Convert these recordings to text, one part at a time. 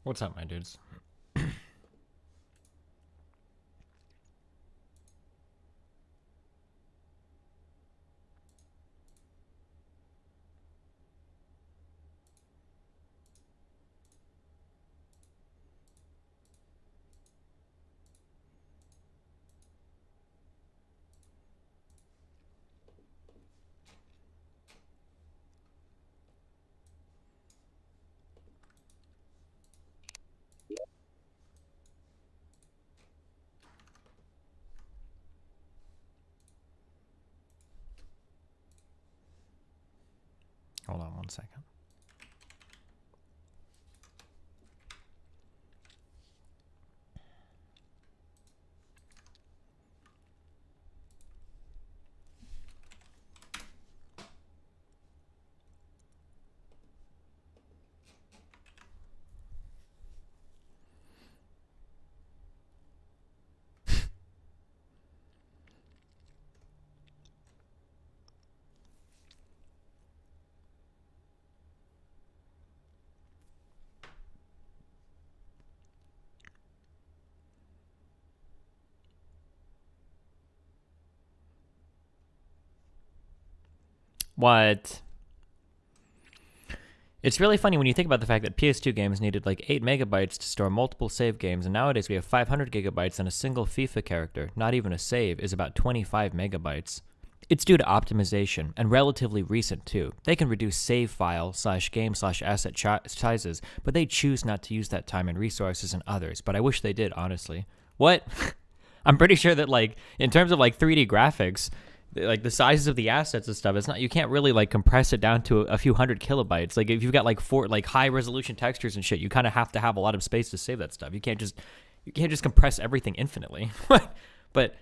What's up, my dudes? Hold on 1 second. What? It's really funny when you think about the fact that PS2 games needed like 8 megabytes to store multiple save games, and nowadays we have 500 gigabytes and a single FIFA character, not even a save, is about 25 megabytes. It's due to optimization, and relatively recent too. They can reduce save file / game / asset sizes, but they choose not to use that time and resources in others, but I wish they did, honestly. What? I'm pretty sure that like, in terms of like 3D graphics, like the sizes of the assets and stuff, it's not, you can't really like compress it down to a few hundred kilobytes. Like if you've got like high resolution textures and shit, you kind of have to have a lot of space to save that stuff. You can't just compress everything infinitely. But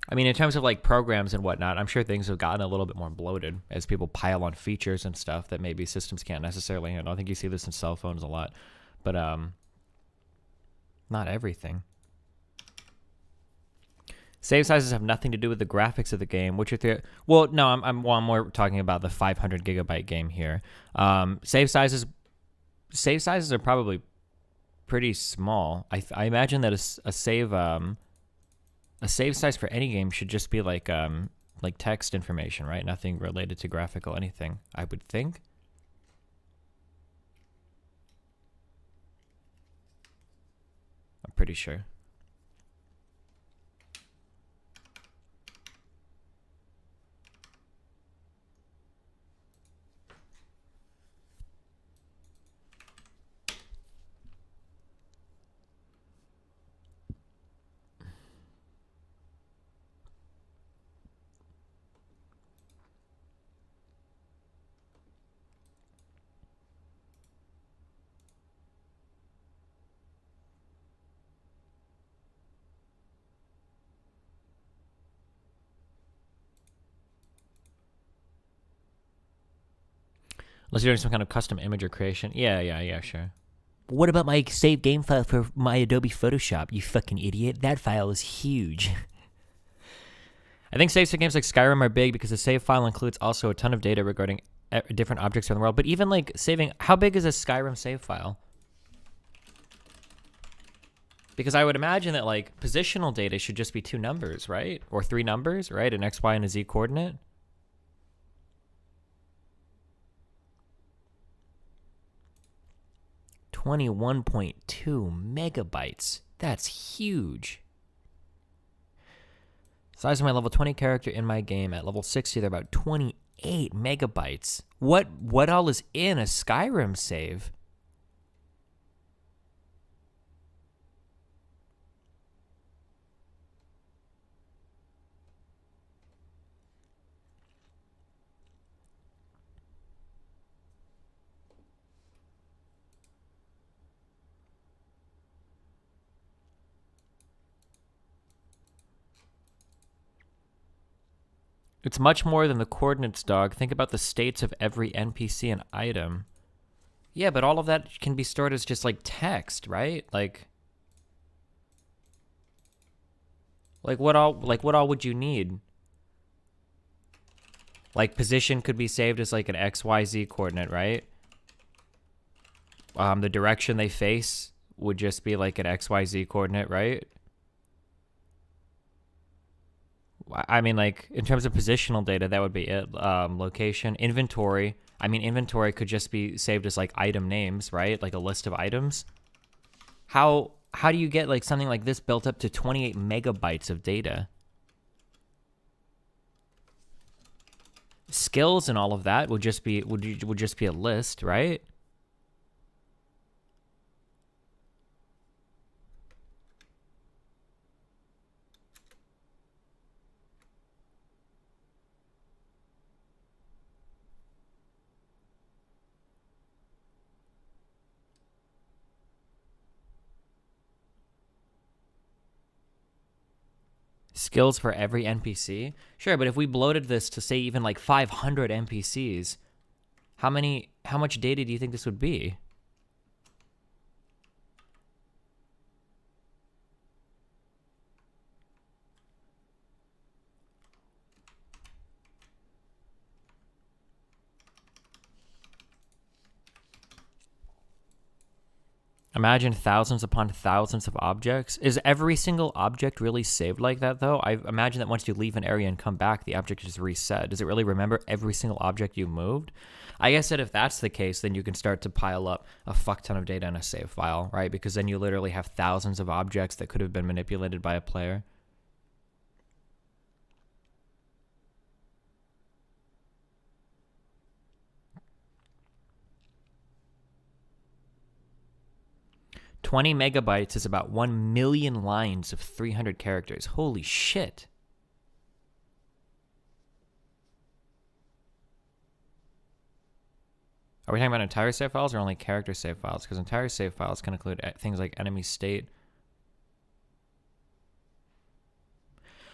I mean, in terms of like programs and whatnot, I'm sure things have gotten a little bit more bloated as people pile on features and stuff that maybe systems can't necessarily handle. I think you see this in cell phones a lot. But not everything. Save sizes have nothing to do with the graphics of the game. Which are well, no, I'm more talking about the 500 gigabyte game here. Save sizes are probably pretty small. I imagine that a save size for any game should just be like text information, right? Nothing related to graphical anything, I would think. Pretty sure. Unless you're doing some kind of custom image or creation. Yeah, sure. What about my save game file for my Adobe Photoshop, you fucking idiot? That file is huge. I think saves for games like Skyrim are big because the save file includes also a ton of data regarding different objects around the world. But even like saving, how big is a Skyrim save file? Because I would imagine that like positional data should just be 2 numbers, right? Or 3 numbers, right? An X, Y, and a Z coordinate. 21.2 megabytes. That's huge. Size of my level 20 character in my game at level 60, they're about 28 megabytes. What all is in a Skyrim save? It's much more than the coordinates, dog. Think about the states of every NPC and item. Yeah, but all of that can be stored as just like text, right? Like what all would you need? Like position could be saved as like an XYZ coordinate, right? The direction they face would just be like an XYZ coordinate, right? I mean, like, in terms of positional data, that would be it. Location, inventory. I mean, inventory could just be saved as, like, item names, right? Like a list of items. How do you get, like, something like this built up to 28 megabytes of data? Skills and all of that would just be a list, right? Skills for every NPC? Sure, but if we bloated this to say even like 500 NPCs, how much data do you think this would be? Imagine thousands upon thousands of objects. Is every single object really saved like that, though? I imagine that once you leave an area and come back, the object is reset. Does it really remember every single object you moved? I guess that if that's the case, then you can start to pile up a fuck ton of data in a save file, right? Because then you literally have thousands of objects that could have been manipulated by a player. "20 megabytes is about 1 million lines of 300 characters. Holy shit. Are we talking about entire save files or only character save files? Because entire save files can include things like enemy state.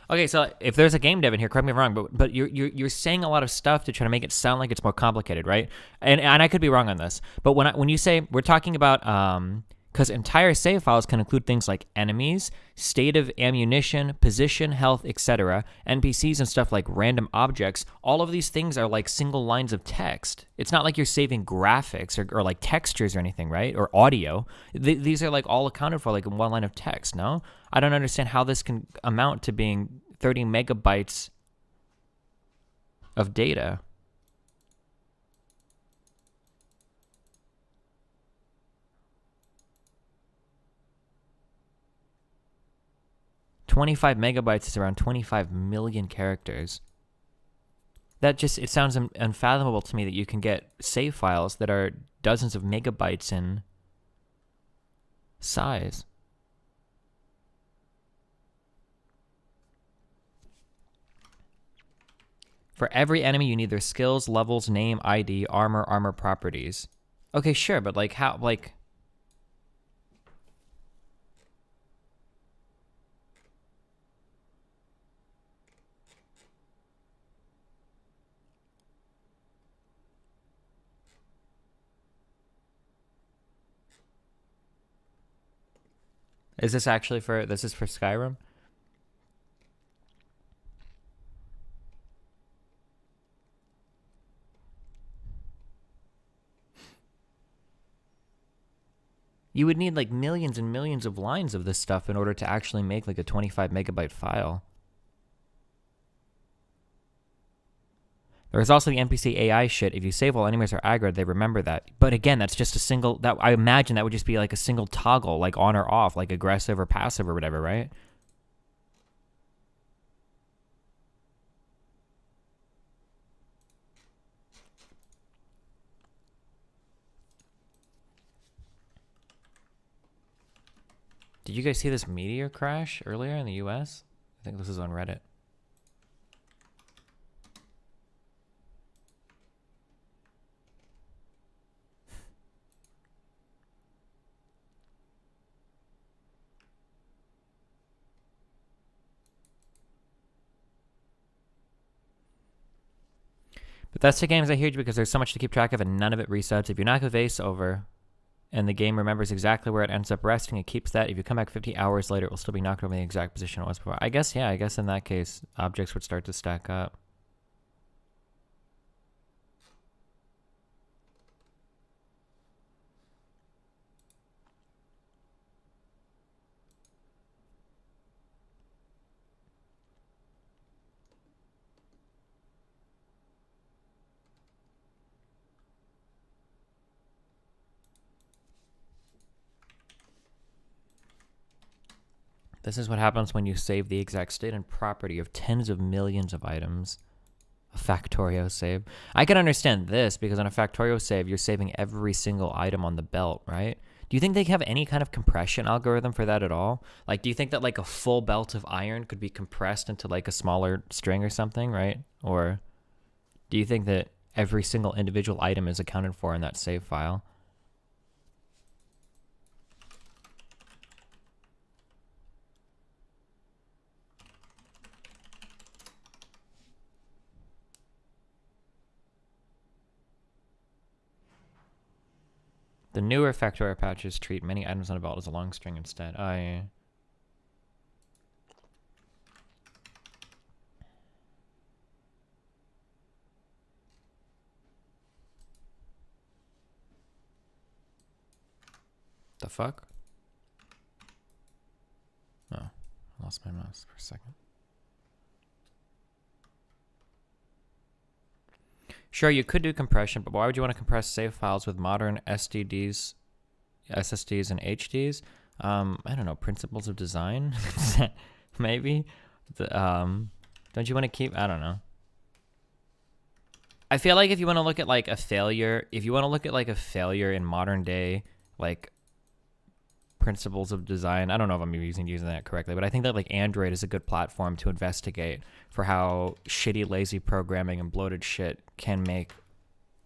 Okay, so if there's a game dev in here, correct me if I'm wrong, but you're saying a lot of stuff to try to make it sound like it's more complicated, right? And I could be wrong on this, but when you say we're talking about because entire save files can include things like enemies, state of ammunition, position, health, etc., NPCs and stuff like random objects. All of these things are like single lines of text. It's not like you're saving graphics or like textures or anything, right? Or audio. These are like all accounted for like in one line of text, no? I don't understand how this can amount to being 30 megabytes of data. "25 megabytes is around 25 million characters. That just, it sounds unfathomable to me that you can get save files that are dozens of megabytes in size. For every enemy, you need their skills, levels, name, ID, armor properties. Okay, sure, but like how, like... Is this actually for, this is for Skyrim? You would need like millions and millions of lines of this stuff in order to actually make like a 25 megabyte file. There's also the NPC AI shit. If you save while enemies are aggroed, they remember that. But again, that's just a single, that I imagine that would just be like a single toggle, like on or off, like aggressive or passive or whatever, right? Did you guys see this meteor crash earlier in the US? I think this is on Reddit. But that's the games I hear because there's so much to keep track of and none of it resets. If you knock a vase over and the game remembers exactly where it ends up resting, it keeps that. If you come back 50 hours later, it will still be knocked over in the exact position it was before. I guess, yeah, I guess in that case, objects would start to stack up. This is what happens when you save the exact state and property of tens of millions of items. A Factorio save. I can understand this because on a Factorio save, you're saving every single item on the belt, right? Do you think they have any kind of compression algorithm for that at all? Like, do you think that like a full belt of iron could be compressed into like a smaller string or something, right? Or do you think that every single individual item is accounted for in that save file? The newer Factorio patches treat many items on a belt as a long string instead. Oh, yeah. The fuck? Oh, I lost my mouse for a second. Sure, you could do compression, but why would you want to compress save files with modern SSDs, and HDs? I don't know, principles of design? Maybe? Don't you want to keep, I don't know. I feel like if you want to look at like a failure, in modern day, like principles of design, I don't know if I'm using that correctly, but I think that like Android is a good platform to investigate for how shitty, lazy programming and bloated shit can make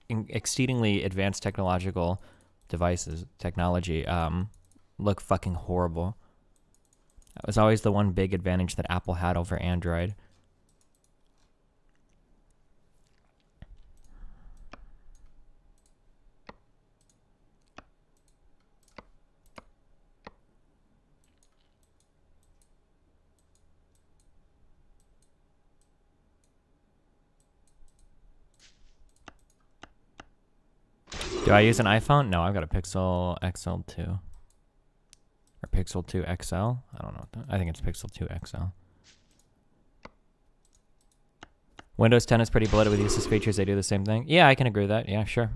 exceedingly advanced technology look fucking horrible. That was always the one big advantage that Apple had over Android. Do I use an iPhone? No, I've got a Pixel XL2. Or Pixel 2 XL? I don't know. I think it's Pixel 2 XL. Windows 10 is pretty bloated with useless features. They do the same thing. Yeah, I can agree with that. Yeah, sure.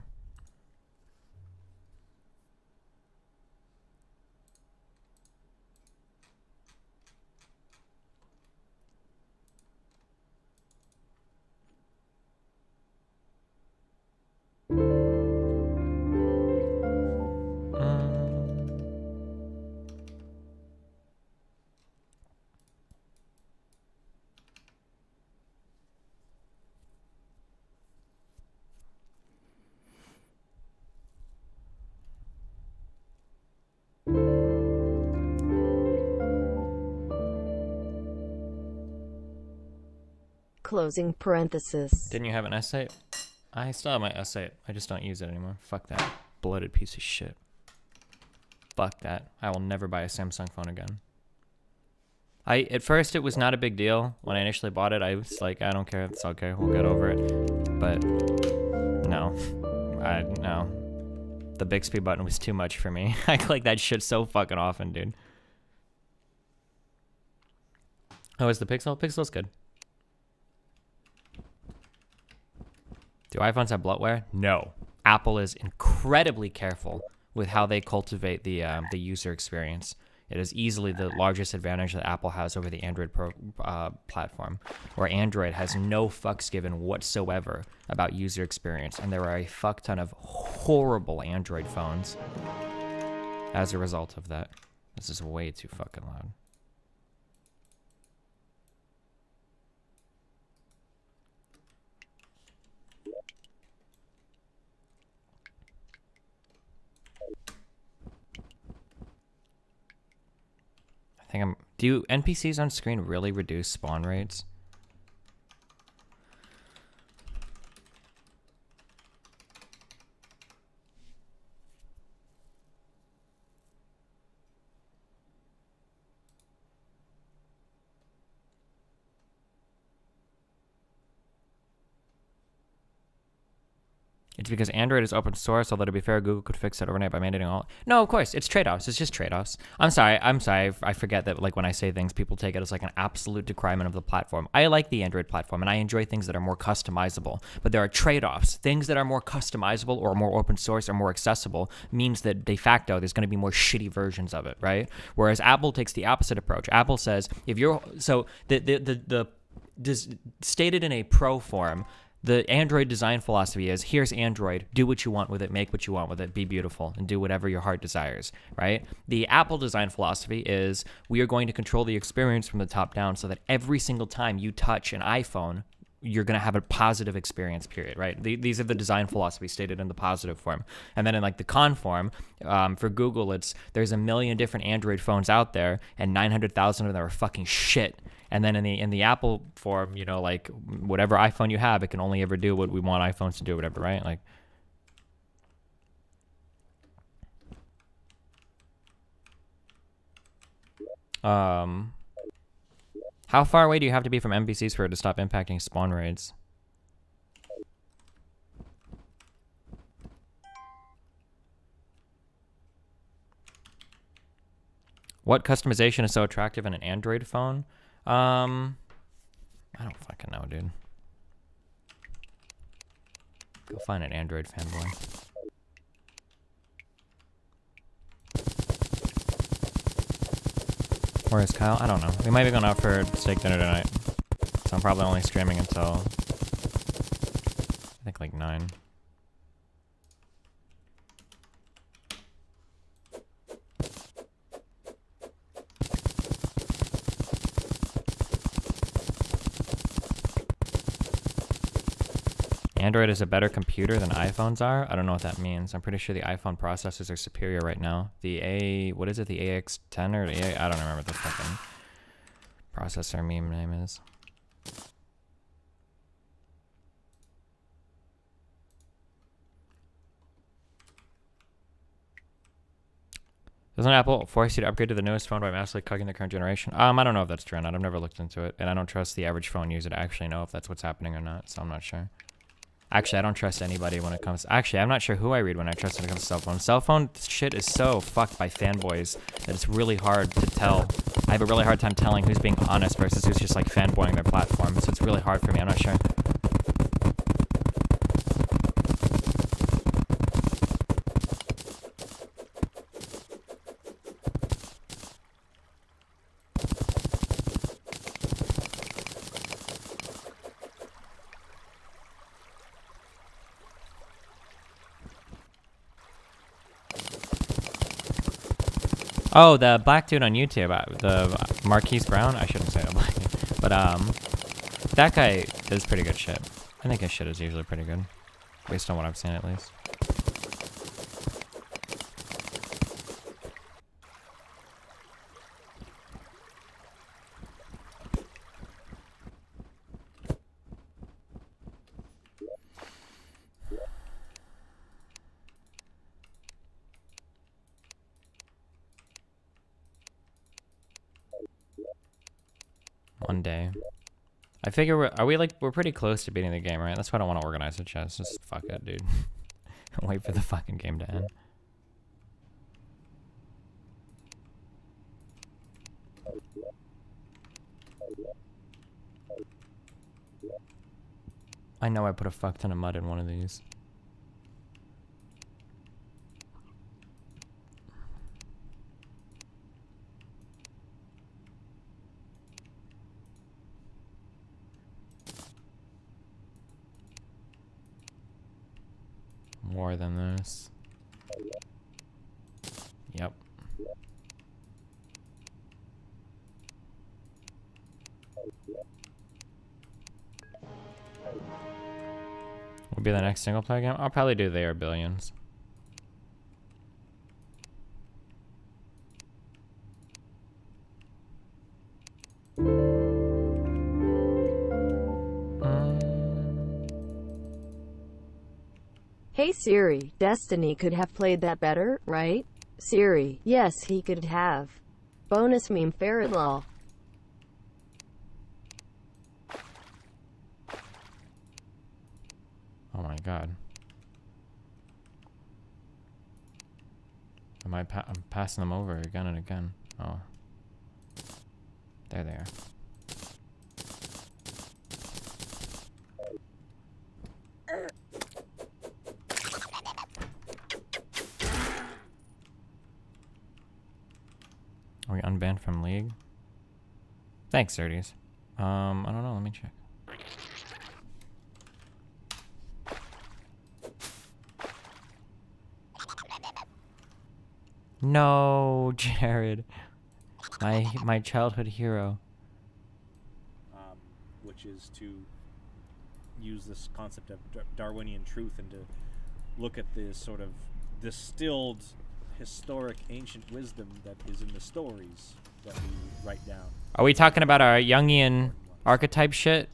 Closing parenthesis. Didn't you have an S8? I still have my S8. I just don't use it anymore. Fuck that bloated piece of shit. Fuck that. I will never buy a Samsung phone again. At first, it was not a big deal. When I initially bought it, I was like, I don't care. It's okay. We'll get over it. But no. No. The Bixby button was too much for me. I click that shit so fucking often, dude. Oh, is the Pixel? Pixel's good. Do iPhones have bloatware? No. Apple is incredibly careful with how they cultivate the user experience. It is easily the largest advantage that Apple has over the Android platform, where Android has no fucks given whatsoever about user experience, and there are a fuck ton of horrible Android phones as a result of that. This is way too fucking loud. Do NPCs on screen really reduce spawn rates? It's because Android is open source, although to be fair, Google could fix it overnight by mandating all. No, of course, it's trade-offs. It's just trade-offs. I'm sorry. I forget that like when I say things, people take it as like an absolute decrement of the platform. I like the Android platform, and I enjoy things that are more customizable. But there are trade-offs. Things that are more customizable or more open source or more accessible means that de facto there's going to be more shitty versions of it, right? Whereas Apple takes the opposite approach. Apple says if you're stated in a pro form. The Android design philosophy is, here's Android, do what you want with it, make what you want with it, be beautiful, and do whatever your heart desires, right? The Apple design philosophy is, we are going to control the experience from the top down so that every single time you touch an iPhone, you're going to have a positive experience, period, right? These are the design philosophies stated in the positive form. And then in like the con form, for Google, there's a million different Android phones out there, and 900,000 of them are fucking shit. And then in the Apple form, you know, like whatever iPhone you have, it can only ever do what we want iPhones to do, whatever, right? Like, how far away do you have to be from NPCs for it to stop impacting spawn raids? What customization is so attractive in an Android phone? I don't fucking know, dude. Go find an Android fanboy. Where is Kyle? I don't know. We might be going out for steak dinner tonight. So I'm probably only streaming until, I think, like 9. Android is a better computer than iPhones are? I don't know what that means. I'm pretty sure the iPhone processors are superior right now. What is it? The AX10 or the I don't remember what the fucking processor meme name is. Doesn't Apple force you to upgrade to the newest phone by massively cutting the current generation? I don't know if that's true or not. I've never looked into it, and I don't trust the average phone user to actually know if that's what's happening or not, so I'm not sure. Actually, I don't trust anybody when it comes... Actually, I'm not sure who I read when I trust when it comes to cell phone. Cell phone shit is so fucked by fanboys that it's really hard to tell. I have a really hard time telling who's being honest versus who's just like fanboying their platform, so it's really hard for me. I'm not sure. Oh, the black dude on YouTube, the Marquise Brown. I shouldn't say that black dude, but that guy does pretty good shit. I think his shit is usually pretty good, based on what I've seen at least. One day. I figure we're pretty close to beating the game, right? That's why I don't want to organize the chest. Just fuck it, dude. Wait for the fucking game to end. I know I put a fuck ton of mud in one of these. More than this. Yep. Will be the next single player game? I'll probably do They Are Billions. Hey Siri, Destiny could have played that better, right? Siri, yes he could have. Bonus meme ferret lol. Oh my god. I'm passing them over again and again. Oh. There they are. Are we unbanned from League? Thanks, Certes. I don't know, let me check. No, Jared. My childhood hero. Which is to use this concept of Darwinian truth and to look at this sort of distilled historic ancient wisdom that is in the stories that we write down. Are we talking about our Jungian archetype shit?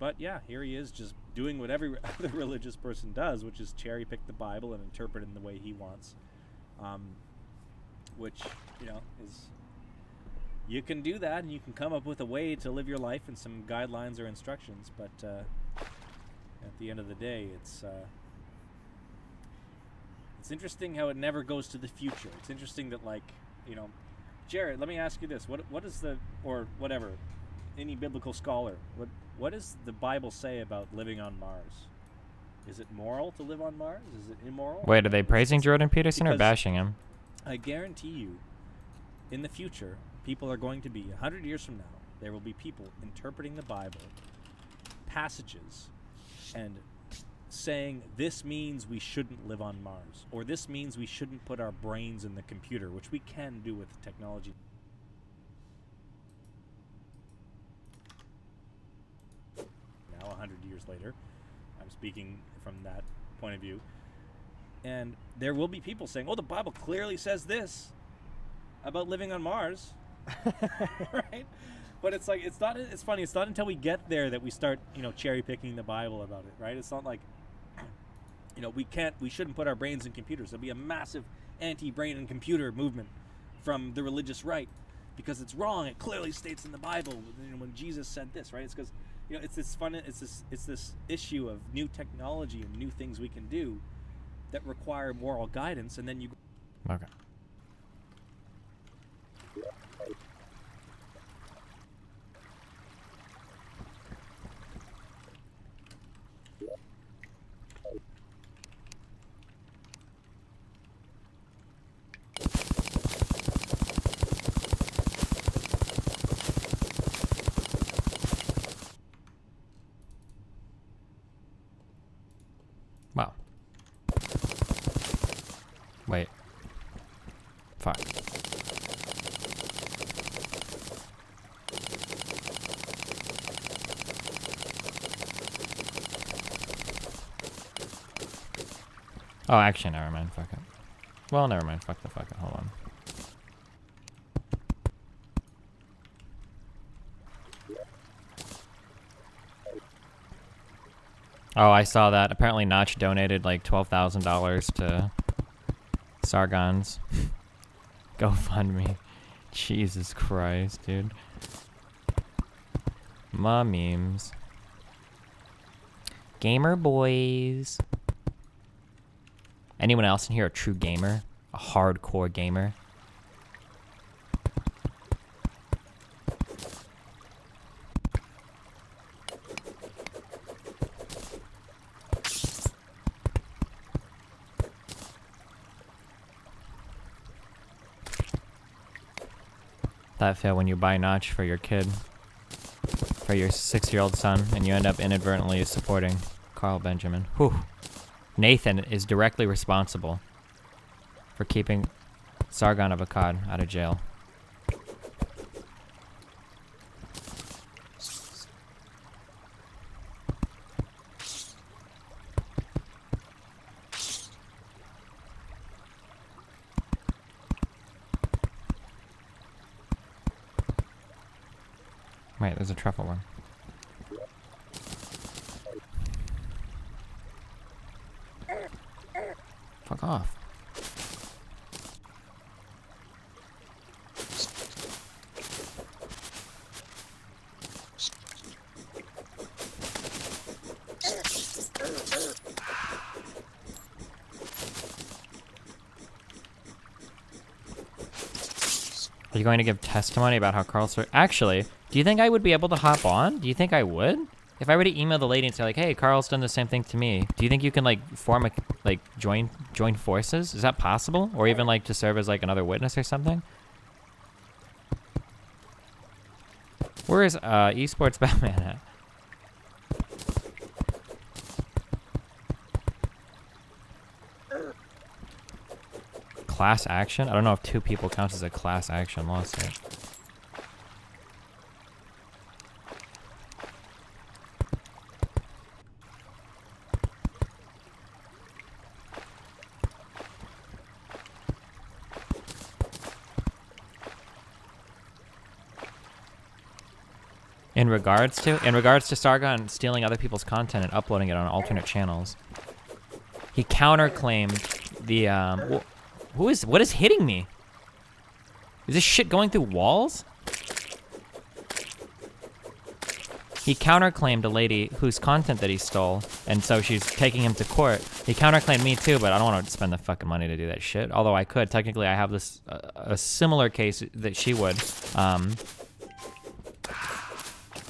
But yeah, here he is just doing what every other religious person does, which is cherry pick the Bible and interpret it in the way he wants. Which, you know, is... You can do that, and you can come up with a way to live your life and some guidelines or instructions, but at the end of the day, it's interesting how it never goes to the future. It's interesting that, like, you know, Jared, let me ask you this: what is the, or whatever, any biblical scholar, what does the Bible say about living on Mars? Is it moral to live on Mars? Is it immoral? Wait, are they praising Jordan Peterson or Because bashing him? I guarantee you, in the future, people are going to be, 100 years from now, there will be people interpreting the Bible, passages, and saying, this means we shouldn't live on Mars, or this means we shouldn't put our brains in the computer, which we can do with technology. Now, 100 years later, I'm speaking from that point of view, and there will be people saying, oh, the Bible clearly says this about living on Mars. Right? But it's like, it's funny, it's not until we get there that we start, you know, cherry picking the Bible about it, right? It's not like, you know, we shouldn't put our brains in computers. There'll be a massive anti-brain and computer movement from the religious right because it's wrong. It clearly states in the Bible, you know, when Jesus said this, right? It's because, you know, it's this issue of new technology and new things we can do that require moral guidance, and then you... Okay. Wow. Wait. Fuck. Oh, actually, never mind. Fuck it. Well, never mind. Fuck it. Hold on. Oh, I saw that. Apparently Notch donated like $12,000 to Sargon's GoFundMe. Jesus Christ, dude. Ma memes. Gamer boys. Anyone else in here a true gamer? A hardcore gamer? That fail when you buy Notch for your kid, for your 6-year-old son, and you end up inadvertently supporting Carl Benjamin. Whew. Nathan is directly responsible for keeping Sargon of Akkad out of jail. Wait, there's a truffle one. Fuck off. Are you going to give testimony about how Carl's... Actually, do you think I would be able to hop on? Do you think I would? If I were to email the lady and say like, hey, Carl's done the same thing to me, do you think you can like form a, like join forces? Is that possible? Or even like to serve as like another witness or something? Where is esports Batman at? Class action? I don't know if 2 people counts as a class action lawsuit. In regards to Sargon stealing other people's content and uploading it on alternate channels, he counterclaimed the what is hitting me? Is this shit going through walls? He counterclaimed a lady whose content that he stole, and so she's taking him to court. He counterclaimed me too, but I don't want to spend the fucking money to do that shit. Although I could. Technically, I have this a similar case that she would.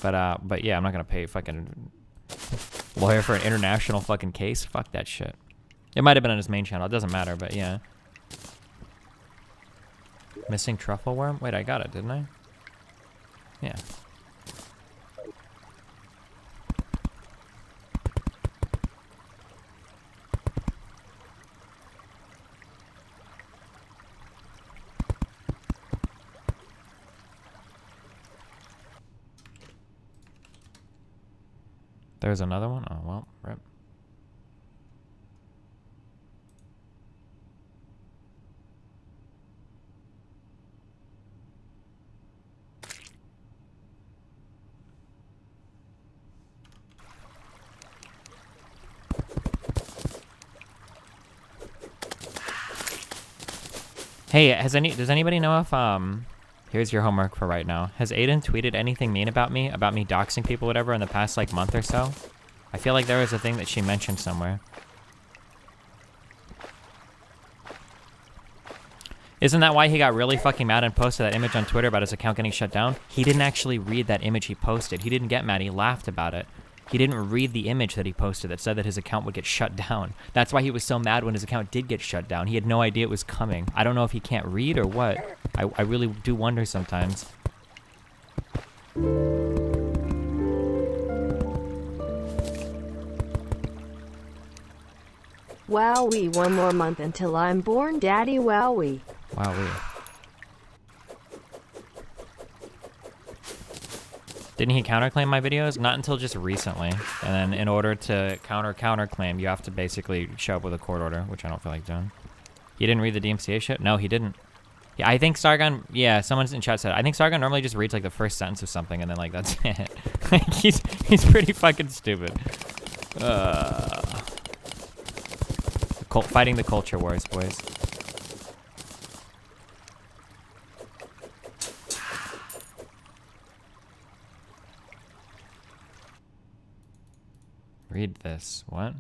But yeah, I'm not gonna pay fucking lawyer for an international fucking case. Fuck that shit. It might have been on his main channel. It doesn't matter, but yeah. Missing truffle worm? Wait, I got it, didn't I? Yeah. There's another one? Oh, well, rip. Hey, does anybody know if, here's your homework for right now. Has Aydin tweeted anything mean about me doxing people, whatever, in the past, like, month or so? I feel like there was a thing that she mentioned somewhere. Isn't that why he got really fucking mad and posted that image on Twitter about his account getting shut down? He didn't actually read that image he posted. He didn't get mad, he laughed about it. He didn't read the image that he posted that said that his account would get shut down. That's why he was so mad when his account did get shut down. He had no idea it was coming. I don't know if he can't read or what. I really do wonder sometimes. Wowie, 1 more month until I'm born, Daddy Wowie. Wowie. Didn't he counterclaim my videos? Not until just recently. And then in order to counterclaim, you have to basically show up with a court order, which I don't feel like doing. He didn't read the DMCA shit? No, he didn't. Yeah, I think Sargon, yeah, someone in chat said, I think Sargon normally just reads like the first sentence of something and then like that's it. Like he's pretty fucking stupid. Fighting the culture wars, boys. Read this. What?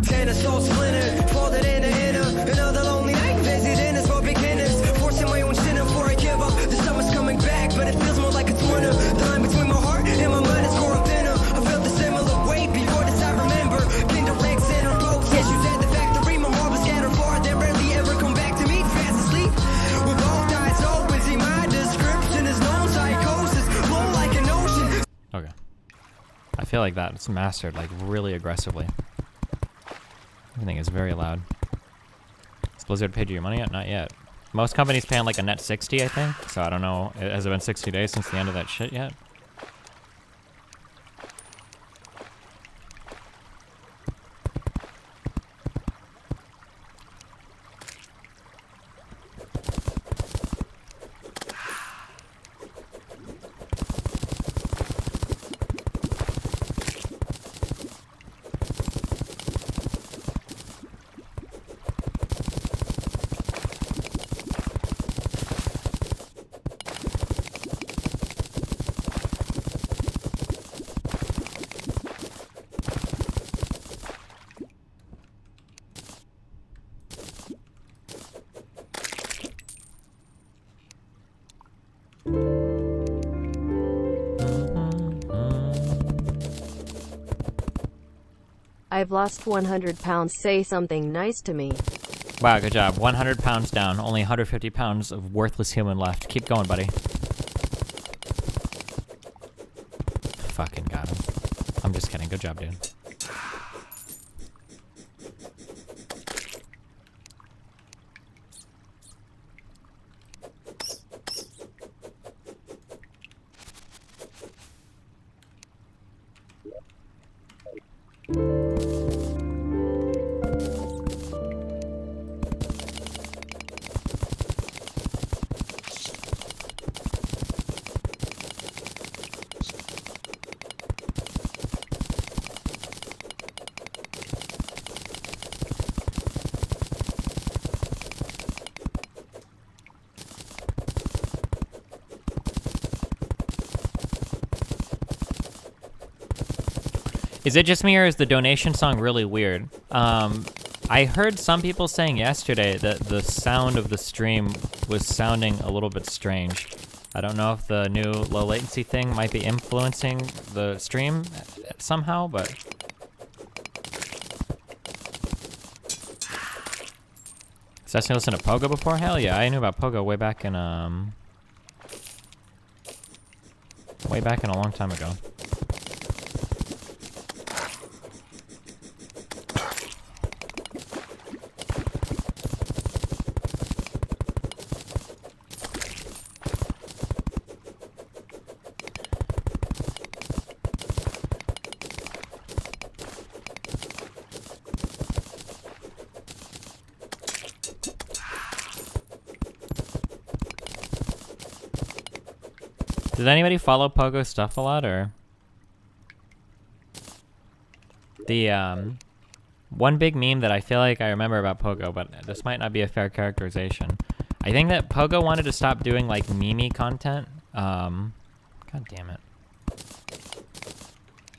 Tennis all splintered, folded into inner. Another lonely night, visiting is for beginners. Forcing my own sin before I give up. The summer's coming back, but it feels more like it's winter. The line between my heart and my mind is growing thinner. I felt the similar weight before this, I remember. Kindle legs in her boats, issues at the factory. My marbles scattered far, they rarely ever come back to me. Fast asleep, with both eyes open. See, my description is known psychosis, flow like an ocean. Okay. I feel like that. It's mastered like really aggressively. Everything is very loud. Has Blizzard paid you your money yet? Not yet. Most companies pay on like a net 60, I think. So I don't know. Has it been 60 days since the end of that shit yet? I've lost 100 pounds. Say something nice to me. Wow, good job. 100 pounds down. Only 150 pounds of worthless human left. Keep going, buddy. Fucking got him. I'm just kidding. Good job, dude. Is it just me, or is the donation song really weird? I heard some people saying yesterday that the sound of the stream was sounding a little bit strange. I don't know if the new low latency thing might be influencing the stream somehow, but... Destiny listened to Pogo before? Hell yeah, I knew about Pogo way back in a long time ago. Does anybody follow Pogo stuff a lot, or? The, one big meme that I feel like I remember about Pogo, but this might not be a fair characterization. I think that Pogo wanted to stop doing, like, meme content. God damn it.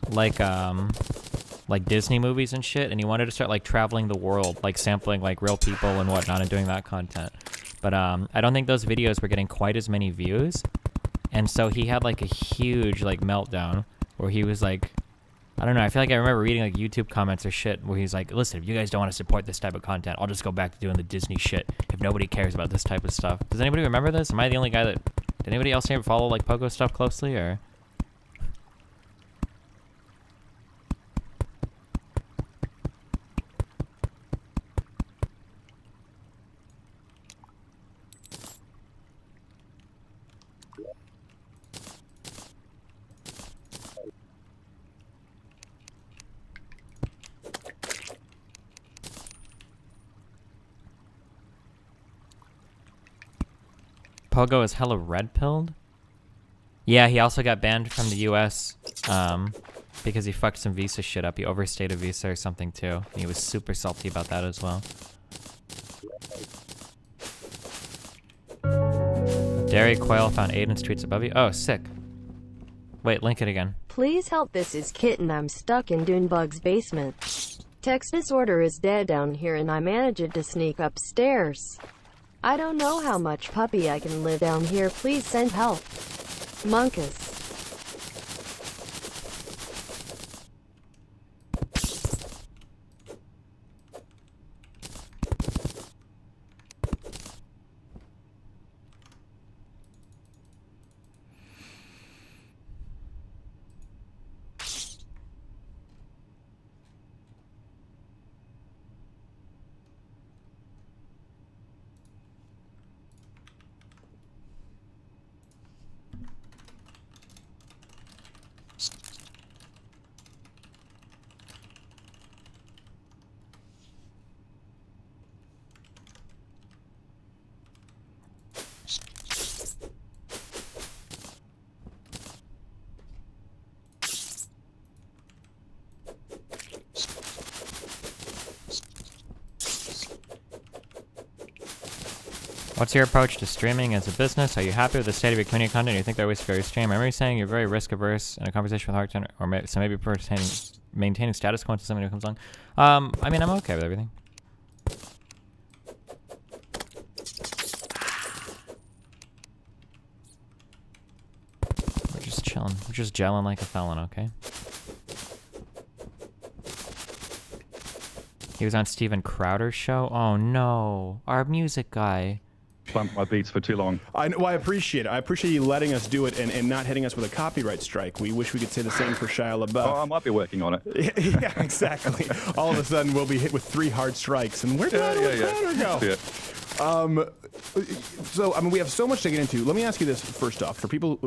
Like Disney movies and shit, and he wanted to start, like, traveling the world, like, sampling, like, real people and whatnot and doing that content. But, I don't think those videos were getting quite as many views. And so he had like a huge like meltdown where he was like, I don't know, I feel like I remember reading like YouTube comments or shit where he's like, listen, if you guys don't want to support this type of content, I'll just go back to doing the Disney shit if nobody cares about this type of stuff. Does anybody remember this? Am I the only guy that... Did anybody else here follow like Pogo stuff closely, or... Pogo is hella red-pilled? Yeah, he also got banned from the US because he fucked some visa shit up. He overstayed a visa or something too. And he was super salty about that as well. Dairy Quail found Aiden's tweets above you. Oh, sick. Wait, link it again. Please help, this is Kitten. I'm stuck in Dunebug's basement. Text disorder is dead down here and I managed to sneak upstairs. I don't know how much puppy I can live down here. Please send help. Monkus. What's your approach to streaming as a business? Are you happy with the state of your community content? Do you think there are ways to grow your stream? I remember you saying you're very risk averse in a conversation with Harkton, or so maybe maintaining status quo until somebody who comes along. I mean, I'm okay with everything. We're just chilling. We're just gelling like a felon, okay? He was on Steven Crowder's show. Oh no, our music guy. Bumped my beats for too long. I appreciate it. I appreciate you letting us do it and not hitting us with a copyright strike. We wish we could say the same for Shia LaBeouf. Oh, I might be working on it. Yeah, exactly. All of a sudden, we'll be hit with 3 hard strikes, and where did Crowder go? Yeah. So, I mean, we have so much to get into. Let me ask you this first off. For people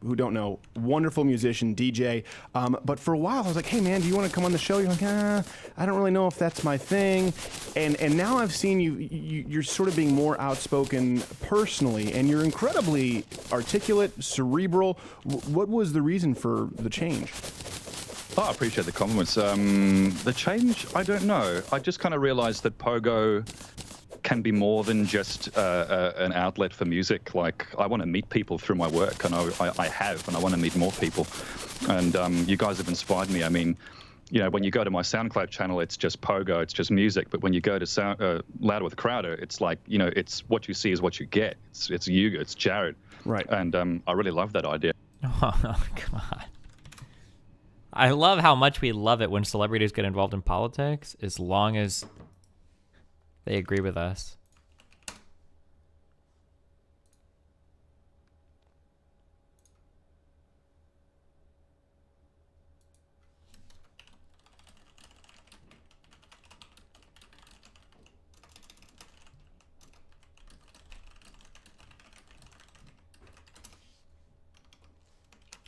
who don't know, wonderful musician, DJ. But for a while, I was like, hey, man, do you want to come on the show? You're like, I don't really know if that's my thing. And now I've seen you're sort of being more outspoken personally, and you're incredibly articulate, cerebral. What was the reason for the change? Oh, I appreciate the compliments. The change, I don't know. I just kind of realized that Pogo can be more than just an outlet for music. Like, I want to meet people through my work, and I have, and I want to meet more people. And you guys have inspired me. I mean, you know, when you go to my SoundCloud channel, it's just Pogo, it's just music. But when you go to Louder with Crowder, it's like, you know, it's what you see is what you get. It's you, it's Jared. Right. And I really love that idea. Oh, God. I love how much we love it when celebrities get involved in politics, as long as they agree with us.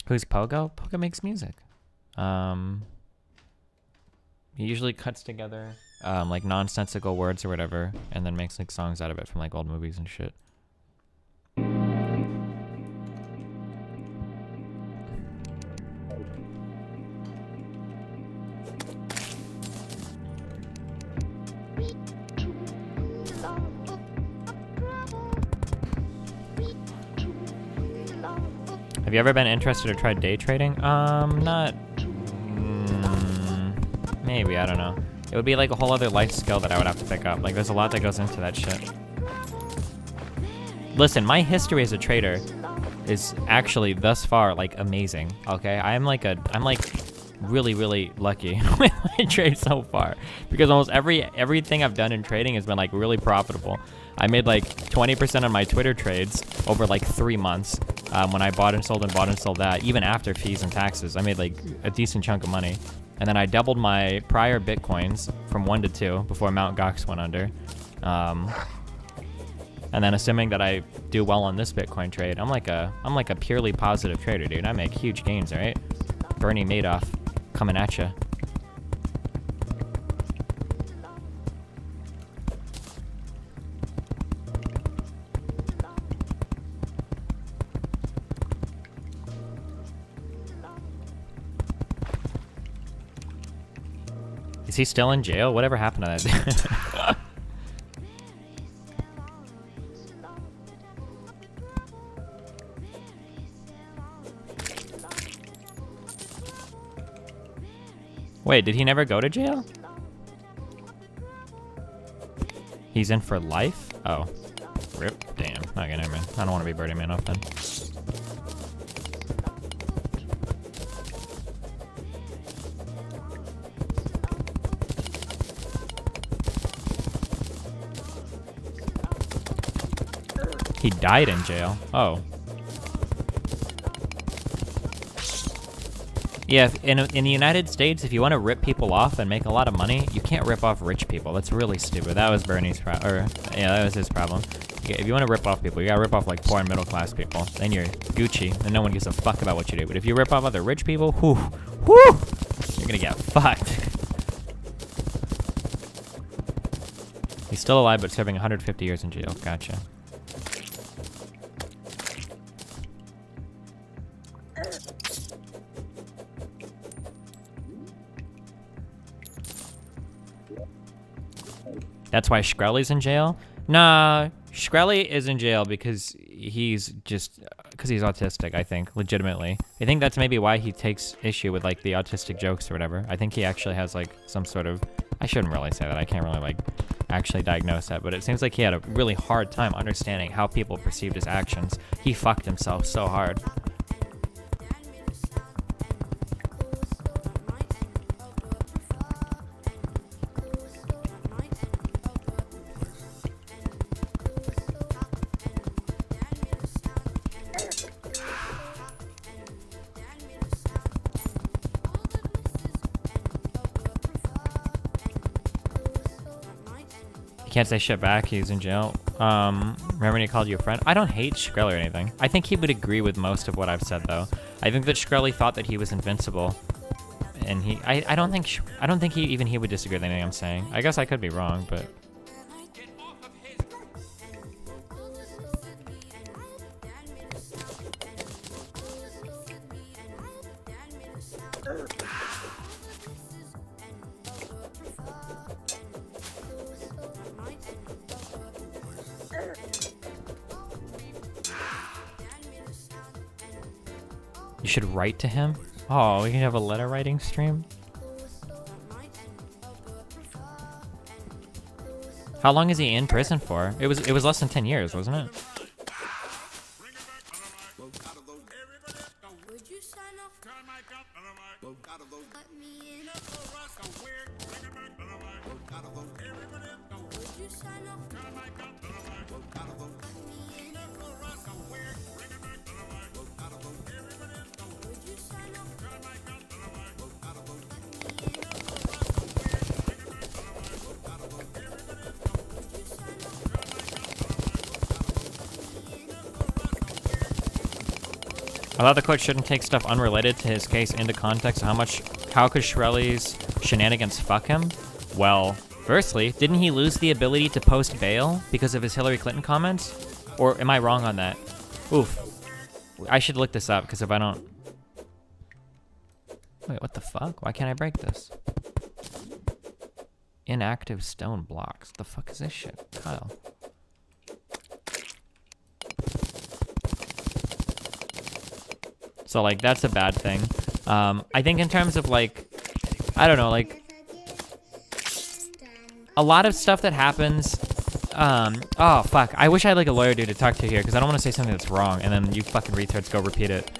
Who's Pogo? Pogo makes music. He usually cuts together like nonsensical words or whatever, and then makes like songs out of it from like old movies and shit. Have you ever been interested or tried day trading? Maybe, I don't know. It would be like a whole other life skill that I would have to pick up. Like, there's a lot that goes into that shit. Listen, my history as a trader is actually thus far like amazing. Okay, I'm like really, really lucky with my trade so far, because almost everything I've done in trading has been like really profitable. I made like 20% on my Twitter trades over like 3 months when I bought and sold that, even after fees and taxes. I made like a decent chunk of money. And then I doubled my prior Bitcoins from 1 to 2 before Mt. Gox went under. And then assuming that I do well on this Bitcoin trade, I'm like a purely positive trader, dude. I make huge gains, right? Bernie Madoff coming at ya. Is he still in jail? Whatever happened to that? Wait, did he never go to jail? He's in for life? Oh. Rip. Damn. Okay, never mind. I don't want to be Birdie Man off then. He died in jail. Oh. Yeah, in the United States, if you want to rip people off and make a lot of money, you can't rip off rich people. That's really stupid. That was Bernie's problem. Yeah, that was his problem. If you want to rip off people, you gotta rip off like poor and middle class people. Then you're Gucci, and no one gives a fuck about what you do. But if you rip off other rich people, whoo, you're gonna get fucked. He's still alive, but serving 150 years in jail. Gotcha. That's why Skreli's in jail? Nah, Skreli is in jail because he's autistic, I think, legitimately. I think that's maybe why he takes issue with like the autistic jokes or whatever. I think he actually has like some sort of, I shouldn't really say that, I can't really like actually diagnose that, but it seems like he had a really hard time understanding how people perceived his actions. He fucked himself so hard. He can't say shit back. He's in jail. Remember when he called you a friend? I don't hate Skreli or anything. I think he would agree with most of what I've said, though. I think that Skreli thought that he was invincible, and I don't think he would disagree with anything I'm saying. I guess I could be wrong, but. You should write to him? Oh, we can have a letter writing stream? How long is he in prison for? It was less than 10 years, wasn't it? I thought the court shouldn't take stuff unrelated to his case into context. How could Skreli's shenanigans fuck him? Well, firstly, didn't he lose the ability to post bail because of his Hillary Clinton comments? Or am I wrong on that? Oof. I should look this up, because if I don't... Wait, what the fuck? Why can't I break this? Inactive stone blocks. What the fuck is this shit? Kyle. So, like, that's a bad thing. I think in terms of, like, I don't know, like, a lot of stuff that happens, oh, fuck. I wish I had, like, a lawyer dude to talk to here, because I don't want to say something that's wrong, and then you fucking retards go repeat it.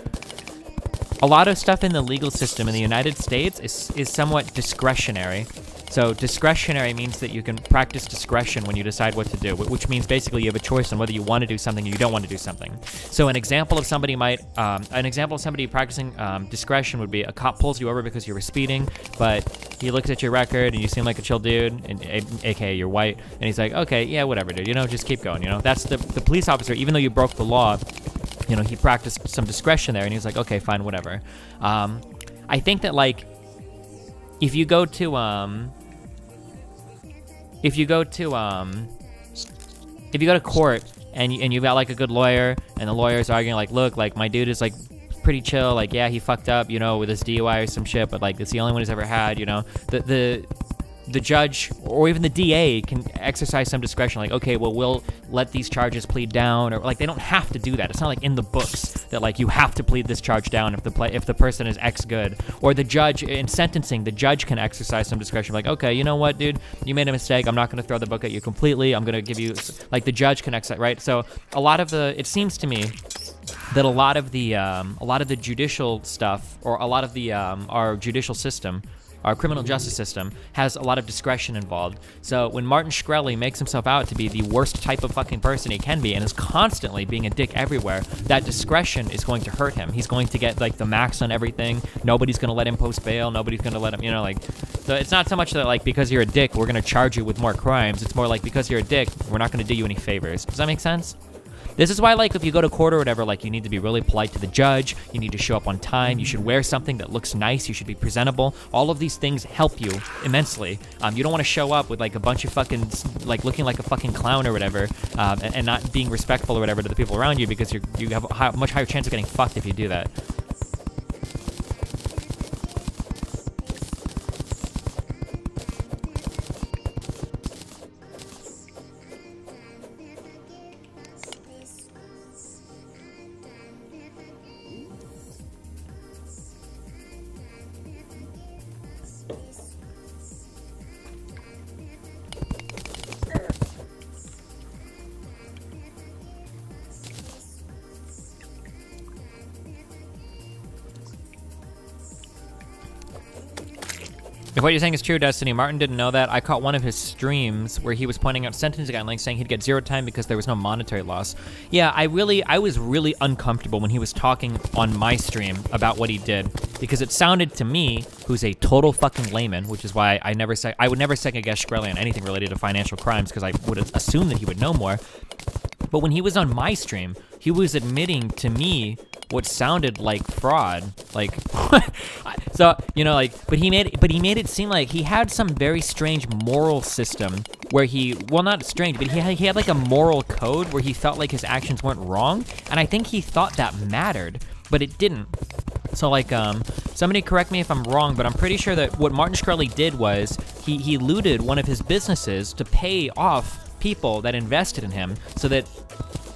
A lot of stuff in the legal system in the United States is somewhat discretionary. So discretionary means that you can practice discretion when you decide what to do, which means basically you have a choice on whether you want to do something or you don't want to do something. So an example of somebody practicing discretion would be a cop pulls you over because you were speeding, but he looks at your record and you seem like a chill dude, and aka you're white, and he's like, okay, yeah, whatever, dude, just keep going, That's the police officer, even though you broke the law, he practiced some discretion there, and he was like, okay, fine, whatever. I think that, like, if you go to court and you've got like a good lawyer and the lawyer's arguing like, look, like my dude is like pretty chill, like, yeah, he fucked up, with his DUI or some shit, but like it's the only one he's ever had, the judge or even the DA can exercise some discretion, like, okay, well, we'll let these charges plead down, or like they don't have to do that. It's not like in the books that like you have to plead this charge down if the person is X good. Or the judge in sentencing, the judge can exercise some discretion, like, okay, you know what, dude, you made a mistake. I'm not going to throw the book at you completely. I'm going to give you, like, the judge can exercise, right? So it seems to me that a lot of the judicial stuff, or a lot of the our judicial system, our criminal justice system, has a lot of discretion involved. So when Martin Skreli makes himself out to be the worst type of fucking person he can be and is constantly being a dick everywhere, that discretion is going to hurt him. He's going to get like the max on everything. Nobody's going to let him post bail. Nobody's going to let him, so it's not so much that like because you're a dick, we're going to charge you with more crimes. It's more like because you're a dick, we're not going to do you any favors. Does that make sense? This is why, like, if you go to court or whatever, like, you need to be really polite to the judge. You need to show up on time. You should wear something that looks nice. You should be presentable. All of these things help you immensely. You don't want to show up with, like, a bunch of fucking, like, looking like a fucking clown or whatever, and not being respectful or whatever to the people around you, because you have a much higher chance of getting fucked if you do that. If what you're saying is true, Destiny, Martin didn't know that. I caught one of his streams where he was pointing out sentencing guidelines saying he'd get 0 time because there was no monetary loss. Yeah, I was really uncomfortable when he was talking on my stream about what he did, because it sounded to me, who's a total fucking layman, which is why I would never second guess Skreli on anything related to financial crimes, because I would assume that he would know more. But when he was on my stream, he was admitting to me what sounded like fraud, like, so, you know, like, but he made it seem like he had some very strange moral system where well, not strange, but he had like a moral code where he felt like his actions weren't wrong, and I think he thought that mattered, but it didn't. So like, somebody correct me if I'm wrong, but I'm pretty sure that what Martin Skreli did was he looted one of his businesses to pay off people that invested in him so that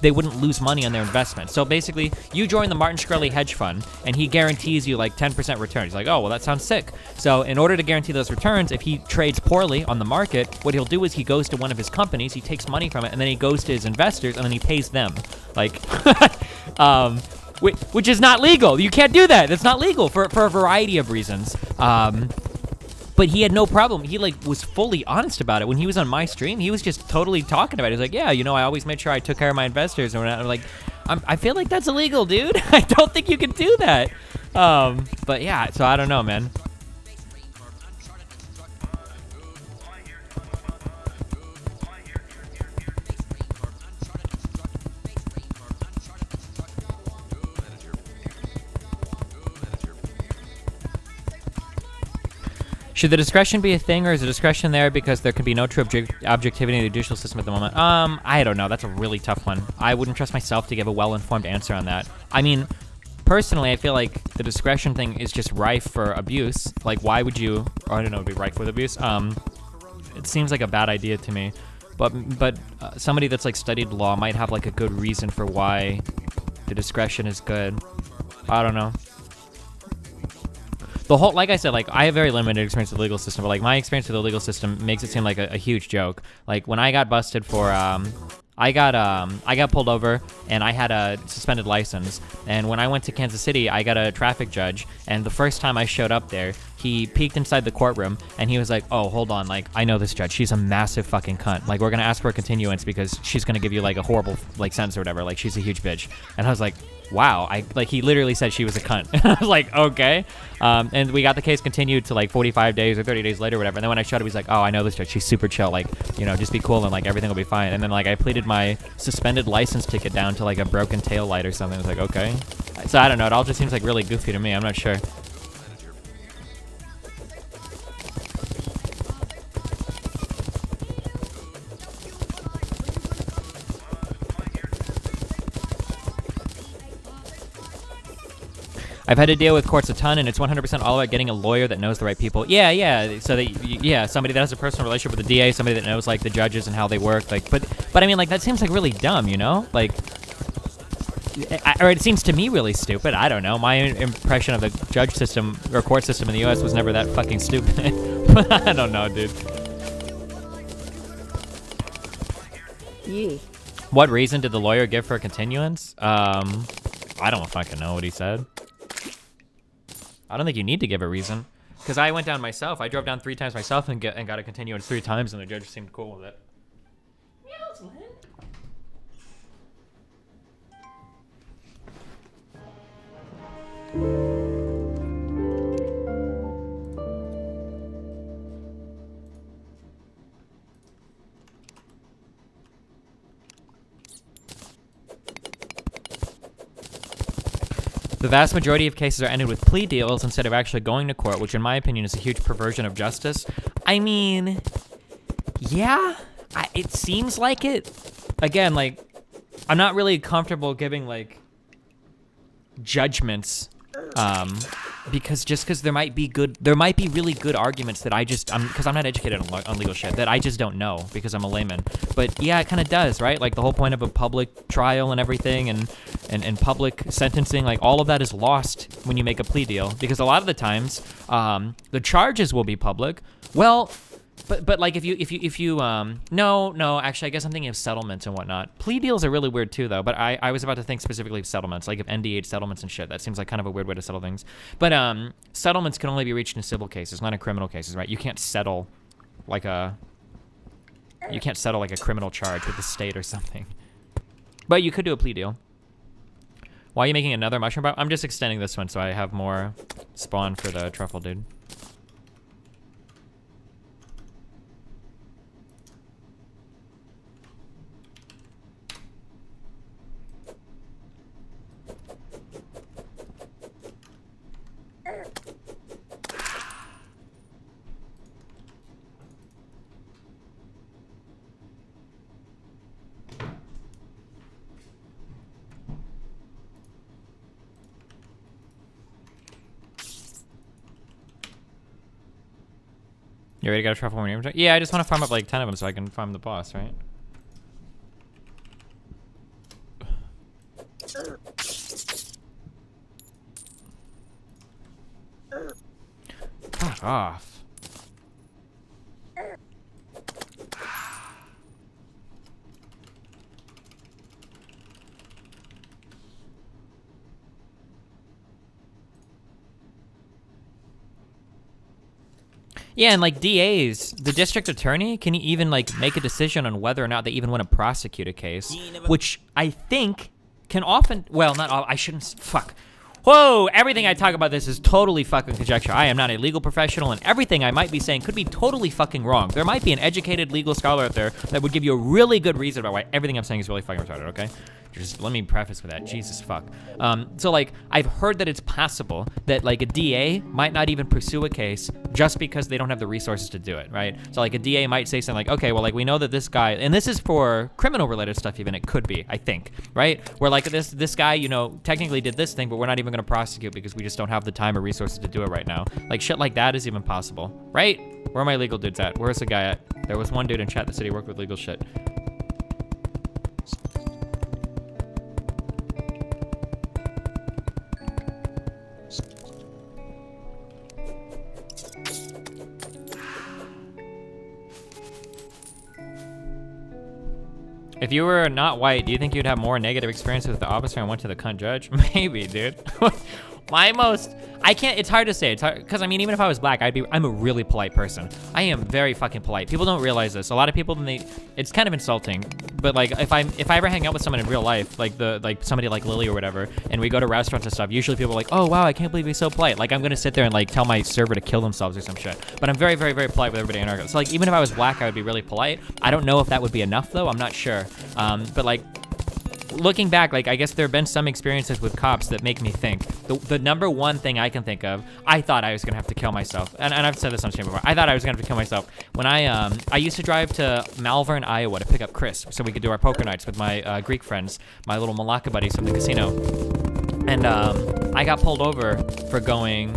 they wouldn't lose money on their investment. So basically, you join the Martin Skreli hedge fund, and he guarantees you like 10% return. He's like, oh, well, that sounds sick. So in order to guarantee those returns, if he trades poorly on the market, what he'll do is he goes to one of his companies, he takes money from it, and then he goes to his investors, and then he pays them. Like, which is not legal. You can't do that. That's not legal for a variety of reasons. But he had no problem. He like was fully honest about it. When he was on my stream, he was just totally talking about it. He was like, yeah, you know, I always made sure I took care of my investors. And I'm like, I feel like that's illegal, dude. I don't think you can do that. But yeah, so I don't know, man. Should the discretion be a thing, or is the discretion there because there can be no true objectivity in the judicial system at the moment? I don't know. That's a really tough one. I wouldn't trust myself to give a well-informed answer on that. I mean, personally, I feel like the discretion thing is just rife for abuse. Like, why would you, or I don't know, be rife with abuse? It seems like a bad idea to me. But somebody that's like studied law might have like a good reason for why the discretion is good. I don't know. The whole, like I said, like I have very limited experience with the legal system, but like my experience with the legal system makes it seem like a huge joke. Like when I got busted for, I got pulled over and I had a suspended license. And when I went to Kansas City, I got a traffic judge. And the first time I showed up there, he peeked inside the courtroom and he was like, oh, hold on. Like, I know this judge. She's a massive fucking cunt. Like, we're going to ask for a continuance because she's going to give you like a horrible like sentence or whatever. Like, she's a huge bitch. And I was like, wow. He literally said she was a cunt. I was like, okay. And we got the case continued to like 45 days or 30 days later or whatever. And then when I showed up, he's like, oh, I know this judge. She's super chill. Like, you know, just be cool and like everything will be fine. And then like I pleaded my suspended license ticket down to like a broken tail light or something. I was like, okay. So I don't know. It all just seems like really goofy to me. I'm not sure. I've had to deal with courts a ton, and it's 100% all about getting a lawyer that knows the right people. Yeah. So that, somebody that has a personal relationship with the DA, somebody that knows like the judges and how they work. Like, but I mean, like that seems like really dumb, you know? Like, or it seems to me really stupid. I don't know. My impression of the judge system or court system in the U.S. was never that fucking stupid. I don't know, dude. Yee. What reason did the lawyer give for a continuance? I don't fucking know what he said. I don't think you need to give a reason, because I went down myself. I drove down 3 times myself and got a continuance 3 times, and the judge seemed cool with it. The vast majority of cases are ended with plea deals instead of actually going to court, which in my opinion is a huge perversion of justice. I mean, yeah, it seems like it. Again, like, I'm not really comfortable giving, like, judgments, because there might be really good arguments that because I'm not educated on legal shit, that I just don't know because I'm a layman. But yeah, it kind of does, right? Like the whole point of a public trial and everything and public sentencing, like all of that is lost when you make a plea deal, because a lot of the times, the charges will be public. Well, But like if you no, actually I guess I'm thinking of settlements and whatnot. Plea deals are really weird too though, but I was about to think specifically of settlements, like if NDH settlements and shit. That seems like kind of a weird way to settle things. But settlements can only be reached in civil cases, not in criminal cases, right? You can't settle like a criminal charge with the state or something. But you could do a plea deal. Why are you making another mushroom bar? I'm just extending this one so I have more spawn for the truffle dude. You ready to get a truffle more? Yeah, I just want to farm up like 10 of them so I can farm the boss, right? Fuck off. Yeah, and like DAs, the district attorney can even like make a decision on whether or not they even want to prosecute a case, which I think can often, well, not all, I shouldn't, fuck. Whoa, everything I talk about this is totally fucking conjecture. I am not a legal professional, and everything I might be saying could be totally fucking wrong. There might be an educated legal scholar out there that would give you a really good reason about why everything I'm saying is really fucking retarded, okay? Just let me preface with that. Jesus fuck. So like, I've heard that it's possible that like a DA might not even pursue a case just because they don't have the resources to do it, right? So like a DA might say something like, okay, well like we know that this guy, and this is for criminal related stuff even, it could be, I think, right? Where like this guy, you know, technically did this thing, but we're not even gonna prosecute because we just don't have the time or resources to do it right now. Like shit like that is even possible, right? Where are my legal dudes at? Where's the guy at? There was one dude in chat that said he worked with legal shit. If you were not white, do you think you'd have more negative experiences with the officer and went to the cunt judge? Maybe, dude. It's hard to say. It's hard, because I mean, even if I was black, I'm a really polite person. I am very fucking polite. People don't realize this. A lot of people, it's kind of insulting, but like, if I ever hang out with someone in real life, like somebody like Lily or whatever, and we go to restaurants and stuff, usually people are like, oh wow, I can't believe he's so polite. Like I'm gonna sit there and like tell my server to kill themselves or some shit. But I'm very, very, very polite with everybody in our. So like, even if I was black, I would be really polite. I don't know if that would be enough though. I'm not sure. But like, looking back, like I guess there have been some experiences with cops that make me think. The number one thing I can think of, I thought I was gonna have to kill myself, and I've said this on stream before. I thought I was gonna have to kill myself when I used to drive to Malvern, Iowa, to pick up Chris, so we could do our poker nights with my Greek friends, my little Malacca buddies from the casino, and I got pulled over for going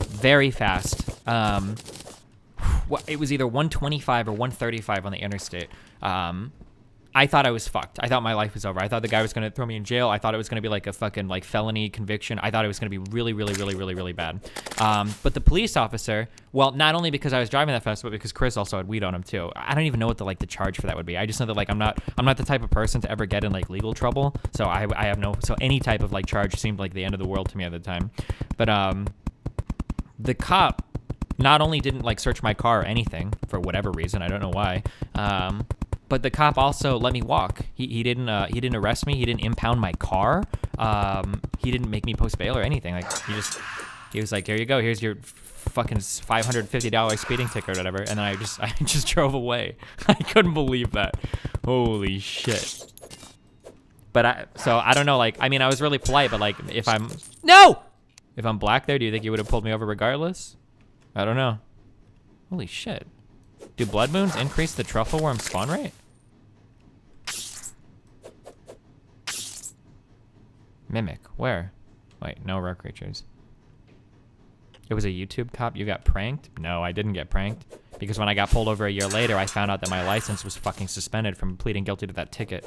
very fast. It was either 125 or 135 on the interstate. I thought I was fucked. I thought my life was over. I thought the guy was gonna throw me in jail. I thought it was gonna be like a fucking like felony conviction. I thought it was gonna be really, really, really, really, really bad. But the police officer, well, not only because I was driving that fast, but because Chris also had weed on him too. I don't even know what the charge for that would be. I just know that like I'm not the type of person to ever get in like legal trouble. So I have no, so any type of like charge seemed like the end of the world to me at the time. But the cop not only didn't like search my car or anything for whatever reason, I don't know why. But the cop also let me walk. He didn't arrest me. He didn't impound my car. He didn't make me post bail or anything. Like he was like, here you go. Here's your fucking $550 speeding ticket or whatever. And then I just drove away. I couldn't believe that. Holy shit. But so I don't know. Like, I mean, I was really polite, but like if I'm black there, do you think you would have pulled me over regardless? I don't know. Holy shit. Do blood moons increase the truffle worm spawn rate? Mimic, where? Wait, no rare creatures. It was a YouTube cop. You got pranked? No, I didn't get pranked. Because when I got pulled over a year later, I found out that my license was fucking suspended from pleading guilty to that ticket.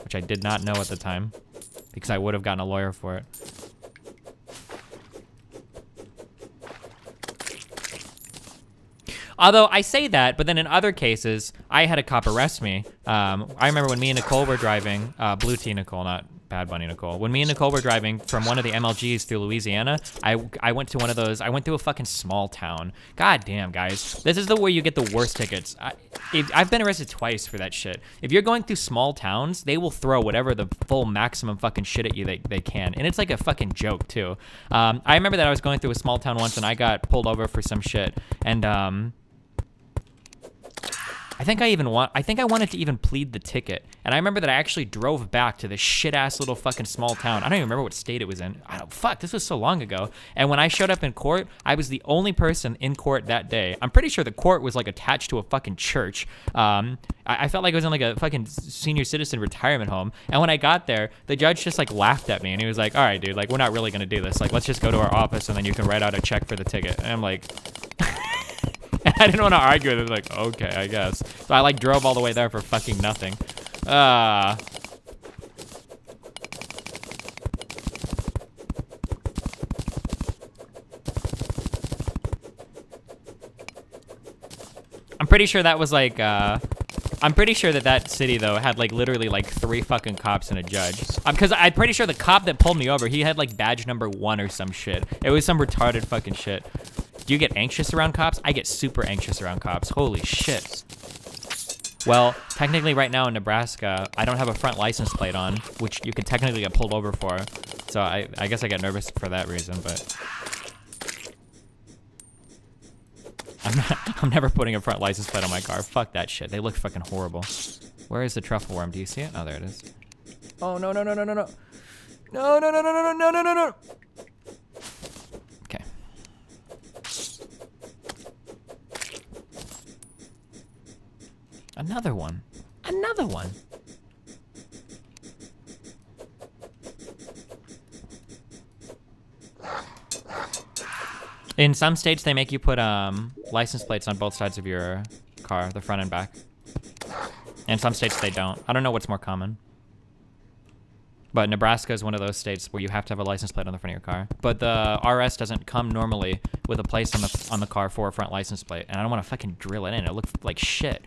Which I did not know at the time. Because I would have gotten a lawyer for it. Although I say that, but then in other cases, I had a cop arrest me. I remember when me and Nicole were driving, Blue Tea Nicole, not Bad Bunny Nicole. When me and Nicole were driving from one of the MLGs through Louisiana, I went to one of those. I went through a fucking small town. God damn, guys, this is the way you get the worst tickets. I've been arrested twice for that shit. If you're going through small towns, they will throw whatever the full maximum fucking shit at you they can, and it's like a fucking joke too. I remember that I was going through a small town once, and I got pulled over for some shit, and I think I wanted to even plead the ticket. And I remember that I actually drove back to this shit-ass little fucking small town. I don't even remember what state it was in. Fuck, this was so long ago. And when I showed up in court, I was the only person in court that day. I'm pretty sure the court was like attached to a fucking church. I felt like I was in like a fucking senior citizen retirement home. And when I got there, the judge just like laughed at me. And he was like, all right, dude, like we're not really gonna do this. Like, let's just go to our office and then you can write out a check for the ticket. And I'm like... I didn't want to argue with it. Like, okay, I guess. So I like drove all the way there for fucking nothing. I'm pretty sure that was like, I'm pretty sure that city though had like literally like 3 fucking cops and a judge. Cause I'm pretty sure the cop that pulled me over, he had like badge number 1 or some shit. It was some retarded fucking shit. Do you get anxious around cops? I get super anxious around cops. Holy shit. Well, technically right now in Nebraska, I don't have a front license plate on, which you could technically get pulled over for. So I guess I get nervous for that reason, but... I'm never putting a front license plate on my car. Fuck that shit. They look fucking horrible. Where is the truffle worm? Do you see it? Oh, there it is. Oh, no, no, no, no, no, no. No, no, no, no, no, no, no, no, no. Okay. Another one. Another one. In some states, they make you put license plates on both sides of your car, the front and back. In some states, they don't. I don't know what's more common. But Nebraska is one of those states where you have to have a license plate on the front of your car. But the RS doesn't come normally with a place on the car for a front license plate. And I don't want to fucking drill it in. It looks like shit.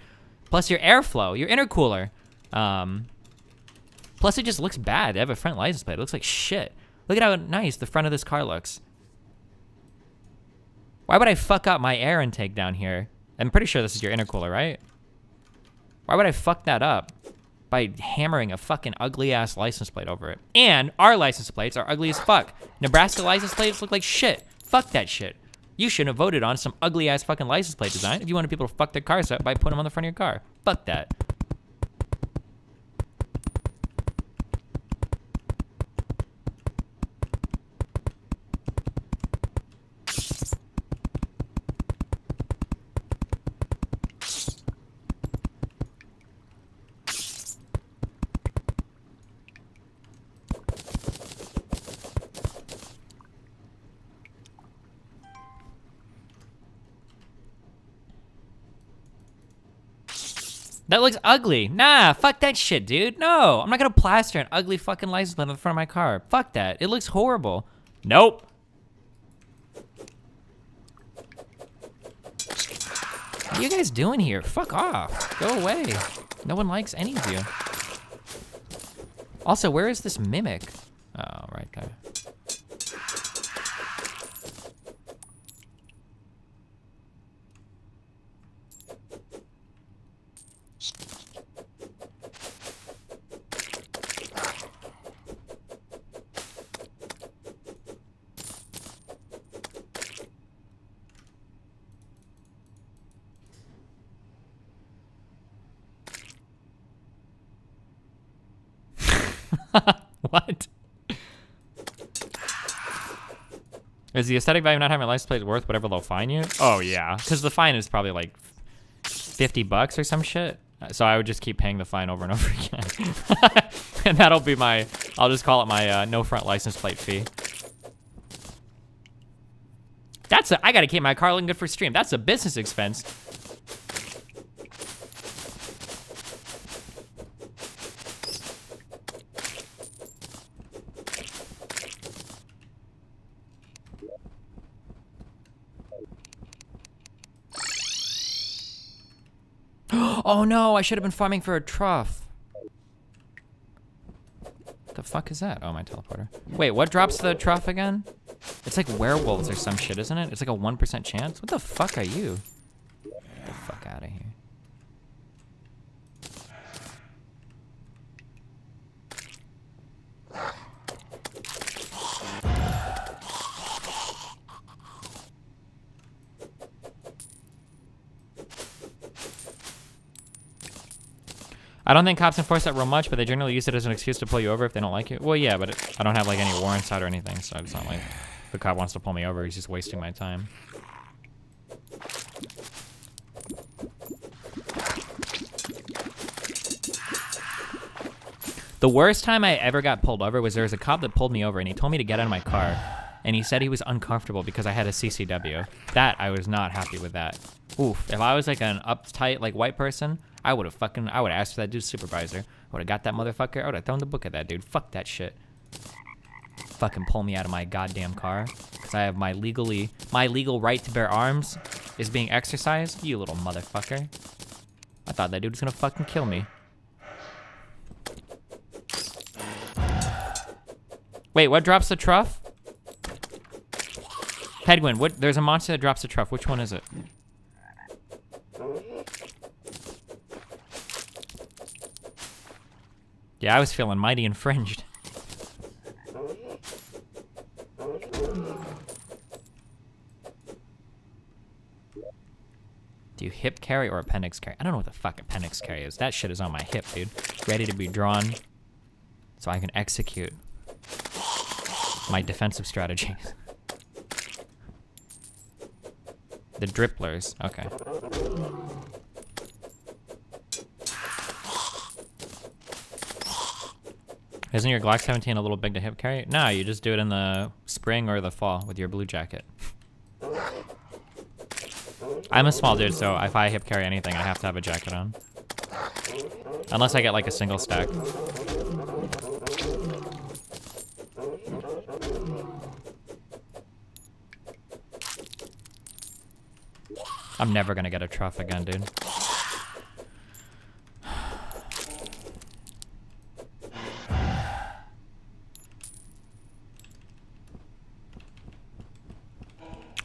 Plus your airflow, your intercooler. Plus it just looks bad. They have a front license plate. It looks like shit. Look at how nice the front of this car looks. Why would I fuck up my air intake down here? I'm pretty sure this is your intercooler, right? Why would I fuck that up by hammering a fucking ugly ass license plate over it? And our license plates are ugly as fuck. Nebraska license plates look like shit. Fuck that shit. You shouldn't have voted on some ugly ass fucking license plate design if you wanted people to fuck their cars up by putting them on the front of your car. Fuck that. That looks ugly. Nah, fuck that shit, dude. No, I'm not gonna plaster an ugly fucking license plate on the front of my car. Fuck that. It looks horrible. Nope. What are you guys doing here? Fuck off. Go away. No one likes any of you. Also, where is this mimic? Oh, right there. What? Is the aesthetic value of not having a license plate worth whatever they'll fine you? Oh yeah, because the fine is probably like $50 or some shit. So I would just keep paying the fine over and over again. And that'll be my, I'll just call it my no front license plate fee. I gotta keep my car looking good for stream. That's a business expense. Oh no, I should have been farming for a trough. What the fuck is that? Oh, my teleporter. Wait, what drops the trough again? It's like werewolves or some shit, isn't it? It's like a 1% chance? What the fuck are you? Get the fuck out of here. I don't think cops enforce that real much, but they generally use it as an excuse to pull you over if they don't like you. Well, yeah, but I don't have like any warrants out or anything, so it's not like if the cop wants to pull me over, he's just wasting my time. The worst time I ever got pulled over was there was a cop that pulled me over and he told me to get out of my car, and he said he was uncomfortable because I had a CCW. That, I was not happy with that. Oof, if I was like an uptight like white person, I would have asked for that dude's supervisor. I would have got that motherfucker. I would have thrown the book at that dude. Fuck that shit. Fucking pull me out of my goddamn car because I have my legal right to bear arms is being exercised. You little motherfucker. I thought that dude was gonna fucking kill me. Wait, what drops the trough? Pedguin, there's a monster that drops the trough. Which one is it? Yeah, I was feeling mighty infringed. Do you hip carry or appendix carry? I don't know what the fuck appendix carry is. That shit is on my hip, dude. Ready to be drawn so I can execute my defensive strategies. The dripplers, okay. Isn't your Glock 17 a little big to hip carry? No, you just do it in the spring or the fall with your blue jacket. I'm a small dude, so if I hip carry anything, I have to have a jacket on. Unless I get like a single stack. I'm never gonna get a trough again, dude.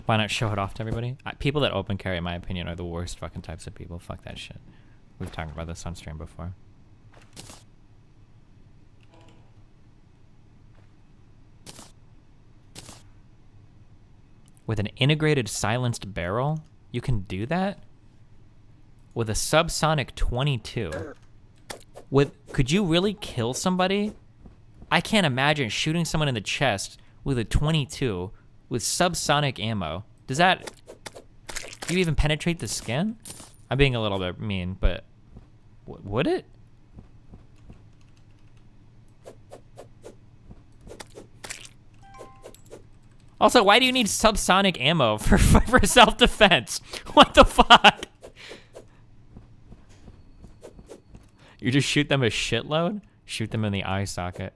Why not show it off to everybody? People that open carry, in my opinion, are the worst fucking types of people. Fuck that shit. We've talked about this on stream before. With an integrated silenced barrel? You can do that? With a subsonic 22? Could you really kill somebody? I can't imagine shooting someone in the chest with a 22 with subsonic ammo. Do you even penetrate the skin? I'm being a little bit mean, but would it? Also, why do you need subsonic ammo for self-defense? What the fuck? You just shoot them a shitload? Shoot them in the eye socket.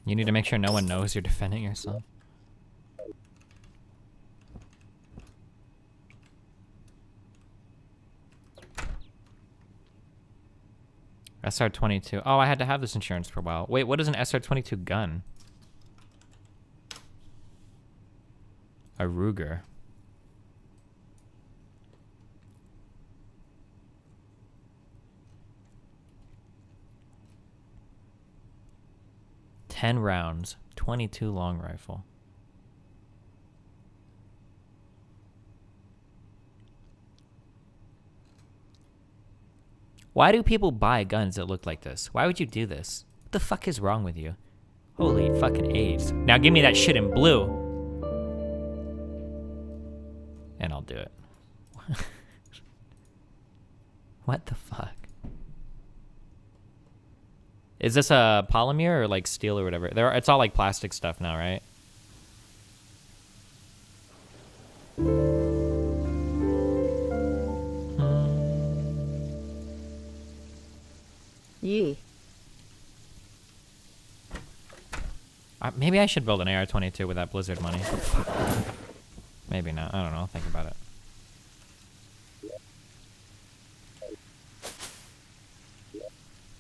You need to make sure no one knows you're defending yourself. SR-22. Oh, I had to have this insurance for a while. Wait, what is an SR-22 gun? A Ruger. $10 rounds, 22 long rifle. Why do people buy guns that look like this? Why would you do this? What the fuck is wrong with you? Holy fucking AIDS. Now give me that shit in blue. And I'll do it. What the fuck? Is this a polymer or like steel or whatever? It's all like plastic stuff now, right? Yee. Maybe I should build an AR-22 with that Blizzard money. Maybe not. I don't know. I'll think about it.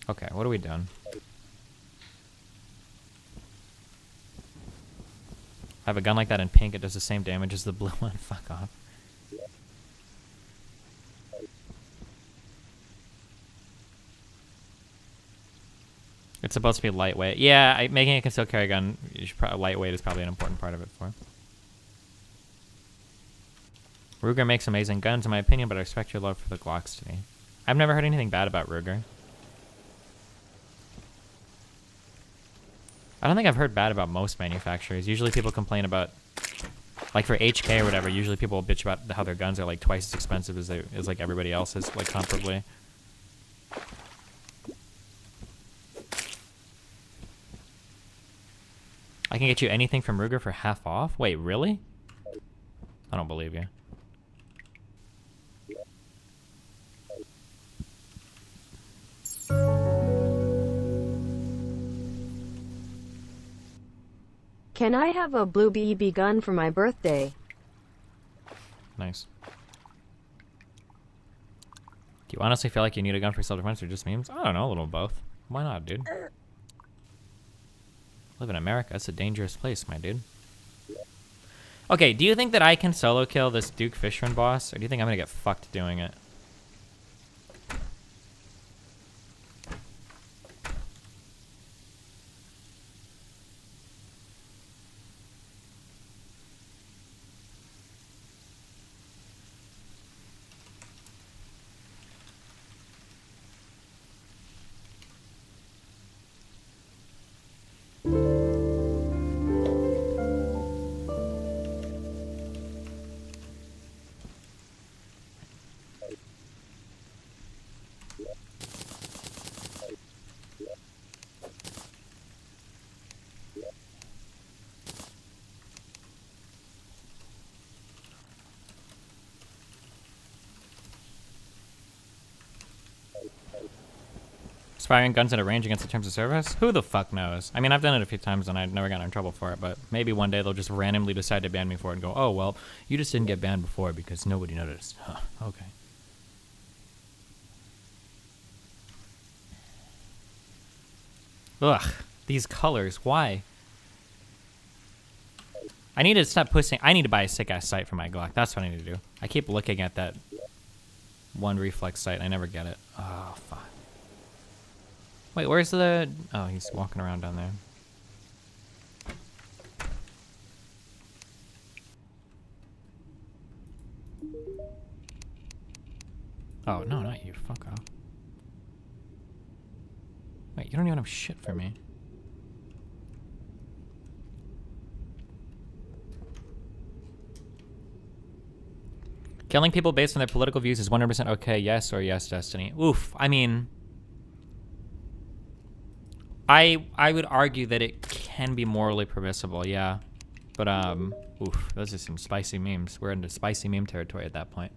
Okay, what are we doing? I have a gun like that in pink. It does the same damage as the blue one. Fuck off. It's supposed to be lightweight. Yeah, making a concealed carry gun, lightweight is probably an important part of it for. Ruger makes amazing guns, in my opinion, but I respect your love for the Glocks to me. I've never heard anything bad about Ruger. I don't think I've heard bad about most manufacturers. Usually people complain about, like for HK or whatever, usually people will bitch about how their guns are like twice as expensive as like everybody else's, like comparably. I can get you anything from Ruger for half off? Wait, really? I don't believe you. Can I have a blue BB gun for my birthday? Nice. Do you honestly feel like you need a gun for self-defense or just memes? I don't know, a little of both. Why not, dude? Live in America, it's a dangerous place, my dude. Okay, do you think that I can solo kill this Duke Fishman boss, or do you think I'm gonna get fucked doing it? Firing guns at a range against the terms of service? Who the fuck knows? I mean, I've done it a few times and I've never gotten in trouble for it, but maybe one day they'll just randomly decide to ban me for it and go, oh, well, you just didn't get banned before because nobody noticed. Huh, okay. Ugh, these colors, why? I need to stop pushing. I need to buy a sick-ass sight for my Glock. That's what I need to do. I keep looking at that one reflex sight and I never get it. Oh, fuck. Wait, where's the... Oh, he's walking around down there. Oh, no, not you. Fuck off. Wait, you don't even have shit for me. Killing people based on their political views is 100% okay, yes or yes, Destiny. Oof, I mean... I would argue that it can be morally permissible, yeah. But, oof, those are some spicy memes. We're into spicy meme territory at that point.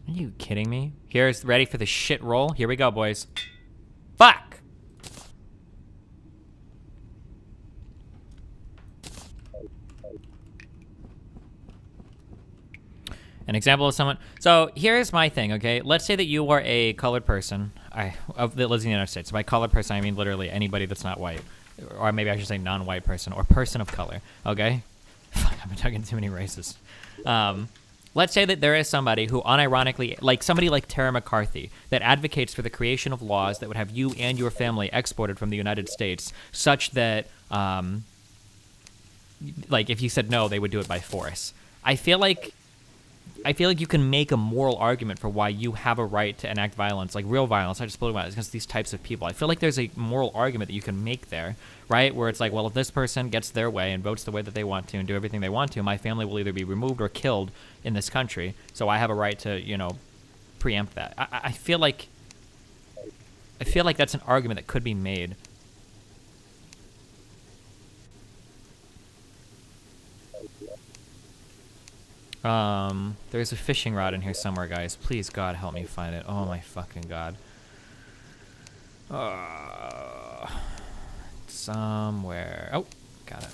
Are you kidding me? Here's ready for the shit roll. Here we go, boys. Fuck! An example of someone... So, here's my thing, okay? Let's say that you are a colored person that lives in the United States. By colored person, I mean literally anybody that's not white. Or maybe I should say non-white person or person of color, okay? Fuck, I've been talking too many races. Let's say that there is somebody who unironically, like somebody like Tara McCarthy, that advocates for the creation of laws that would have you and your family exported from the United States such that, like if you said no, they would do it by force. I feel like I feel like you can make a moral argument for why you have a right to enact violence, like real violence, not just political violence, against these types of people. I feel like there's a moral argument that you can make there, right? Where it's like, well, if this person gets their way and votes the way that they want to and do everything they want to, my family will either be removed or killed in this country. So I have a right to, you know, preempt that. I feel like that's an argument that could be made. There's a fishing rod in here somewhere, guys. Please, God, help me find it. Oh my fucking God. Somewhere. Oh, got it.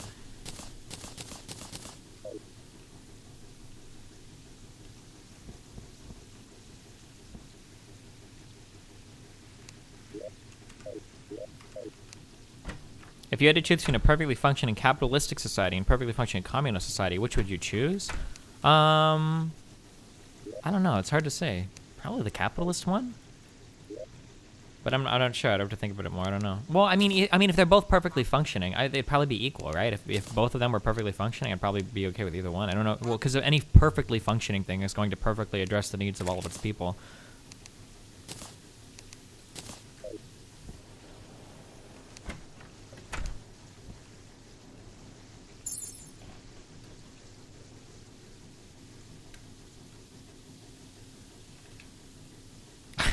If you had to choose between a perfectly functioning capitalistic society and perfectly functioning communist society, which would you choose? I don't know. It's hard to say. Probably the capitalist one. But I'm not sure. I'd have to think about it more. I don't know. Well, I mean, if they're both perfectly functioning, they'd probably be equal, right? If both of them were perfectly functioning, I'd probably be okay with either one. I don't know. Well, because any perfectly functioning thing is going to perfectly address the needs of all of its people.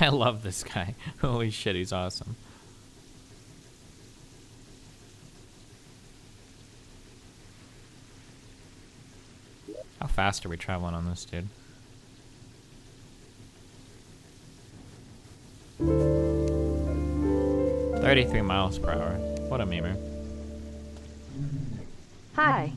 I love this guy. Holy shit, he's awesome. How fast are we traveling on this, dude? $33 miles per hour. What a memer. Hi.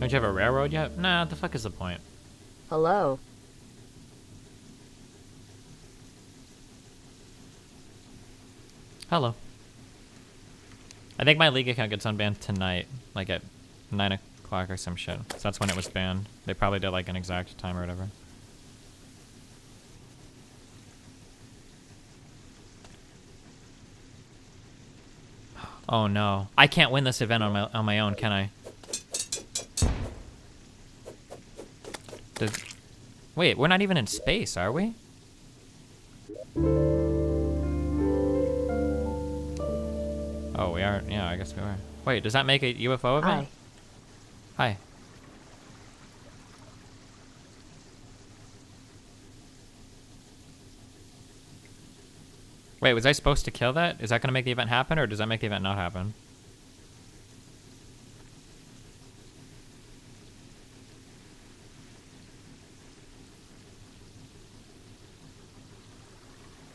Don't you have a railroad yet? Nah, what the fuck is the point? Hello. Hello. I think my League account gets unbanned tonight, like at 9 o'clock or some shit. So that's when it was banned. They probably did like an exact time or whatever. Oh no. I can't win this event on my own, can I? Wait, we're not even in space, are we? Oh, we are. Yeah, I guess we are. Wait, does that make a UFO event? Hi. Wait, was I supposed to kill that? Is that going to make the event happen, or does that make the event not happen?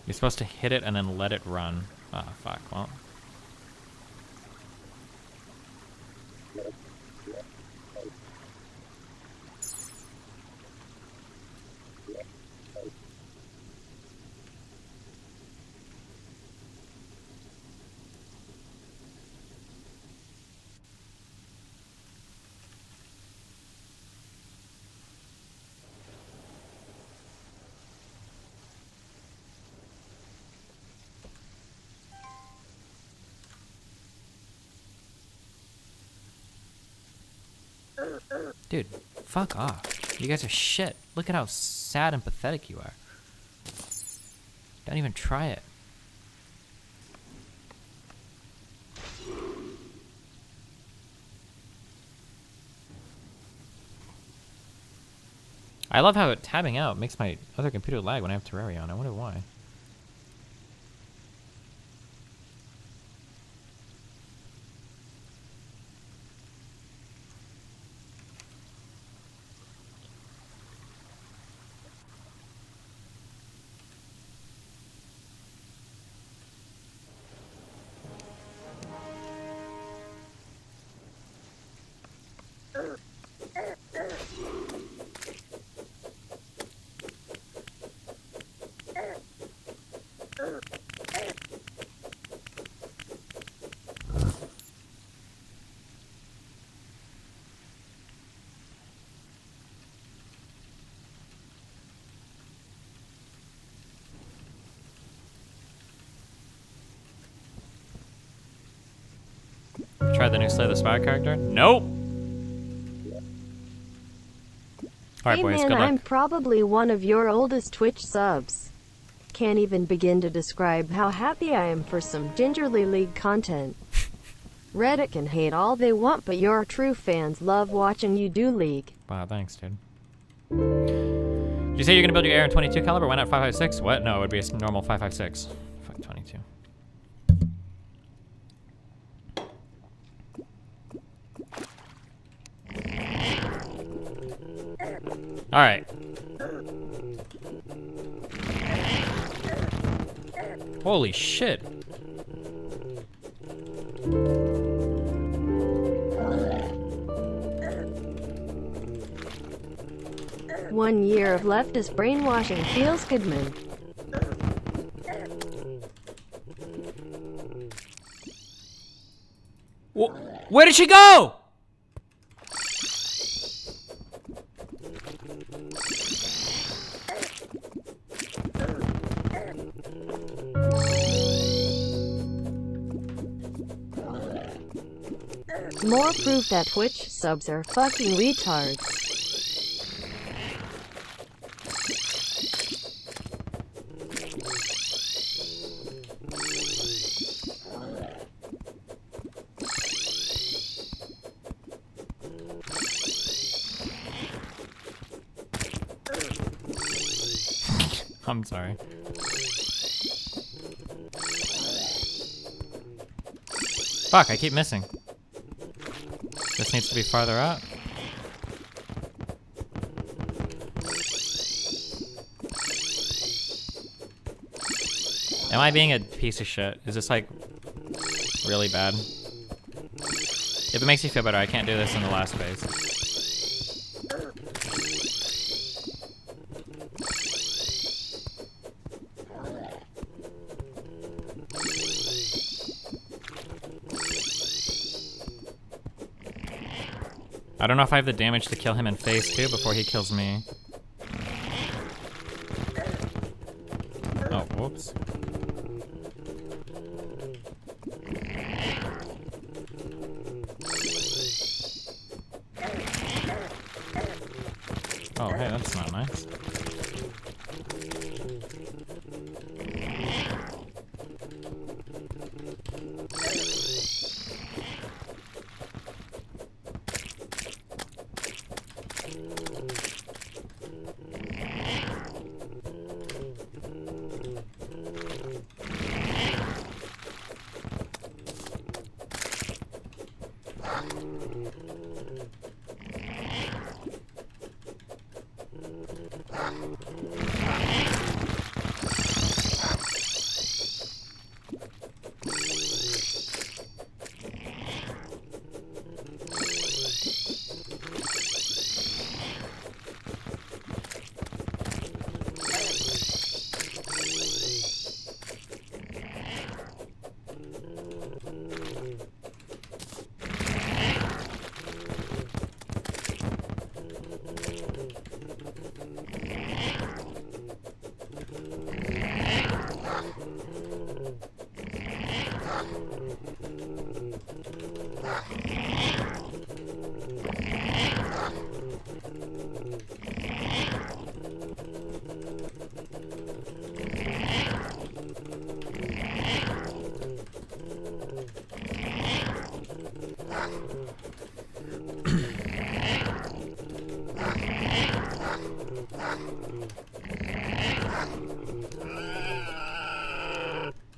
You're supposed to hit it and then let it run. Oh, fuck. Well. Dude, fuck off. You guys are shit. Look at how sad and pathetic you are. Don't even try it. I love how tabbing out makes my other computer lag when I have Terraria on. I wonder why. tried the new Slay the Spire character? Nope. Alright, Hey boys, man, good luck. I'm probably one of your oldest Twitch subs. Can't even begin to describe how happy I am for some Gingerly League content. Reddit can hate all they want, but your true fans love watching you do League. Wow, thanks, dude. Did you say you're gonna build your AR in 22 caliber? Why not 5.56? What? No, it would be a normal 5.56. Fuck 22. All right. Holy shit. One year of leftist brainwashing feels good, man. Where did she go? More proof that Twitch subs are fucking retards. I'm sorry. Fuck, I keep missing. This needs to be farther out. Am I being a piece of shit? Is this like really bad? If it makes you feel better, I can't do this in the last phase. I don't know if I have the damage to kill him in phase 2 before he kills me. Oh, whoops. Oh, hey, that's not nice.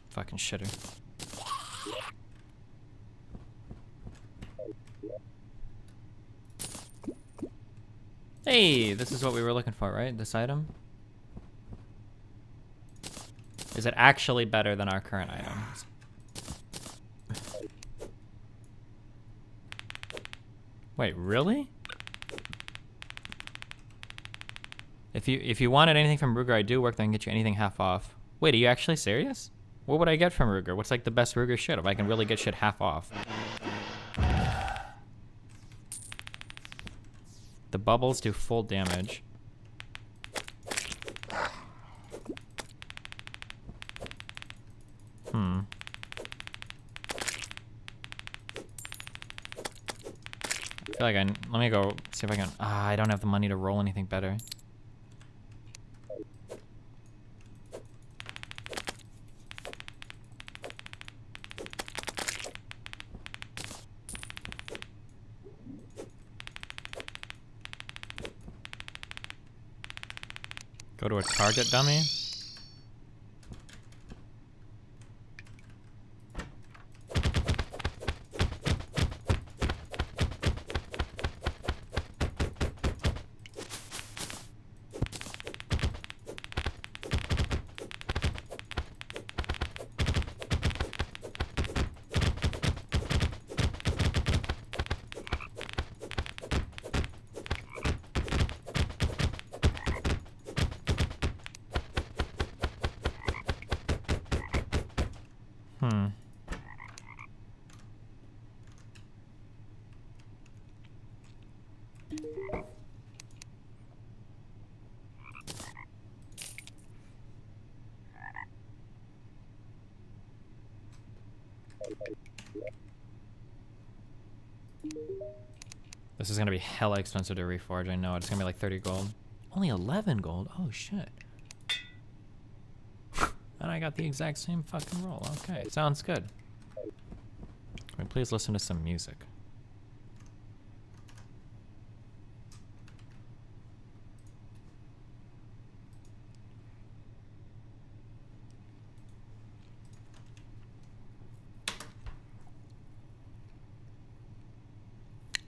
Fucking shitter. Hey, this is what we were looking for, right? This item? Is it actually better than our current items? Wait, really? If you wanted anything from Ruger, I do work. Then I can get you anything half off. Wait, are you actually serious? What would I get from Ruger? What's like the best Ruger shit if I can really get shit half off? The bubbles do full damage. feel like let me go see if I can. I don't have the money to roll anything better. Go to a target dummy. This is gonna be hella expensive to reforge, I know. It's gonna be like 30 gold. Only 11 gold? Oh shit. And I got the exact same fucking roll. Okay, sounds good. Can we please listen to some music?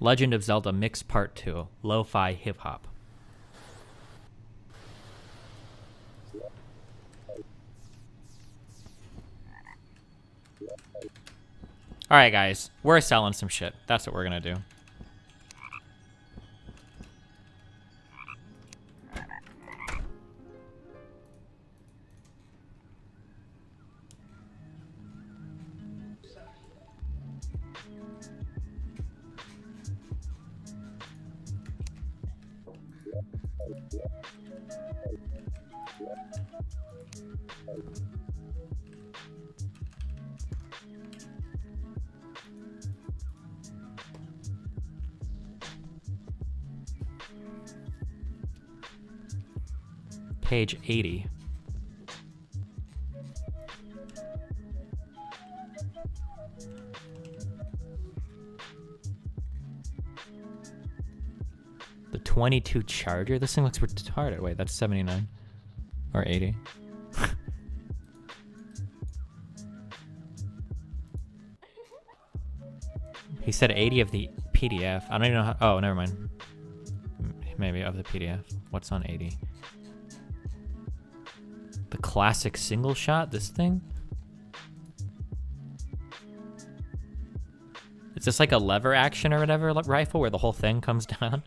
Legend of Zelda Mix Part 2, Lo-Fi Hip Hop. Alright guys, we're selling some shit. That's what we're gonna do. Page 80. The 22 Charger? This thing looks retarded. Wait, that's 79. Or 80. He said 80 of the PDF. I don't even know how. Oh, never mind. Maybe of the PDF. What's on 80? The classic single shot, this thing? Is this like a lever action or whatever rifle where the whole thing comes down?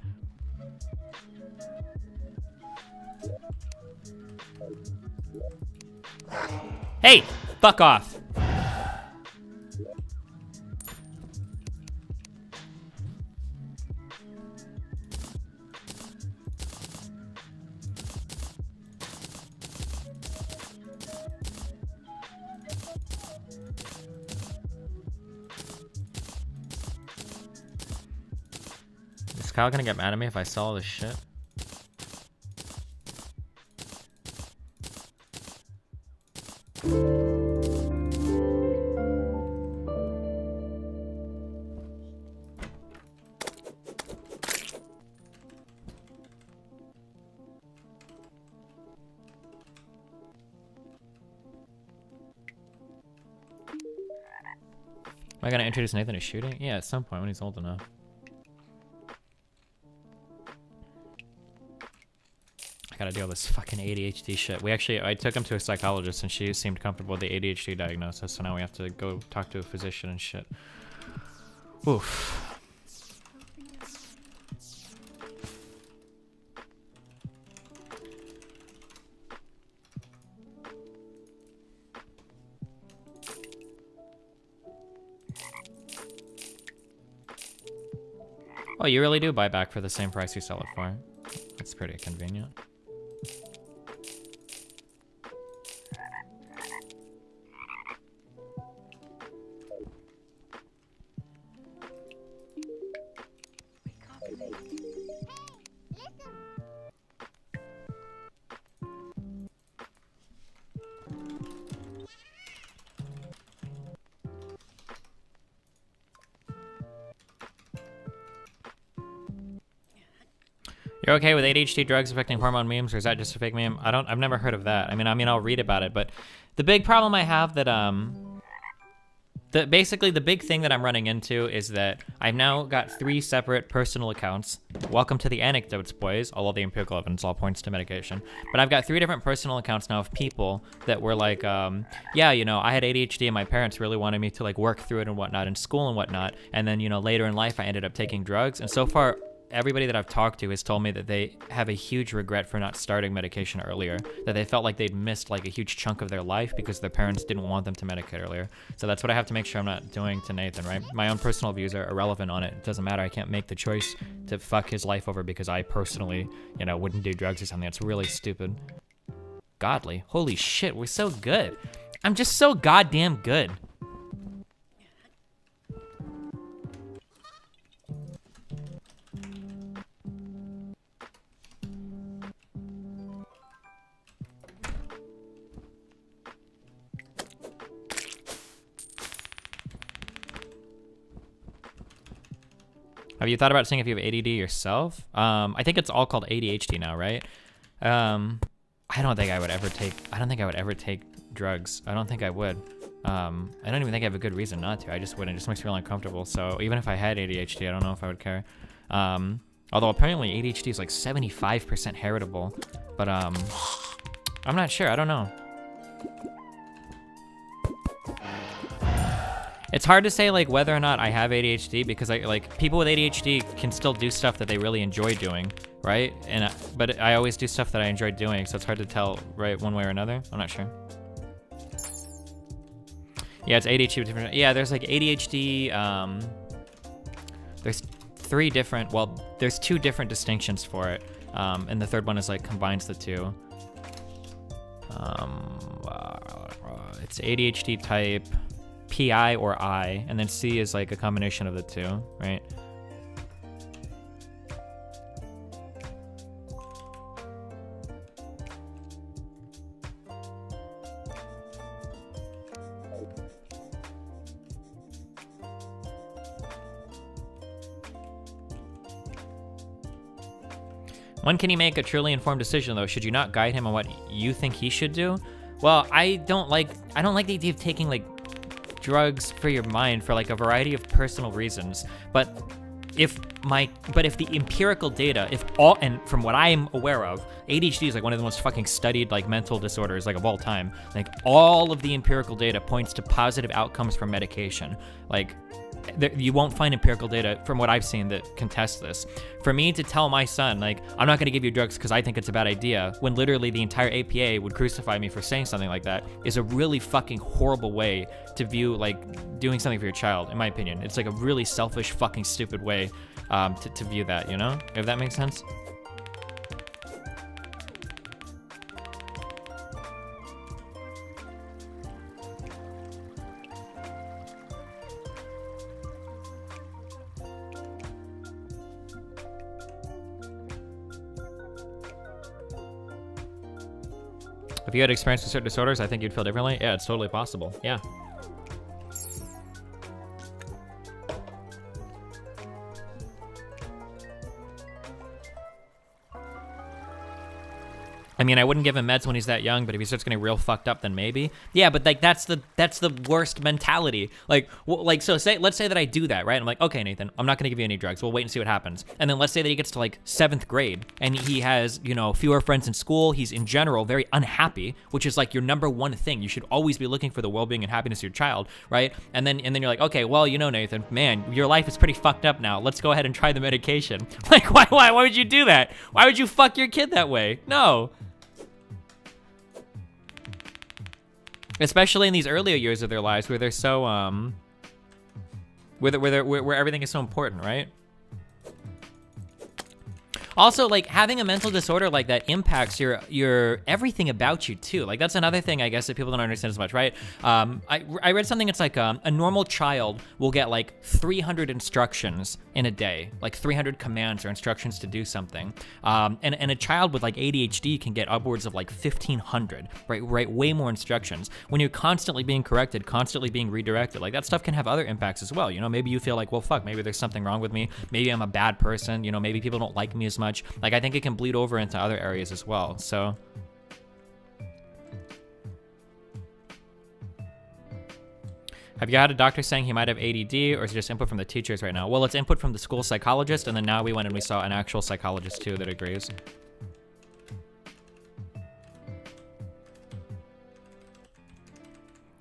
Hey, fuck off. Is Kyle gonna get mad at me if I sell all this shit? Am I gonna introduce Nathan to shooting? Yeah, at some point when he's old enough. I gotta deal with this fucking ADHD shit. I took him to a psychologist and she seemed comfortable with the ADHD diagnosis, so now we have to go talk to a physician and shit. Oof. Oh, you really do buy back for the same price you sell it for. That's pretty convenient. You're okay with ADHD drugs affecting hormone memes, or is that just a fake meme? I've never heard of that. I mean, I'll read about it, but the big problem I have that, basically the big thing that I'm running into is that I've now got 3 separate personal accounts. Welcome to the anecdotes, boys, although the empirical evidence all points to medication. But I've got 3 different personal accounts now of people that were like, yeah, you know, I had ADHD and my parents really wanted me to like work through it and whatnot in school and whatnot. And then, you know, later in life, I ended up taking drugs. And so far, everybody that I've talked to has told me that they have a huge regret for not starting medication earlier, that they felt like they'd missed like a huge chunk of their life because their parents didn't want them to medicate earlier. So that's what I have to make sure I'm not doing to Nathan, right? My own personal views are irrelevant on it. It doesn't matter. I can't make the choice to fuck his life over because I personally, you know, wouldn't do drugs or something. That's really stupid. Godly. Holy shit, we're so good. I'm just so goddamn good. Have you thought about seeing if you have ADD yourself? I think it's all called ADHD now, right? I don't think I would ever take drugs. I don't think I would. I don't even think I have a good reason not to. I just wouldn't. It just makes me feel uncomfortable. So even if I had ADHD, I don't know if I would care. Although apparently ADHD is like 75% heritable, but I'm not sure. I don't know. It's hard to say like whether or not I have ADHD because like people with ADHD can still do stuff that they really enjoy doing, right? And but I always do stuff that I enjoy doing, so it's hard to tell right one way or another. I'm not sure. Yeah, it's ADHD with different. Yeah, there's like ADHD. There's 3 different. Well, there's 2 different distinctions for it, and the third one is like combines the 2. It's ADHD type PI or I, and then C is like a combination of the 2, right? When can he make a truly informed decision though? Should you not guide him on what you think he should do? Well, I don't like the idea of taking like drugs for your mind for like a variety of personal reasons, but if the empirical data, and from what I'm aware of, ADHD is like one of the most fucking studied like mental disorders like of all time. Like all of the empirical data points to positive outcomes from medication. Like you won't find empirical data from what I've seen that contest this. For me to tell my son, like, I'm not going to give you drugs because I think it's a bad idea, when literally the entire APA would crucify me for saying something like that, is a really fucking horrible way to view, like, doing something for your child, in my opinion. It's like a really selfish, fucking stupid way to view that, you know? If that makes sense? If you had experience with certain disorders, I think you'd feel differently. Yeah, it's totally possible. Yeah. I mean, I wouldn't give him meds when he's that young, but if he starts getting real fucked up, then maybe. Yeah, but like that's the worst mentality. Like, let's say that I do that, right? I'm like, okay, Nathan, I'm not gonna give you any drugs. We'll wait and see what happens. And then let's say that he gets to like 7th grade and he has, you know, fewer friends in school. He's in general very unhappy, which is like your number one thing. You should always be looking for the well-being and happiness of your child, right? And then you're like, okay, well, you know, Nathan, man, your life is pretty fucked up now. Let's go ahead and try the medication. Like, why would you do that? Why would you fuck your kid that way? No. Especially in these earlier years of their lives where they're so, where everything is so important, right? Also, like, having a mental disorder like that impacts your everything about you too. Like, that's another thing I guess that people don't understand as much, right? I read something. It's like a normal child will get like 300 instructions in a day, like 300 commands or instructions to do something. And a child with like ADHD can get upwards of like 1,500, right? Way more instructions. When you're constantly being corrected, constantly being redirected, like that stuff can have other impacts as well. You know, maybe you feel like, well, fuck, maybe there's something wrong with me. Maybe I'm a bad person. You know, maybe people don't like me as much. Like, I think it can bleed over into other areas as well. So have you had a doctor saying he might have ADD, or is it just input from the teachers right now? Well, it's input from the school psychologist, and then now we went and we saw an actual psychologist too that agrees.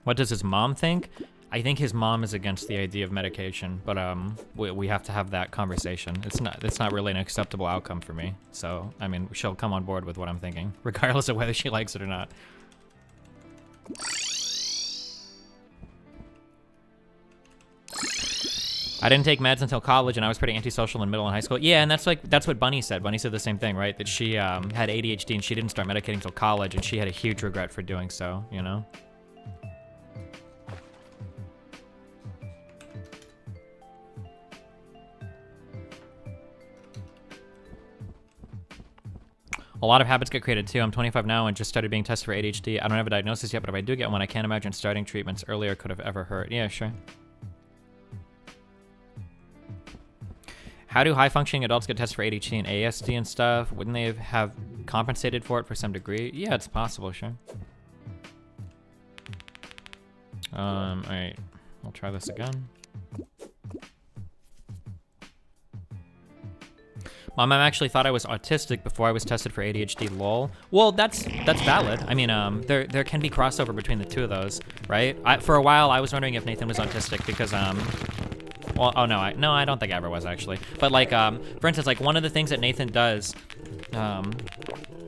What does his mom think? I think his mom is against the idea of medication, but we have to have that conversation. It's not really an acceptable outcome for me. So, I mean, she'll come on board with what I'm thinking, regardless of whether she likes it or not. I didn't take meds until college, and I was pretty antisocial in middle and high school. Yeah, and that's what Bunny said. Bunny said the same thing, right? That she had ADHD and she didn't start medicating until college, and she had a huge regret for doing so, you know? A lot of habits get created too. I'm 25 now and just started being tested for ADHD. I don't have a diagnosis yet, but if I do get one, I can't imagine starting treatments earlier could have ever hurt. Yeah, sure. How do high-functioning adults get tested for ADHD and ASD and stuff? Wouldn't they have compensated for it for some degree? Yeah, it's possible, sure. All right, we'll try this again. Mom, I actually thought I was autistic before I was tested for ADHD, lol. Well, that's valid. I mean, there can be crossover between the two of those, right? For a while, I was wondering if Nathan was autistic because, well, oh no, I don't think I ever was actually. But like, for instance, like one of the things that Nathan does,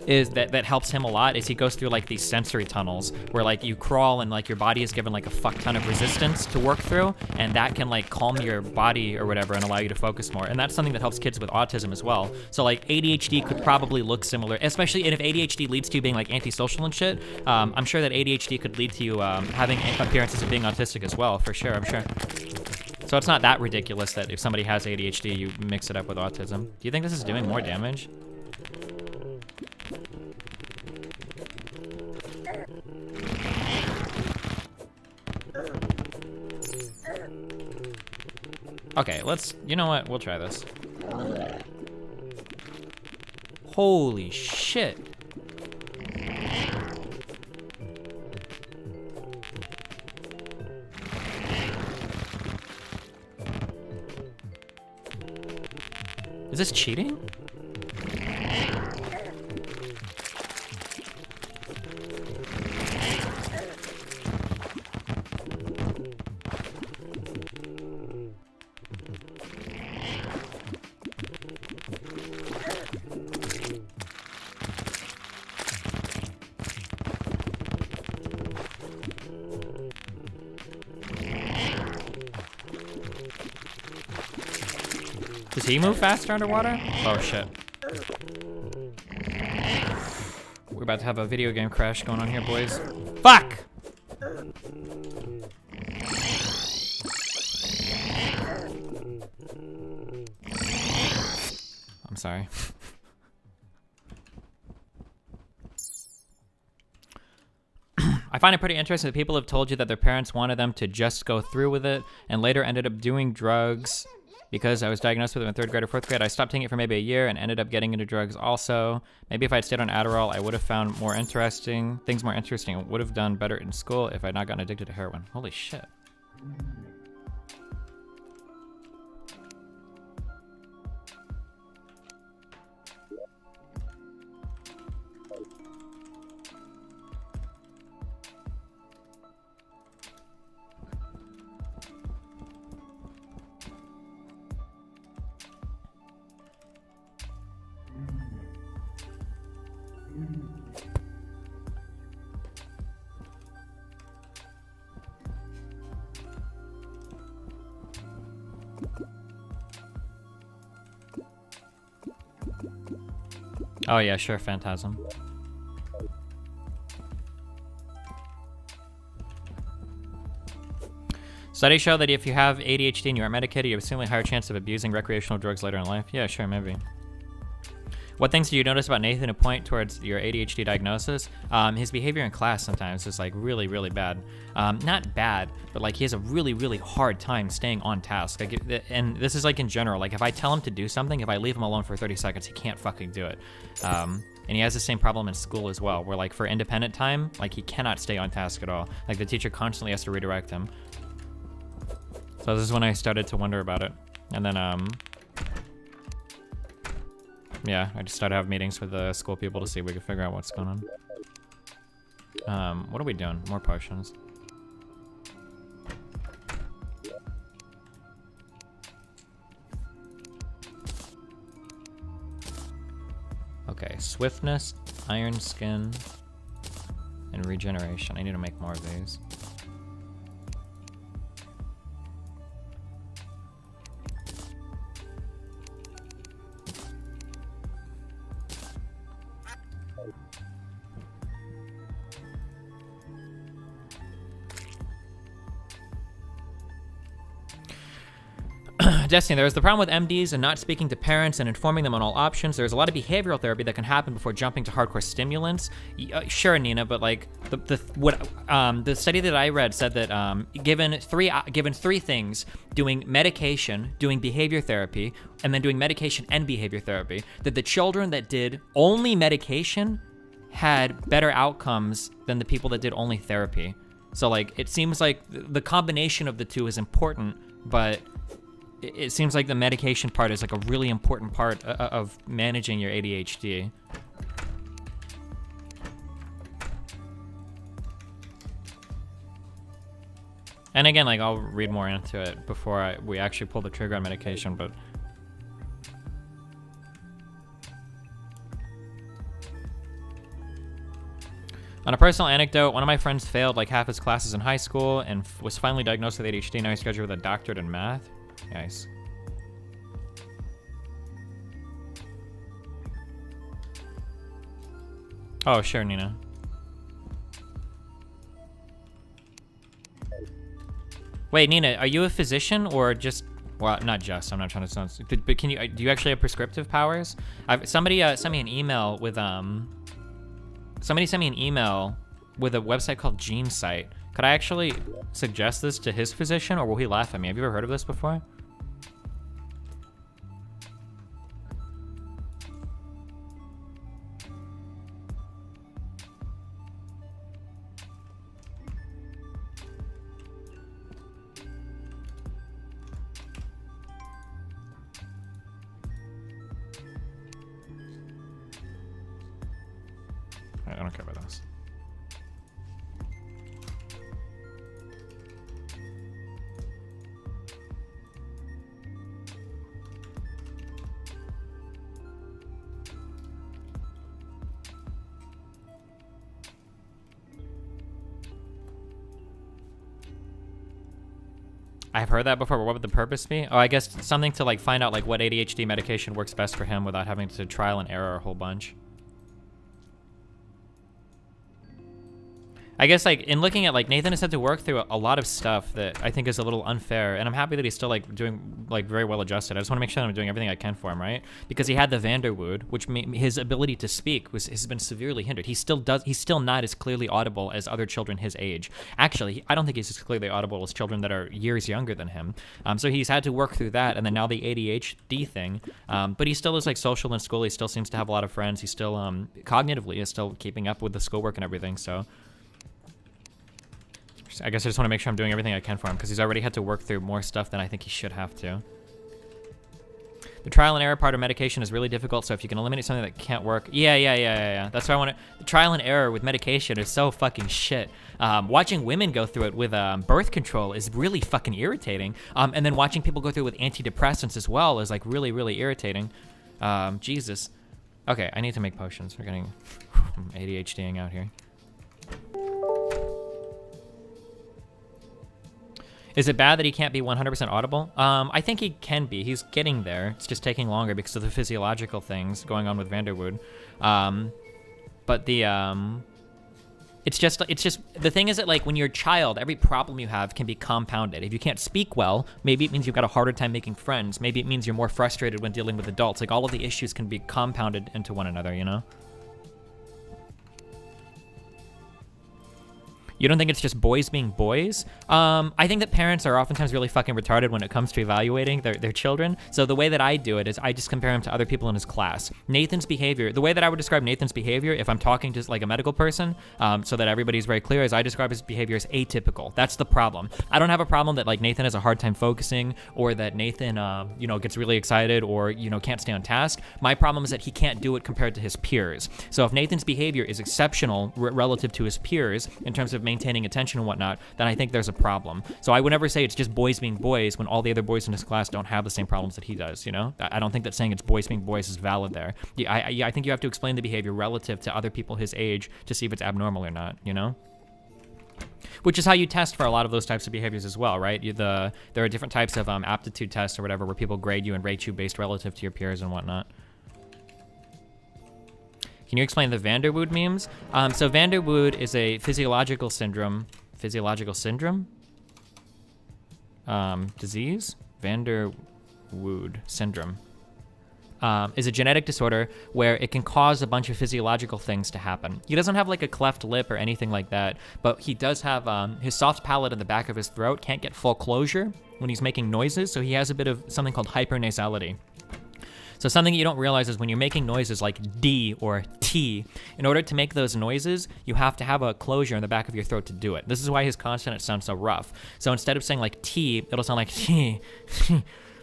is that helps him a lot is he goes through like these sensory tunnels where like you crawl and like your body is given like a fuck ton of resistance to work through, and that can like calm your body or whatever and allow you to focus more. And that's something that helps kids with autism as well. So like ADHD could probably look similar, especially if ADHD leads to you being like antisocial and shit. I'm sure that ADHD could lead to you having appearances of being autistic as well, for sure, I'm sure. So it's not that ridiculous that if somebody has ADHD, you mix it up with autism. Do you think this is doing more damage? Okay, you know what? We'll try this. Holy shit. Is this cheating? Does he move faster underwater? Oh shit. We're about to have a video game crash going on here, boys. Fuck! I'm sorry. I find it pretty interesting that people have told you that their parents wanted them to just go through with it and later ended up doing drugs. Because I was diagnosed with it in 3rd grade or 4th grade, I stopped taking it for maybe a year and ended up getting into drugs also. Maybe if I had stayed on Adderall, I would have found things more interesting. I would have done better in school if I had not gotten addicted to heroin. Holy shit. Oh yeah, sure, Phantasm. Studies show that if you have ADHD and you are medicated, you have a similarly higher chance of abusing recreational drugs later in life. Yeah, sure, maybe. What things do you notice about Nathan to point towards your ADHD diagnosis? His behavior in class sometimes is like really, really bad. Not bad, but like he has a really, really hard time staying on task. Like, and this is like in general, like if I tell him to do something, if I leave him alone for 30 seconds, he can't fucking do it. And he has the same problem in school as well, where like for independent time, like he cannot stay on task at all. Like the teacher constantly has to redirect him. So this is when I started to wonder about it. And then, yeah, I just started to have meetings with the school people to see if we could figure out what's going on. What are we doing? More potions. Okay, swiftness, iron skin, and regeneration. I need to make more of these. Destiny, there is the problem with MDs and not speaking to parents and informing them on all options. There's a lot of behavioral therapy that can happen before jumping to hardcore stimulants. Sure, Nina, but like the study that I read said that given three things, doing medication, doing behavior therapy, and then doing medication and behavior therapy, that the children that did only medication had better outcomes than the people that did only therapy. So like it seems like the combination of the two is important, but it seems like the medication part is like a really important part of managing your ADHD. And again, like I'll read more into it before we actually pull the trigger on medication, but on a personal anecdote, one of my friends failed like half his classes in high school and was finally diagnosed with ADHD. Now he's graduated with a doctorate in math. Nice. Oh, sure, Nina. Wait, Nina, are you a physician or just, well, not just, I'm not trying to sound, but can you, do you actually have prescriptive powers? Somebody sent me an email with, somebody sent me an email with a website called GeneSight. Could I actually suggest this to his physician or will he laugh at me? Have you ever heard of this before? I don't care about this. I've heard that before, but what would the purpose be? Oh, I guess something to like find out like what ADHD medication works best for him without having to trial and error a whole bunch. I guess like in looking at like Nathan has had to work through a lot of stuff that I think is a little unfair, and I'm happy that he's still like doing like very well adjusted. I just want to make sure that I'm doing everything I can for him, right? Because he had the Vanderwood, which made his ability to speak has been severely hindered. He's still not as clearly audible as other children his age. Actually, I don't think he's as clearly audible as children that are years younger than him. So he's had to work through that, and then now the ADHD thing. But he still is like social in school. He still seems to have a lot of friends. He still cognitively is still keeping up with the schoolwork and everything. So I guess I just want to make sure I'm doing everything I can for him because he's already had to work through more stuff than I think he should have to. The trial and error part of medication is really difficult, so if you can eliminate something that can't work... Yeah. That's why I want to... The trial and error with medication is so fucking shit. Watching women go through it with birth control is really fucking irritating. And then watching people go through it with antidepressants as well is like really, really irritating. Jesus. Okay, I need to make potions. We're getting ADHDing out here. Is it bad that he can't be 100% audible? I think he can be. He's getting there. It's just taking longer because of the physiological things going on with Vanderwood. But the It's just the thing is that like when you're a child, every problem you have can be compounded. If you can't speak well, maybe it means you've got a harder time making friends. Maybe it means you're more frustrated when dealing with adults. Like all of the issues can be compounded into one another, you know? You don't think it's just boys being boys? I think that parents are oftentimes really fucking retarded when it comes to evaluating their children. So the way that I do it is I just compare him to other people in his class. Nathan's behavior, the way that I would describe Nathan's behavior, if I'm talking to like a medical person, so that everybody's very clear, is I describe his behavior as atypical. That's the problem. I don't have a problem that like Nathan has a hard time focusing, or that Nathan, gets really excited, or, can't stay on task. My problem is that he can't do it compared to his peers. So if Nathan's behavior is exceptional relative to his peers in terms of maintaining attention and whatnot, then I think there's a problem. So I would never say it's just boys being boys when all the other boys in his class don't have the same problems that he does, I don't think that saying it's boys being boys is valid there. I think you have to explain the behavior relative to other people his age to see if it's abnormal or not, Which is how you test for a lot of those types of behaviors as well, right? There are different types of aptitude tests or whatever where people grade you and rate you based relative to your peers and whatnot. Can you explain the Vanderwood memes? So Vanderwood is a physiological syndrome. Disease? Vanderwood syndrome. Is a genetic disorder where it can cause a bunch of physiological things to happen. He doesn't have like a cleft lip or anything like that, but he does have his soft palate in the back of his throat can't get full closure when he's making noises, so he has a bit of something called hypernasality. So something you don't realize is when you're making noises like D or T, in order to make those noises, you have to have a closure in the back of your throat to do it. This is why his consonants sound so rough. So instead of saying like T, it'll sound like T.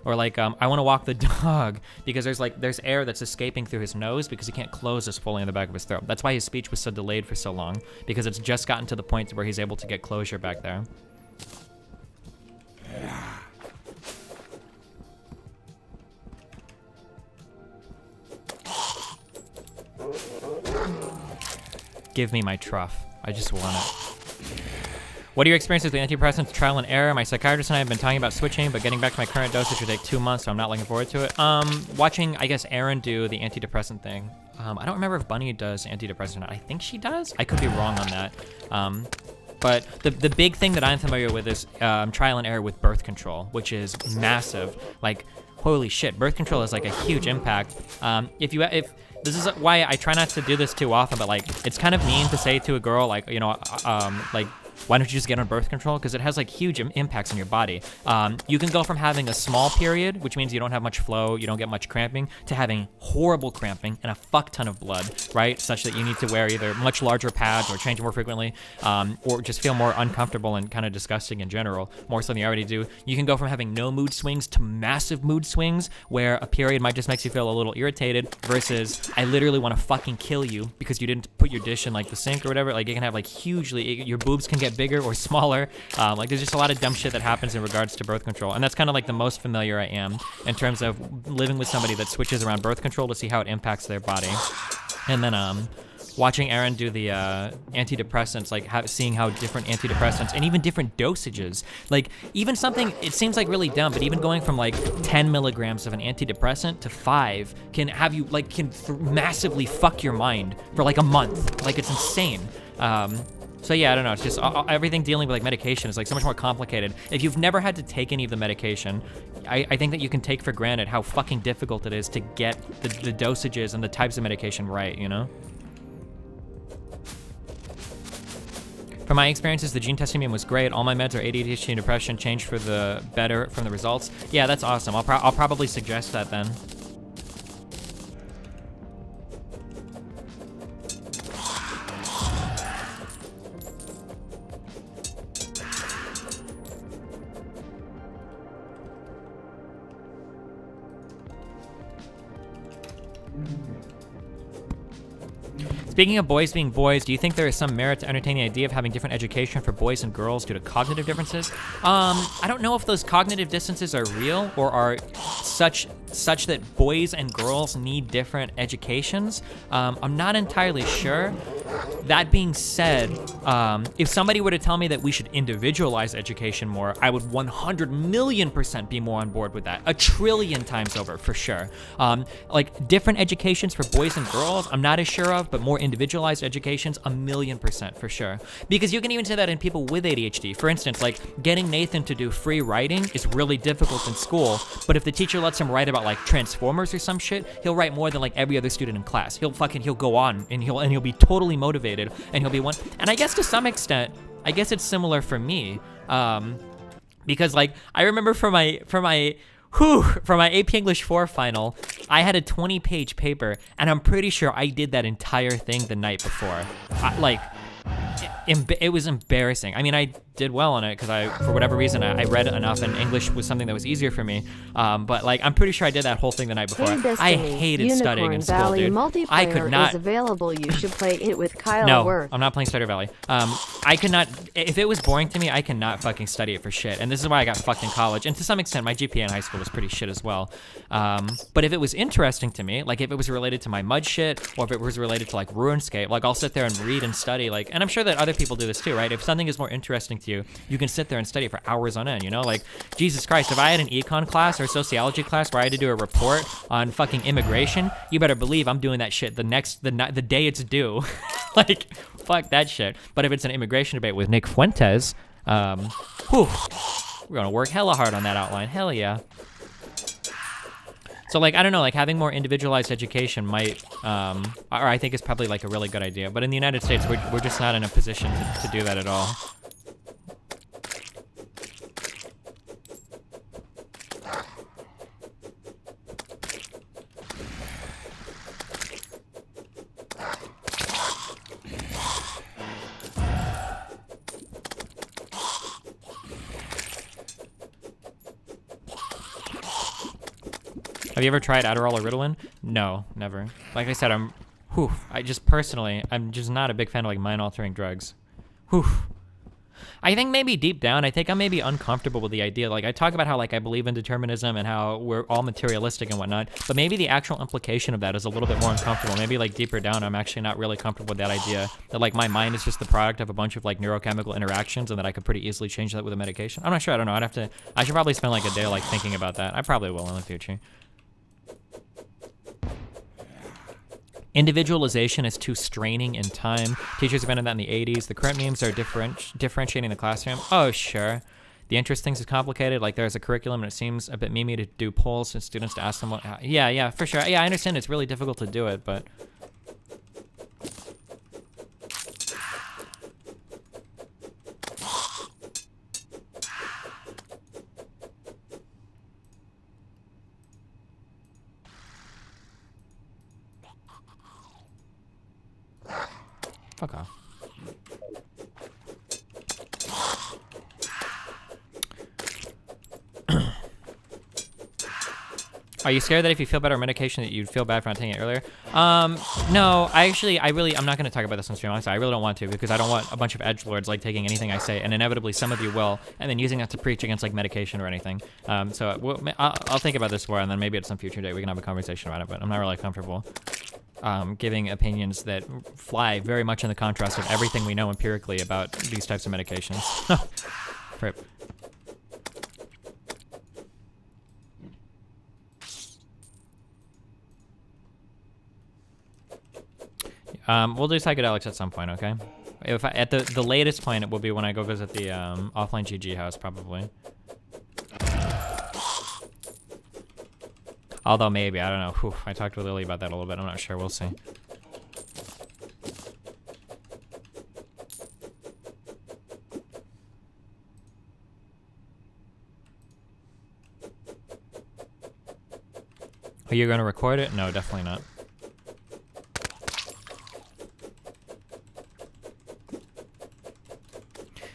Or like, I want to walk the dog, because there's air that's escaping through his nose because he can't close this fully in the back of his throat. That's why his speech was so delayed for so long, because it's just gotten to the point where he's able to get closure back there. Give me my truff. I just want it. What are your experiences with antidepressants, trial and error? My psychiatrist and I have been talking about switching, but getting back to my current dosage would take 2 months, so I'm not looking forward to it. Watching, I guess, Aaron do the antidepressant thing. I don't remember if Bunny does antidepressant or not. I think she does. I could be wrong on that. But the big thing that I'm familiar with is trial and error with birth control, which is massive. Like, holy shit, birth control is like a huge impact. If this is why I try not to do this too often, but like, it's kind of mean to say to a girl, like, why don't you just get on birth control? Because it has like huge impacts on your body. You can go from having a small period, which means you don't have much flow, you don't get much cramping, to having horrible cramping and a fuck ton of blood, right? Such that you need to wear either much larger pads or change more frequently, or just feel more uncomfortable and kind of disgusting in general, more so than you already do. You can go from having no mood swings to massive mood swings, where a period might just makes you feel a little irritated, versus I literally want to fucking kill you because you didn't put your dish in like the sink or whatever. Like, it can have like your boobs can get bigger or smaller. Like, there's just a lot of dumb shit that happens in regards to birth control, and that's kind of like the most familiar I am in terms of living with somebody that switches around birth control to see how it impacts their body. And then watching Aaron do the antidepressants, like seeing how different antidepressants and even different dosages, like even something, it seems like really dumb, but even going from like 10 milligrams of an antidepressant to 5 can have you like massively fuck your mind for like a month. Like, it's insane. So yeah, I don't know, it's just everything dealing with like medication is like so much more complicated. If you've never had to take any of the medication, I think that you can take for granted how fucking difficult it is to get the dosages and the types of medication right, From my experiences, the gene testing meme was great. All my meds are ADHD and depression, changed for the better from the results. Yeah, that's awesome. I'll probably suggest that then. Speaking of boys being boys, do you think there is some merit to entertaining the idea of having different education for boys and girls due to cognitive differences? I don't know if those cognitive distances are real or are such such that boys and girls need different educations. I'm not entirely sure. That being said, if somebody were to tell me that we should individualize education more, I would 100,000,000% be more on board with that. 1,000,000,000,000 times over, for sure. Like, different educations for boys and girls, I'm not as sure of, but more individualized educations, 1,000,000% for sure. Because you can even say that in people with ADHD. For instance, like, getting Nathan to do free writing is really difficult in school, but if the teacher lets him write about, like, Transformers or some shit, he'll write more than, like, every other student in class. He'll go on, and he'll be totally motivated, and he'll be one. And I guess to some extent, I guess it's similar for me, because, like, I remember for my AP English 4 final, I had a 20-page paper, and I'm pretty sure I did that entire thing the night before. It was embarrassing. I mean, I did well on it because for whatever reason, I read it enough, and English was something that was easier for me. But like, I'm pretty sure I did that whole thing the night before. Hey, Destiny, I hated Unicorn studying in school, Valley dude. multiplayer I could not. is available. You should play it with Kyle No, Worth. I'm not playing Stardew Valley. I could not. If it was boring to me, I cannot fucking study it for shit. And this is why I got fucked in college. And to some extent, my GPA in high school was pretty shit as well. But if it was interesting to me, like if it was related to my mud shit, or if it was related to like RuneScape, like I'll sit there and read and study. Like, and I'm sure that other people do this too, right? If something is more interesting to you, you can sit there and study for hours on end. You know, like Jesus Christ, if I had an econ class or sociology class where I had to do a report on fucking immigration, you better believe I'm doing that shit the day it's due. Like, fuck that shit. But if it's an immigration debate with Nick Fuentes, we're gonna work hella hard on that outline. Hell yeah. So like, I don't know, like having more individualized education might, or I think is probably like a really good idea. But in the United States, we're just not in a position to do that at all. Have you ever tried Adderall or Ritalin? No, never. Like I said, I'm just not a big fan of like mind-altering drugs. I think maybe deep down, I think I'm maybe uncomfortable with the idea. Like I talk about how like I believe in determinism and how we're all materialistic and whatnot, but maybe the actual implication of that is a little bit more uncomfortable. Maybe like deeper down, I'm actually not really comfortable with that idea that like my mind is just the product of a bunch of like neurochemical interactions and that I could pretty easily change that with a medication. I'm not sure. I don't know. I should probably spend like a day like thinking about that. I probably will in the future. Individualization is too straining in time. Teachers invented that in the 80s. The current memes are differentiating the classroom. Oh, sure. The interest things is complicated. Like there's a curriculum and it seems a bit memey to do polls and students to ask them what... Yeah, for sure. Yeah, I understand it's really difficult to do it, but... Fuck off. Are you scared that if you feel better on medication that you'd feel bad for not taking it earlier? No, I'm not gonna talk about this on stream, honestly. I really don't want to because I don't want a bunch of edgelords like taking anything I say, and inevitably some of you will, and then using that to preach against like medication or anything. So I'll think about this more, and then maybe at some future day we can have a conversation about it, but I'm not really comfortable giving opinions that fly very much in the contrast of everything we know empirically about these types of medications. Fripp. We'll do psychedelics at some point, okay? At the latest point, it will be when I go visit the offline GG house, probably. Although maybe, I don't know. Whew, I talked with Lily about that a little bit. I'm not sure. We'll see. Are you going to record it? No, definitely not.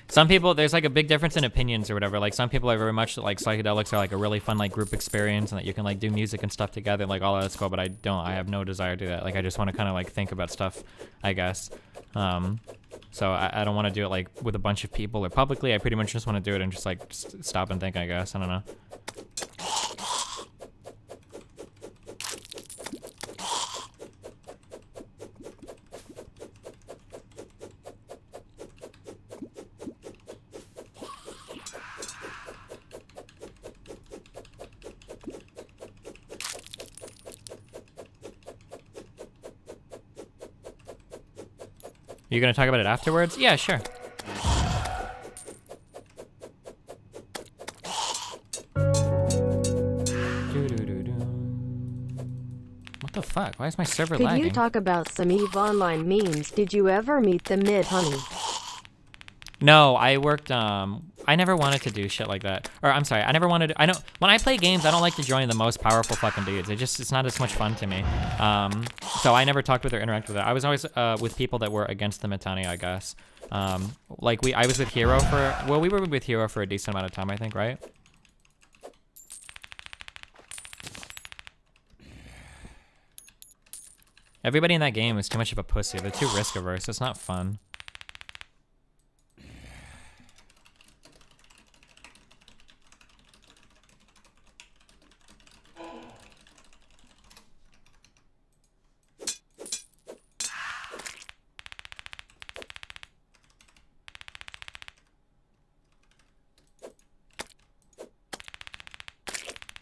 Some people, there's like a big difference in opinions or whatever. Like some people are very much like psychedelics are like a really fun like group experience and that you can like do music and stuff together, like all that's cool, but I have no desire to do that. Like I just want to kind of like think about stuff, I guess. So I don't want to do it like with a bunch of people or publicly. I pretty much just want to do it and just like stop and think, I guess. I don't know. You gonna talk about it afterwards? Yeah, sure. What the fuck? Why is my server Could lagging? you talk about some EVE Online memes? Did you ever meet the mid, honey? No, I worked, I never wanted to do shit like that. Or, I'm sorry, I never wanted to, when I play games, I don't like to join the most powerful fucking dudes. It's not as much fun to me. So I never talked with or interacted with it. I was always, with people that were against the Mittani, I guess. Like, I was with Hero for, well, we were with Hero for a decent amount of time, I think, right? Everybody in that game is too much of a pussy. They're too risk averse. It's not fun.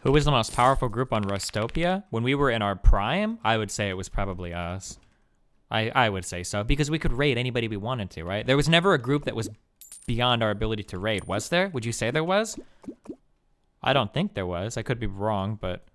Who was the most powerful group on Rustopia? When we were in our prime, I would say it was probably us. I would say so, because we could raid anybody we wanted to, right? There was never a group that was beyond our ability to raid, was there? Would you say there was? I don't think there was. I could be wrong, but...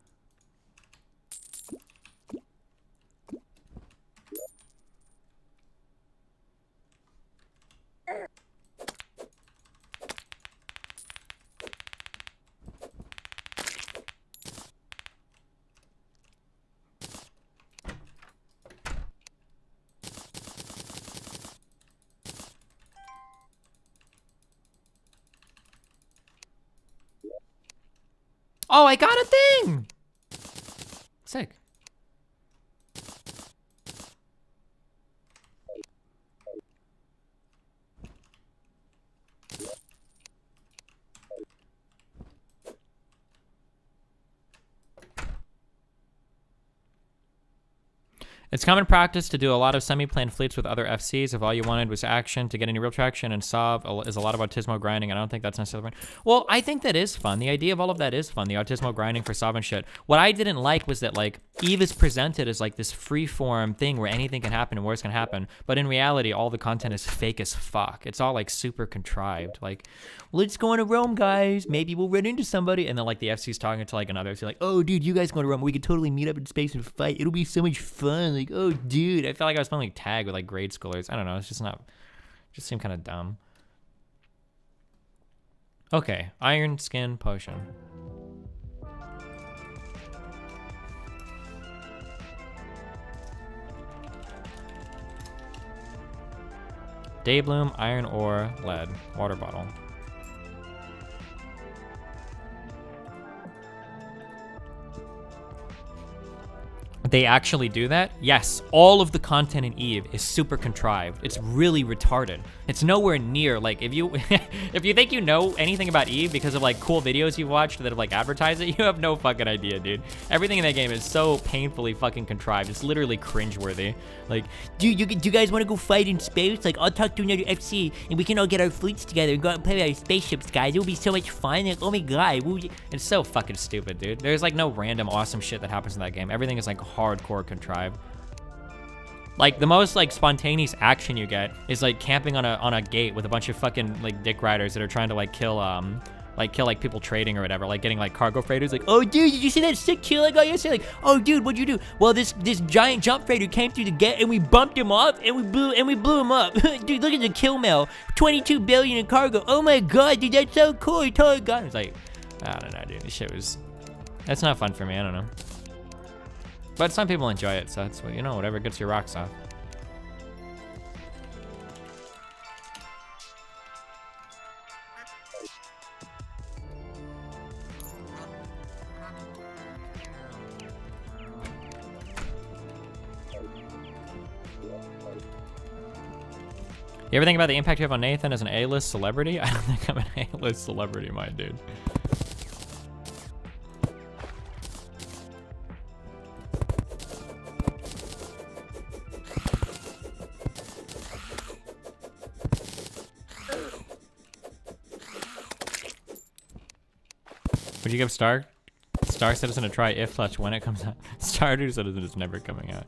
Oh, I got a thing! Sick. It's common practice to do a lot of semi-planned fleets with other FCs if all you wanted was action to get any real traction, and Sov is a lot of autismo grinding. I don't think that's necessarily fun. Well, I think that is fun. The idea of all of that is fun, the autismo grinding for Sov and shit. What I didn't like was that, like, EVE is presented as, like, this free-form thing where anything can happen and worse can happen, but in reality, all the content is fake as fuck. It's all, like, super contrived. Like, let's go on a roam, guys. Maybe we'll run into somebody. And then, like, the FC's talking to, like, another FC, like, oh, dude, you guys go on a roam. We could totally meet up in space and fight. It'll be so much fun. Like, oh, dude. I felt like I was playing, like, tag with, like, grade schoolers. I don't know. It's just not... just seemed kind of dumb. Okay. Iron Skin Potion. Daybloom, Iron Ore, Lead. Water bottle. They actually do that? Yes, all of the content in EVE is super contrived. It's really retarded. It's nowhere near, like, if you if you think you know anything about EVE because of, like, cool videos you've watched that have, like, advertised it, you have no fucking idea, dude. Everything in that game is so painfully fucking contrived. It's literally cringeworthy. Like, dude, do you guys want to go fight in space? Like, I'll talk to another FC and we can all get our fleets together and go out and play with our spaceships, guys. It'll be so much fun. Like, oh my god. It's so fucking stupid, dude. There's, like, no random awesome shit that happens in that game. Everything is, like, hardcore contrived. Like, the most, like, spontaneous action you get is, like, camping on a gate with a bunch of fucking, like, dick riders that are trying to, like, kill people trading or whatever, like getting, like, cargo freighters. Like, oh, dude, did you see that sick kill I got yesterday? Like, oh, dude, what'd you do? Well, this giant jump freighter came through the gate and we bumped him off and we blew him up. Dude, look at the kill mail. 22 billion in cargo. Oh my god, dude, that's so cool. He totally got it. It's like, I don't know, dude. This shit was... that's not fun for me. I don't know. But some people enjoy it, so it's, you know, whatever gets your rocks off. You ever think about the impact you have on Nathan as an A-list celebrity? I don't think I'm an A-list celebrity, my dude. Would you give Star Citizen a try if / when it comes out? Star Citizen is never coming out.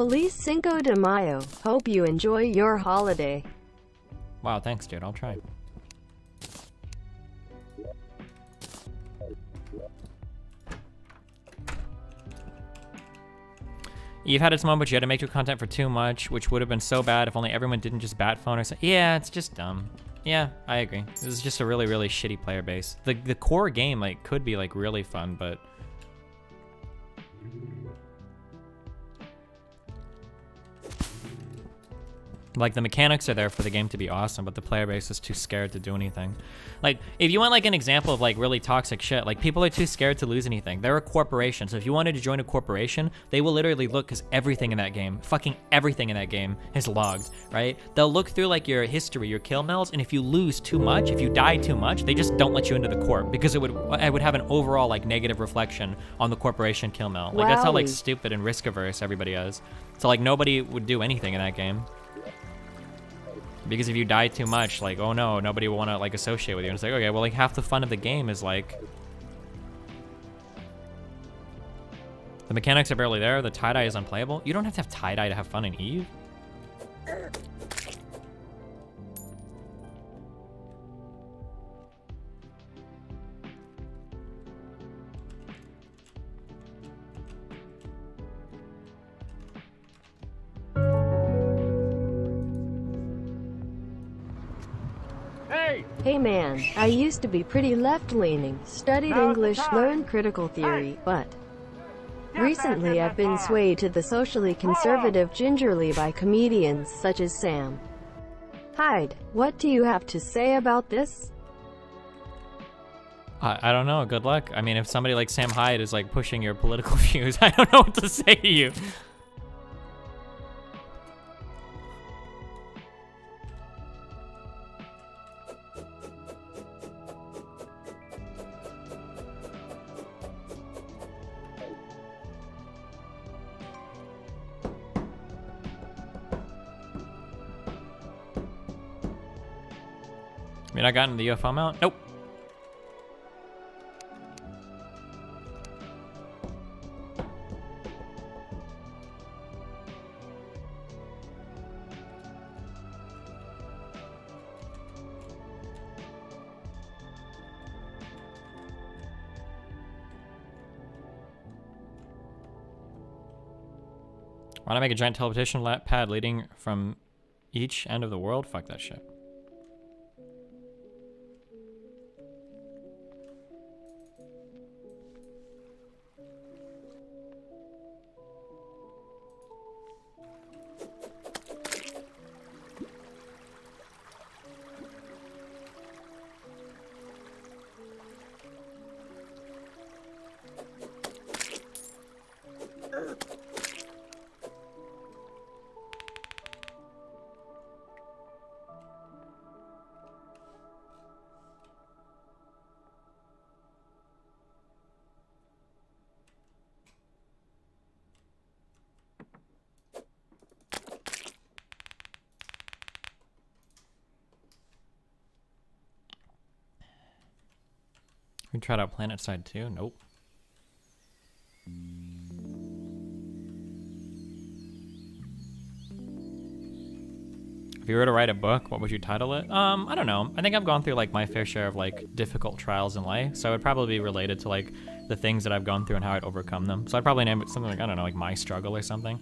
Feliz Cinco de Mayo. Hope you enjoy your holiday. Wow, thanks, dude. I'll try. You've had its moments, you had to make your content for too much, which would have been so bad if only everyone didn't just bat phone or something. Yeah, it's just dumb. Yeah, I agree. This is just a really, really shitty player base. The core game, like, could be, like, really fun, but... Like, the mechanics are there for the game to be awesome, but the player base is too scared to do anything. Like, if you want, like, an example of, like, really toxic shit, like, people are too scared to lose anything. They're a corporation, so if you wanted to join a corporation, they will literally look, because everything in that game, fucking everything in that game is logged, right? They'll look through, like, your history, your kill mells, and if you lose too much, if you die too much, they just don't let you into the corp, because it would have an overall, like, negative reflection on the corporation kill mel. Like, that's how, like, stupid and risk-averse everybody is. So, like, nobody would do anything in that game. Because if you die too much, like, oh no, nobody will want to, like, associate with you. And it's like, okay, well, like, half the fun of the game is, like... The mechanics are barely there, the tie-dye is unplayable. You don't have to have tie-dye to have fun in Eve. Hey man, I used to be pretty left-leaning, studied English, learned critical theory, but recently I've been swayed to the socially conservative gingerly by comedians such as Sam Hyde. What do you have to say about this? I don't know, good luck. I mean, if somebody like Sam Hyde is, like, pushing your political views, I don't know what to say to you. I mean, I got into the UFO mount? Nope. Want to make a giant teleportation pad leading from each end of the world? Fuck that shit. We tried out Planet Side 2? Nope. If you were to write a book, what would you title it? I don't know. I think I've gone through, like, my fair share of, like, difficult trials in life, so it would probably be related to, like, the things that I've gone through and how I'd overcome them. So I'd probably name it something like, I don't know, like My Struggle or something.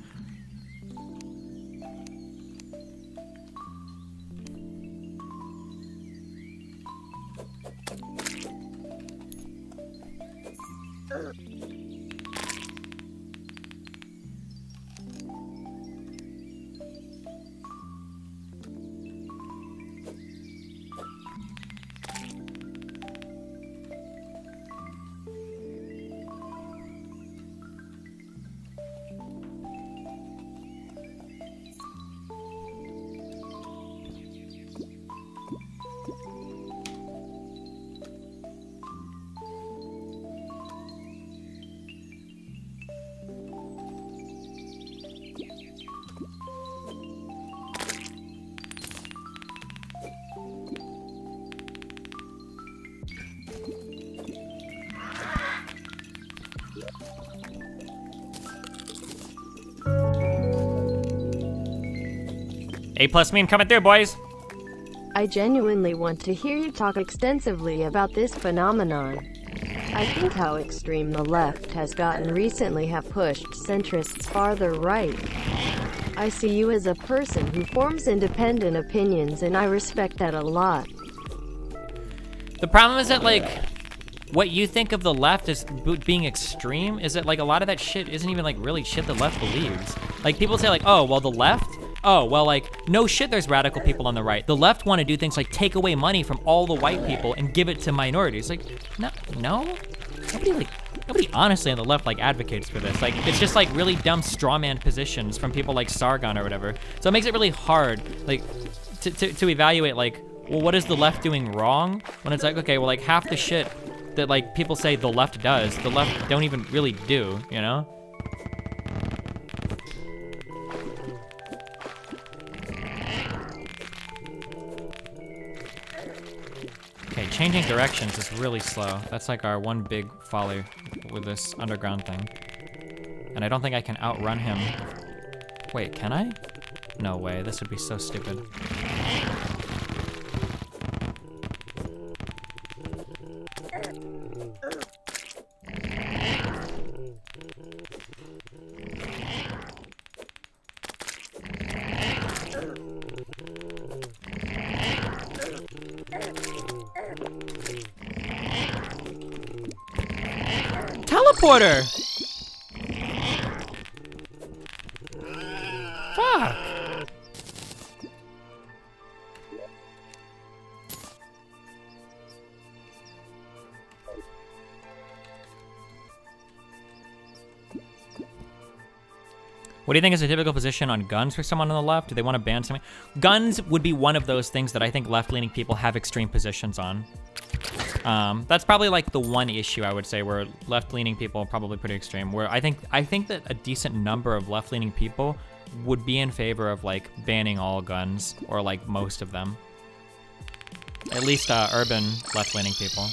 A+ meme coming through, boys. I genuinely want to hear you talk extensively about this phenomenon. I think how extreme the left has gotten recently have pushed centrists farther right. I see you as a person who forms independent opinions, and I respect that a lot. The problem is that, like, what you think of the left as being extreme is that, like, a lot of that shit isn't even, like, really shit the left believes. Like, people say, like, oh, well, the left? Oh, well, like, no shit, there's radical people on the right. The left want to do things like take away money from all the white people and give it to minorities. Like, no? Nobody honestly on the left, like, advocates for this. Like, it's just, like, really dumb straw man positions from people like Sargon or whatever. So it makes it really hard, like, to evaluate, like, well, what is the left doing wrong? When it's like, okay, well, like, half the shit that, like, people say the left does, the left don't even really do, you know? Okay, changing directions is really slow. That's like our one big folly with this underground thing. And I don't think I can outrun him. Wait, can I? No way, this would be so stupid. Teleporter! Fuck! What do you think is a typical position on guns for someone on the left? Do they want to ban something? Guns would be one of those things that I think left-leaning people have extreme positions on. That's probably like the one issue I would say where left-leaning people are probably pretty extreme. Where I think that a decent number of left-leaning people would be in favor of like banning all guns or like most of them. At least urban left-leaning people.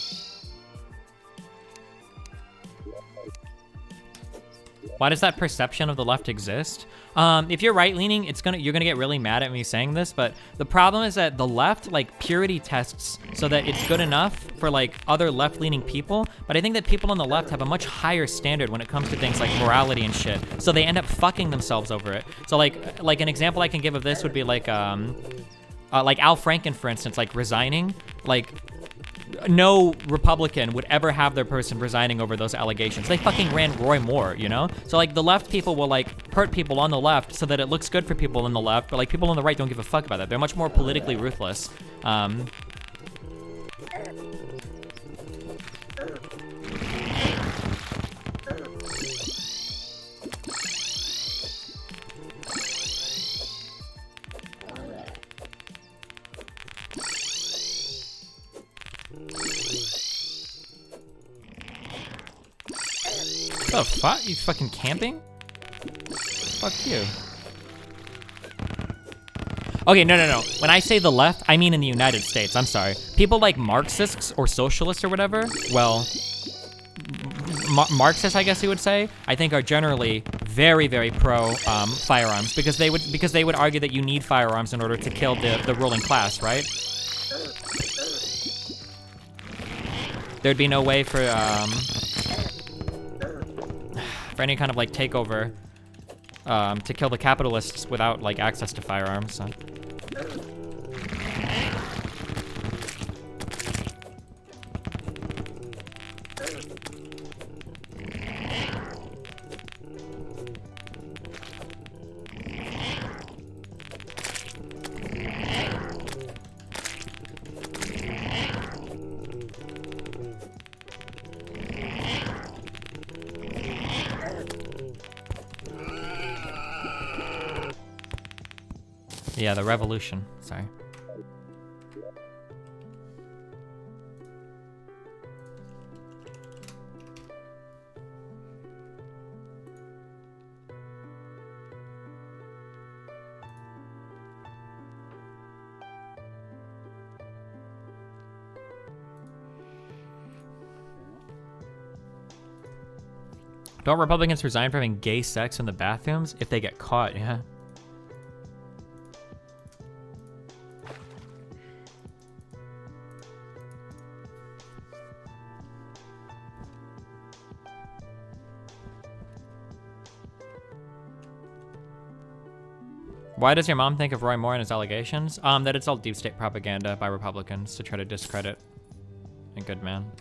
Why does that perception of the left exist? If you're right-leaning, you're gonna get really mad at me saying this, but the problem is that the left like purity tests so that it's good enough for like other left-leaning people, but I think that people on the left have a much higher standard when it comes to things like morality and shit, so they end up fucking themselves over it. So like an example I can give of this would be like Al Franken, for instance, like resigning, like no Republican would ever have their person resigning over those allegations. They fucking ran Roy Moore, you know? So like the left people will like hurt people on the left so that it looks good for people on the left, but like people on the right don't give a fuck about that. They're much more politically ruthless. The fuck? You fucking camping? Fuck you. Okay, no. When I say the left, I mean in the United States. I'm sorry. People like Marxists or socialists or whatever, well, Marxists, I guess you would say, I think are generally very, very pro firearms because they would argue that you need firearms in order to kill the ruling class, right? There'd be no way for any kind of like takeover to kill the capitalists without like access to firearms. So. Yeah, the revolution. Sorry. Don't Republicans resign for having gay sex in the bathrooms if they get caught? Yeah. Why does your mom think of Roy Moore and his allegations? That it's all deep state propaganda by Republicans to try to discredit a good man.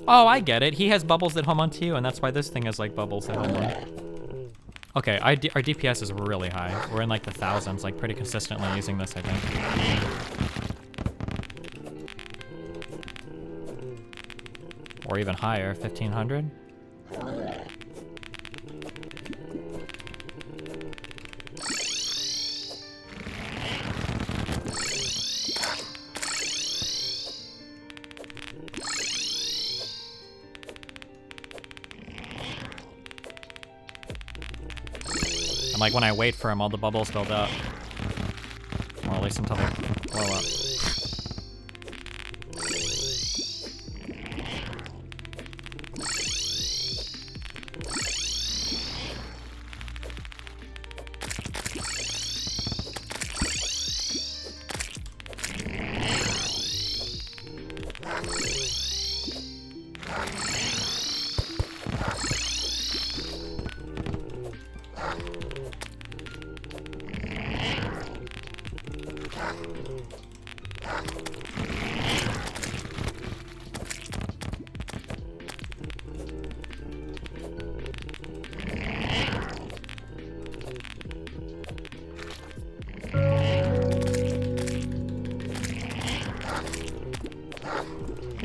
Oh, I get it. He has bubbles that home onto you, and that's why this thing has like bubbles that home on. Okay, our DPS is really high. We're in like the thousands, like pretty consistently using this, I think. Or even higher, 1500. And like when I wait for him, all the bubbles build up. Or at least until they blow up.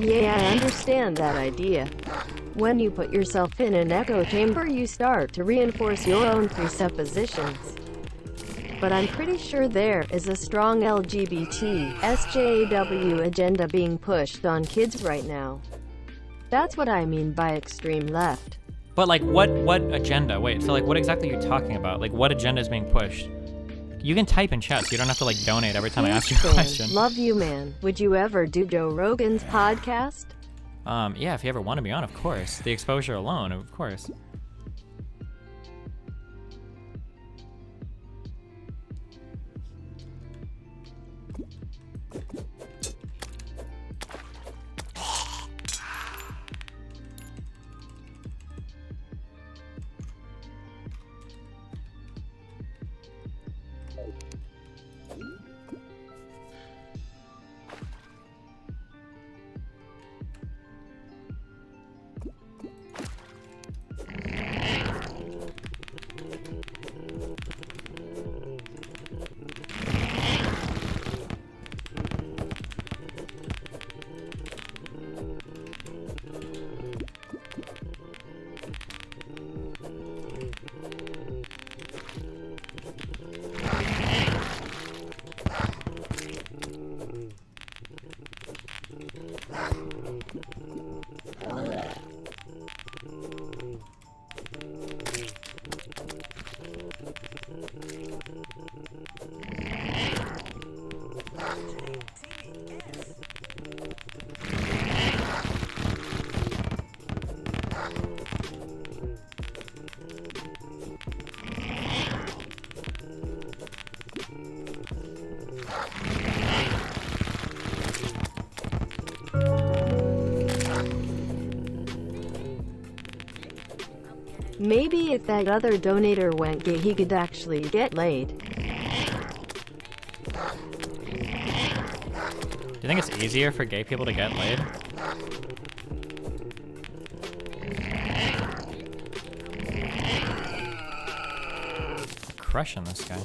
Yeah, I understand that idea. When you put yourself in an echo chamber, you start to reinforce your own presuppositions. But I'm pretty sure there is a strong LGBT, SJW agenda being pushed on kids right now. That's what I mean by extreme left. But like what agenda? Wait, so like what exactly are you talking about? Like what agenda is being pushed? You can type in chat so you don't have to like donate every time I ask you a question. Love you, man. Would you ever do Joe Rogan's podcast? Yeah, if you ever want to be on, of course. The exposure alone, of course. Maybe if that other donator went gay, he could actually get laid. Do you think it's easier for gay people to get laid? Crushing this guy.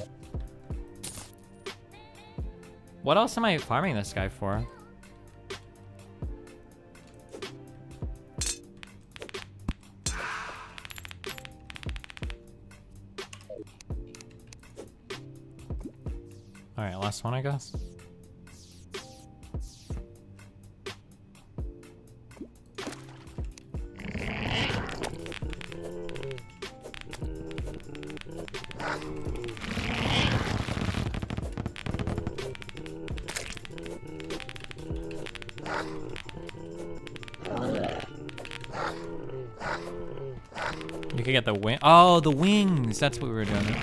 What else am I farming this guy for? Alright, last one, I guess. We could get the wing. Oh, the wings. That's what we were doing.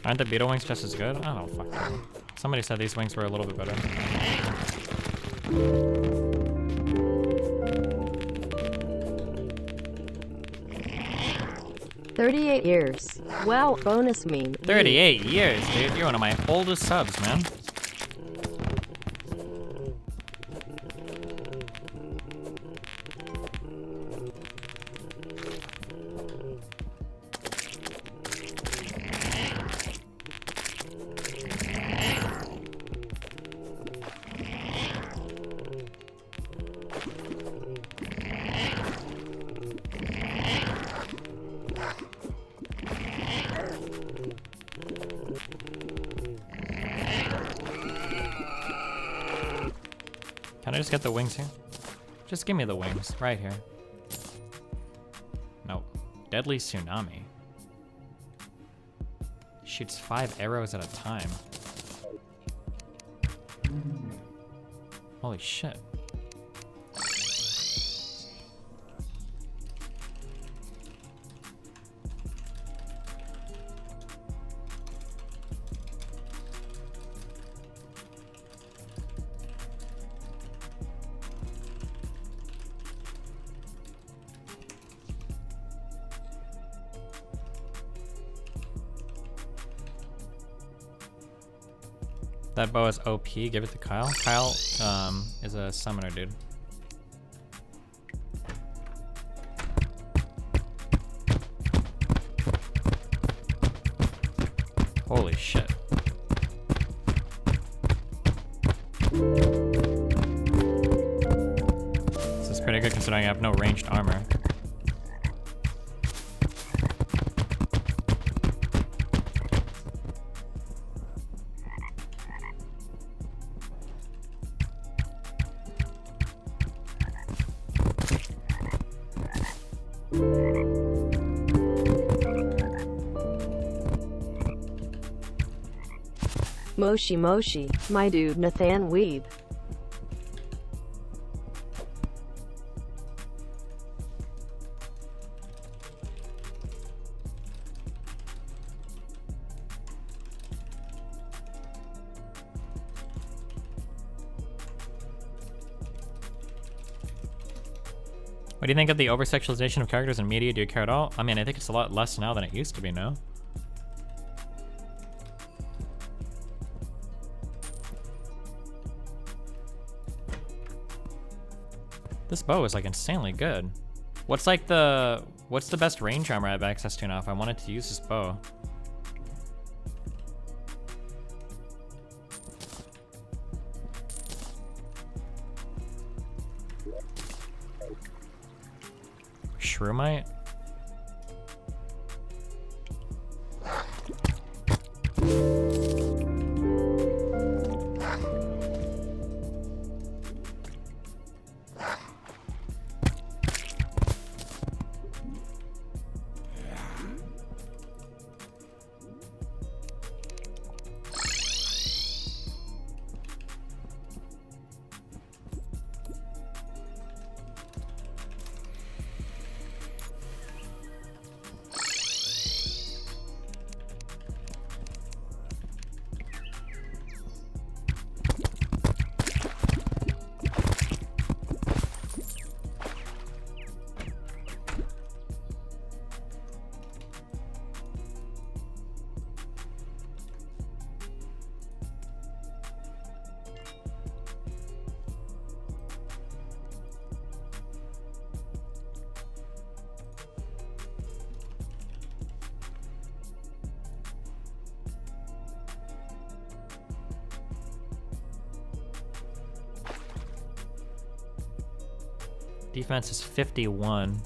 Aren't the beetle wings just as good? I don't fucking know. Somebody said these wings were a little bit better. "38 years. Wow, bonus meme. 38 years, dude. You're one of my oldest subs, man. Can I just get the wings here? Just give me the wings, right here. No. Deadly Tsunami. Shoots 5 arrows at a time. Holy shit. That bow is OP. Give it to Kyle. Kyle is a summoner, dude. Holy shit. This is pretty good considering I have no ranged armor. Moshi Moshi, my dude Nathan Weeb. What do you think of the over-sexualization of characters in media? Do you care at all? I mean, I think it's a lot less now than it used to be, no? This bow is like insanely good. What's the best range armor I have access to now if I wanted to use this bow? Shroomite? Defense is 51.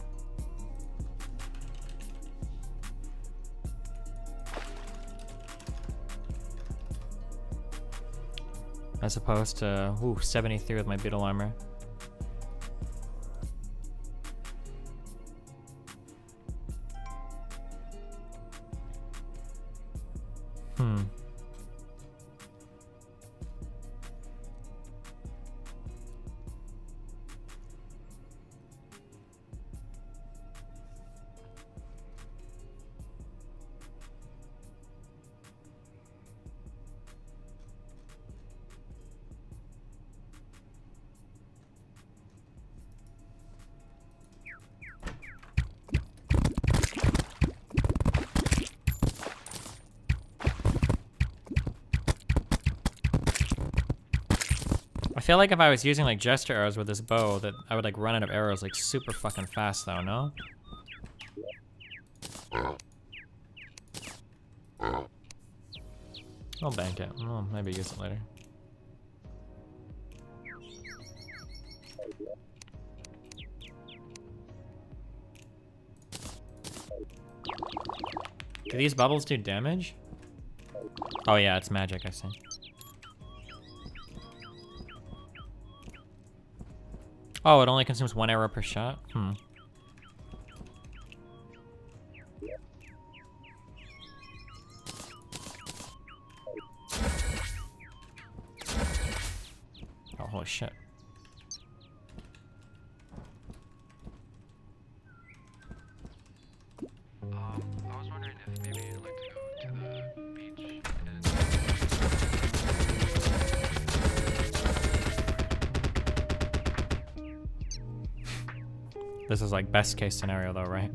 As opposed to, 73 with my beetle armor. I feel like if I was using like gesture arrows with this bow, that I would like run out of arrows like super fucking fast though, no? I'll bank it. Oh, maybe use it later. Do these bubbles do damage? Oh yeah, it's magic, I see. Oh, it only consumes 1 arrow per shot? Oh, holy shit. I was wondering if maybe you'd like to go to the beach and... This is like best case scenario though, right?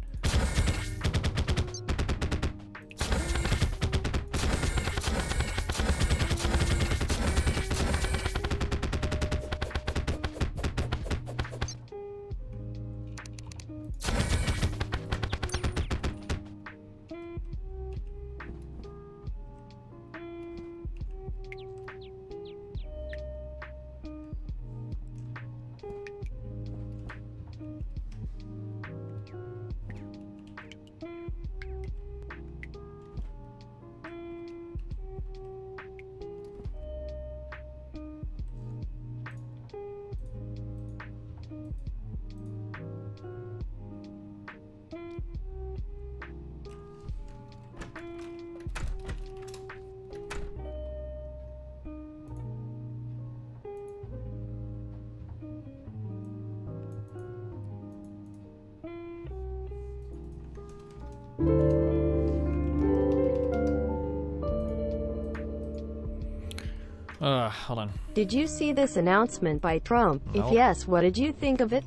Hold on. Did you see this announcement by Trump? Nope. If yes, what did you think of it?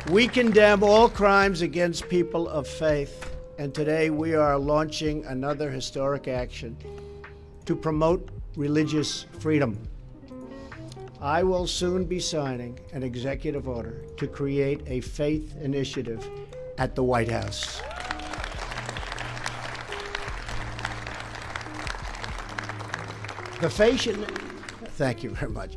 We condemn all crimes against people of faith, and today we are launching another historic action to promote religious freedom. I will soon be signing an executive order to create a faith initiative at the White House. Thank you very much.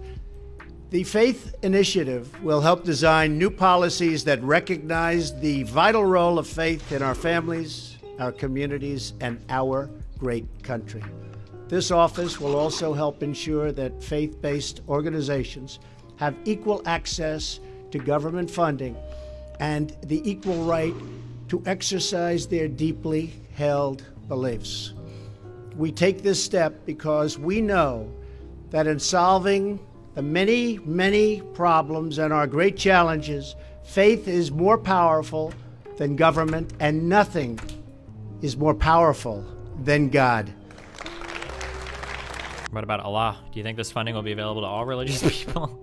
The Faith Initiative will help design new policies that recognize the vital role of faith in our families, our communities, and our great country. This office will also help ensure that faith-based organizations have equal access to government funding and the equal right to exercise their deeply held beliefs. We take this step because we know that in solving the many, many problems and our great challenges, faith is more powerful than government, and nothing is more powerful than God. What about Allah? Do you think this funding will be available to all religious people?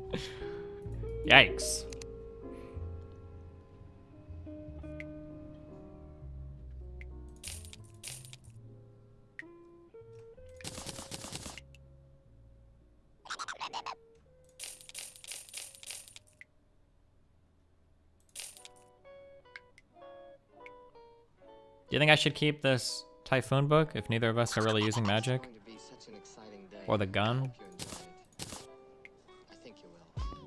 Yikes. Do you think I should keep this Typhoon book if neither of us are really using magic? Or the gun? I think you will.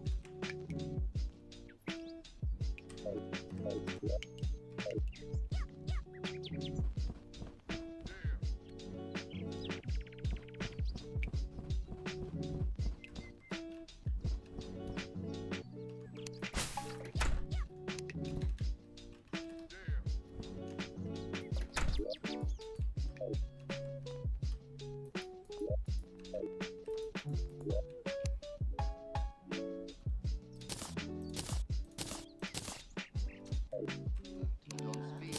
Don't speak.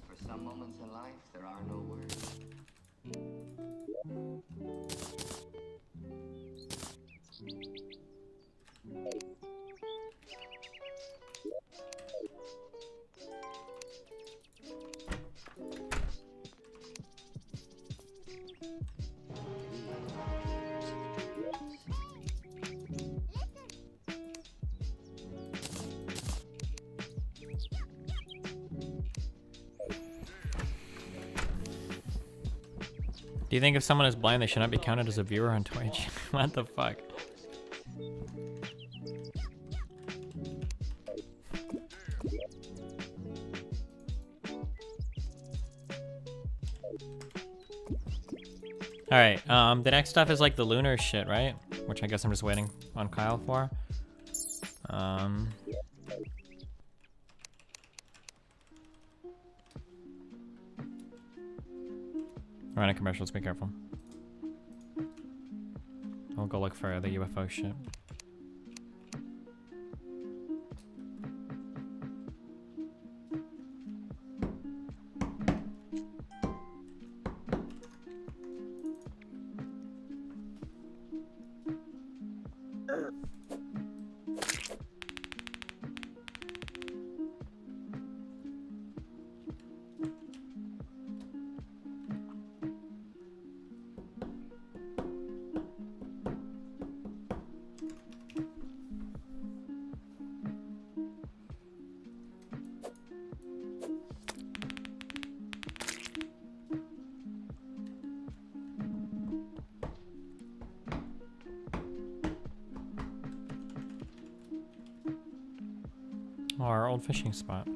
For some moments in life, there are no words. Do you think if someone is blind, they should not be counted as a viewer on Twitch? What the fuck? Alright, the next stuff is like the lunar shit, right? Which I guess I'm just waiting on Kyle for. Running commercials, be careful. I'll go look for the UFO shit. Oh, our old fishing spot.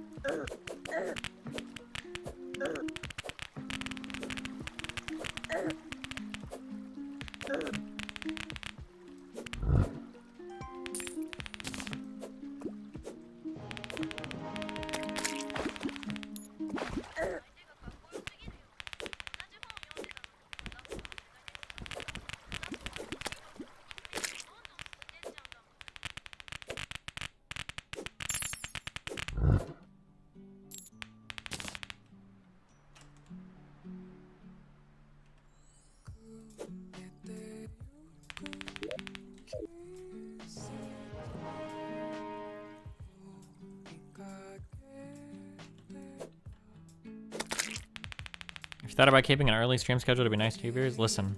If you thought about keeping an early stream schedule to be nice to your viewers, listen.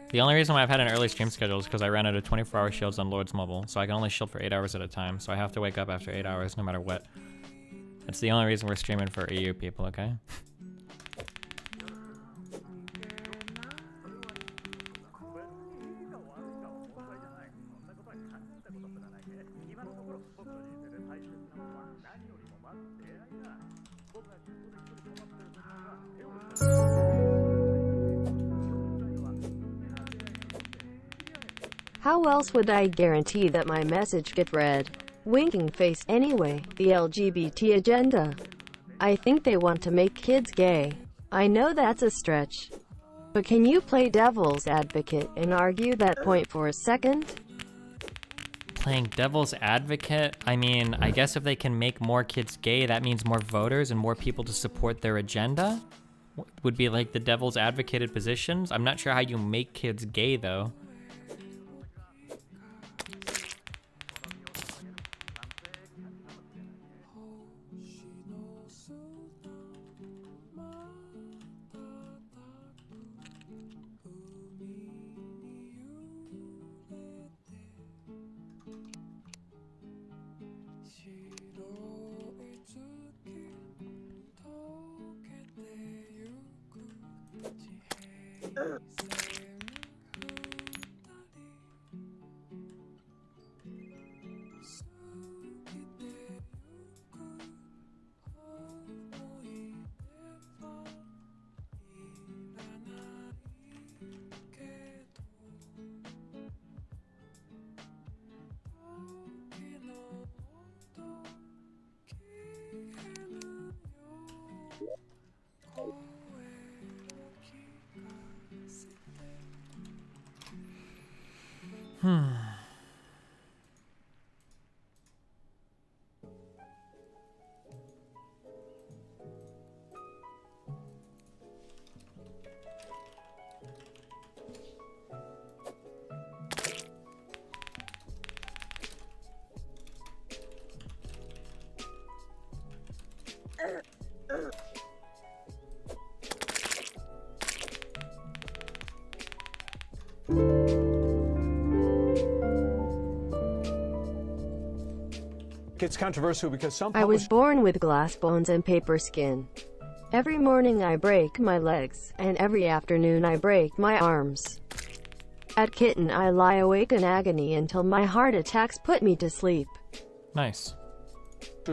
The only reason why I've had an early stream schedule is because I ran out of 24-hour shields on Lord's Mobile, so I can only shield for 8 hours at a time, so I have to wake up after 8 hours no matter what. That's the only reason we're streaming for EU people, okay? How else would I guarantee that my message get read? Winking face. Anyway, the LGBT agenda. I think they want to make kids gay. I know that's a stretch. But can you play devil's advocate and argue that point for a second? Playing devil's advocate? I mean, I guess if they can make more kids gay, that means more voters and more people to support their agenda? Would be like the devil's advocated positions? I'm not sure how you make kids gay, though. It's controversial because some I was born with glass bones and paper skin. Every morning I break my legs, and every afternoon I break my arms. At Kitten I lie awake in agony until my heart attacks put me to sleep. Nice.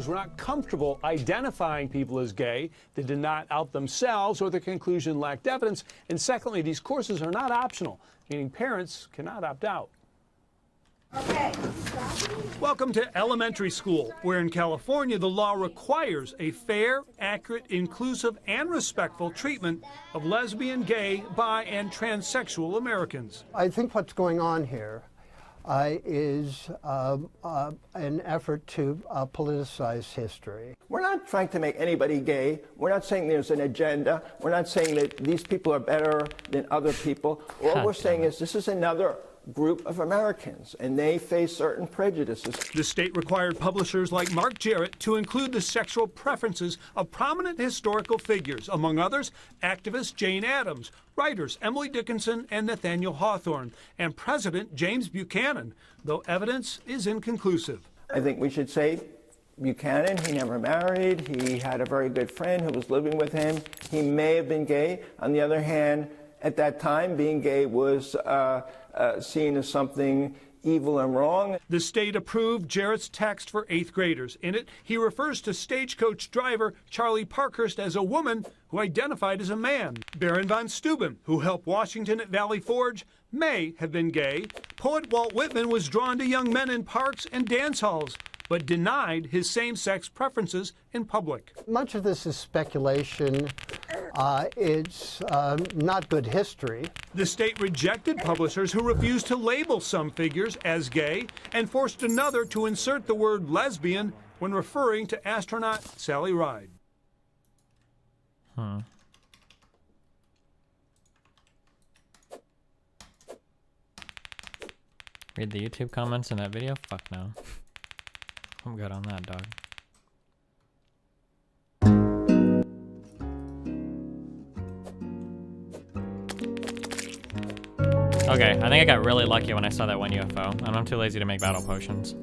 were not comfortable identifying people as gay. They did not out themselves, or the conclusion lacked evidence. And secondly, these courses are not optional, meaning parents cannot opt out. Okay. Welcome to elementary school, where in California the law requires a fair, accurate, inclusive, and respectful treatment of lesbian, gay, bi, and transsexual Americans. I think what's going on here is an effort to politicize history. We're not trying to make anybody gay. We're not saying there's an agenda. We're not saying that these people are better than other people. All we're saying is this is another group of Americans, and they face certain prejudices. The state required publishers like Mark Jarrett to include the sexual preferences of prominent historical figures, among others, activist Jane Addams, writers Emily Dickinson and Nathaniel Hawthorne, and President James Buchanan, though evidence is inconclusive. I think we should say Buchanan, he never married. He had a very good friend who was living with him. He may have been gay. On the other hand, at that time, being gay was seen as something evil and wrong. The state approved Jarrett's text for 8th graders. In it, he refers to stagecoach driver Charlie Parkhurst as a woman who identified as a man. Baron von Steuben, who helped Washington at Valley Forge, may have been gay. Poet Walt Whitman was drawn to young men in parks and dance halls, but denied his same-sex preferences in public. Much of this is speculation. It's not good history. The state rejected publishers who refused to label some figures as gay and forced another to insert the word lesbian when referring to astronaut Sally Ride. Read the YouTube comments in that video? Fuck no. I'm good on that, dog. Okay, I think I got really lucky when I saw that one UFO, and I'm too lazy to make battle potions.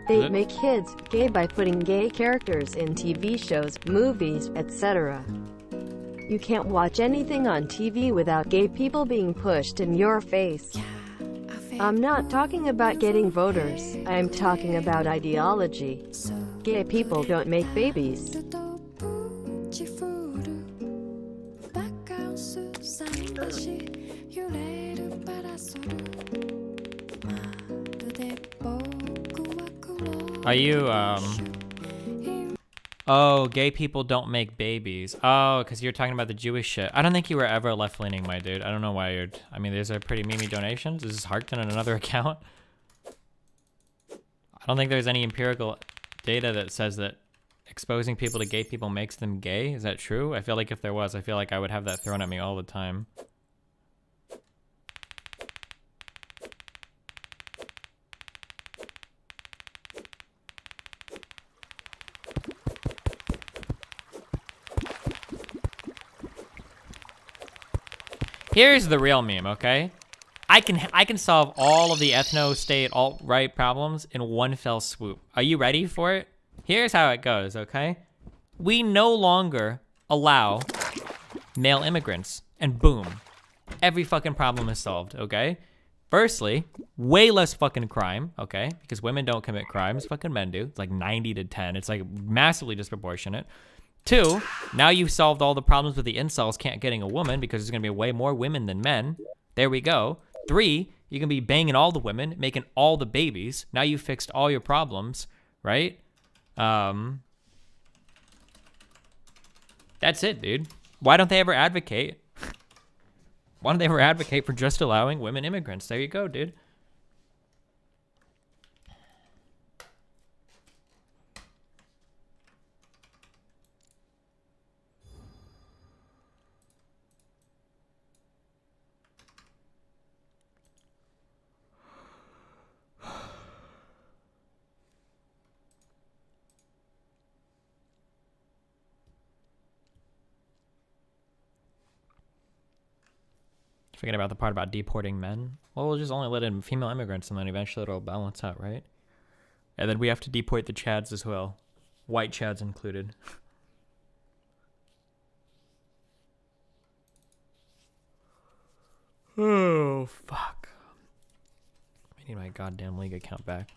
They make kids gay by putting gay characters in TV shows, movies, etc. You can't watch anything on TV without gay people being pushed in your face. I'm not talking about getting voters, I'm talking about ideology. Gay people don't make babies. Are you, Oh, gay people don't make babies. Oh, because you're talking about the Jewish shit. I don't think you were ever left-leaning, my dude. I don't know why you're... I mean, these are pretty memey donations. Is this Harkton on another account? I don't think there's any empirical data that says that exposing people to gay people makes them gay. Is that true? I feel like if there was, I feel like I would have that thrown at me all the time. Here's the real meme, okay? I can solve all of the ethno-state alt-right problems in one fell swoop. Are you ready for it? Here's how it goes, okay? We no longer allow male immigrants, and boom, every fucking problem is solved, okay? Firstly, way less fucking crime, okay? Because women don't commit crimes, fucking men do. It's like 90 to 10. It's like massively disproportionate. 2, now you've solved all the problems with the incels can't getting a woman because there's gonna be way more women than men. There we go. 3, you can be banging all the women, making all the babies. Now you fixed all your problems, right? That's it, dude. Why don't they ever advocate? Why don't they ever advocate for just allowing women immigrants? There you go, dude. Forget about the part about deporting men. Well, we'll just only let in female immigrants and then eventually it'll balance out, right? And then we have to deport the Chads as well. White Chads included. Oh, fuck. I need my goddamn league account back.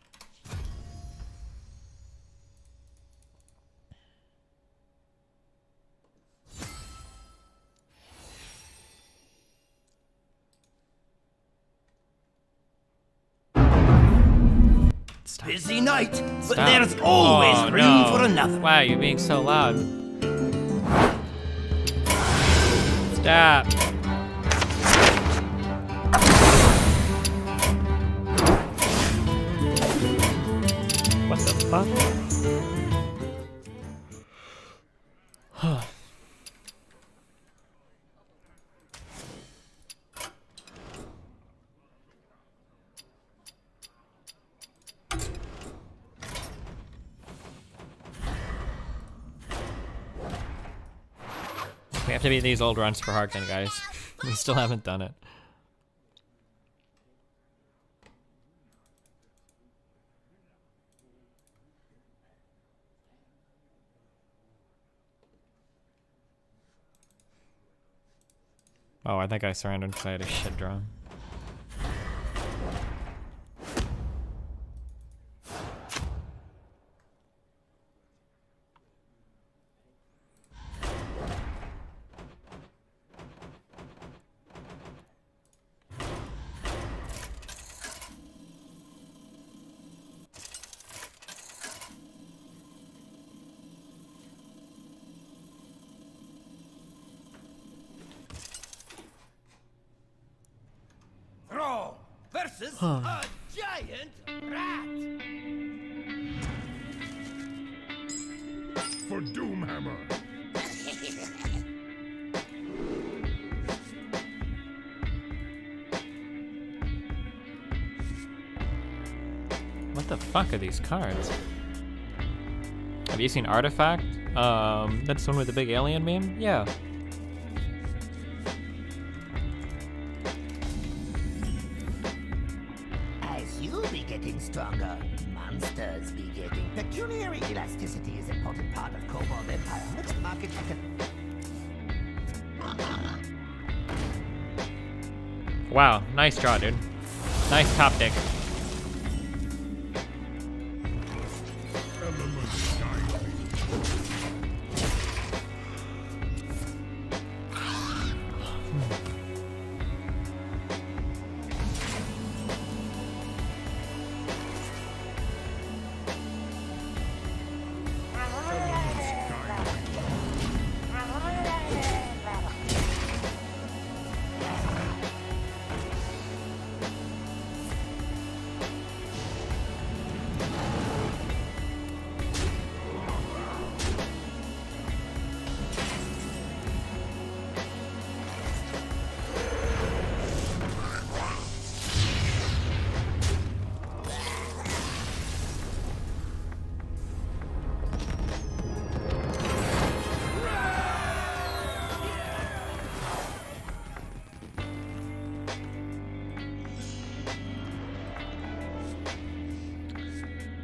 Stop. Busy night, but Stop. there's always Oh, room no. for another. Why are you being so loud? Stop. What the fuck? We have to beat these old runs for Harkin, guys. We still haven't done it. Oh, I think I surrendered because I had a shit drum. Throw versus a giant rat. For Doomhammer. What the fuck are these cards? Have you seen Artifact? That's the one with the big alien meme? Yeah. As you'll be getting stronger, monsters be getting pecuniary elasticity is an important part of Kobold Empire. Let's mark it like a... Wow, nice draw, dude. Nice top deck.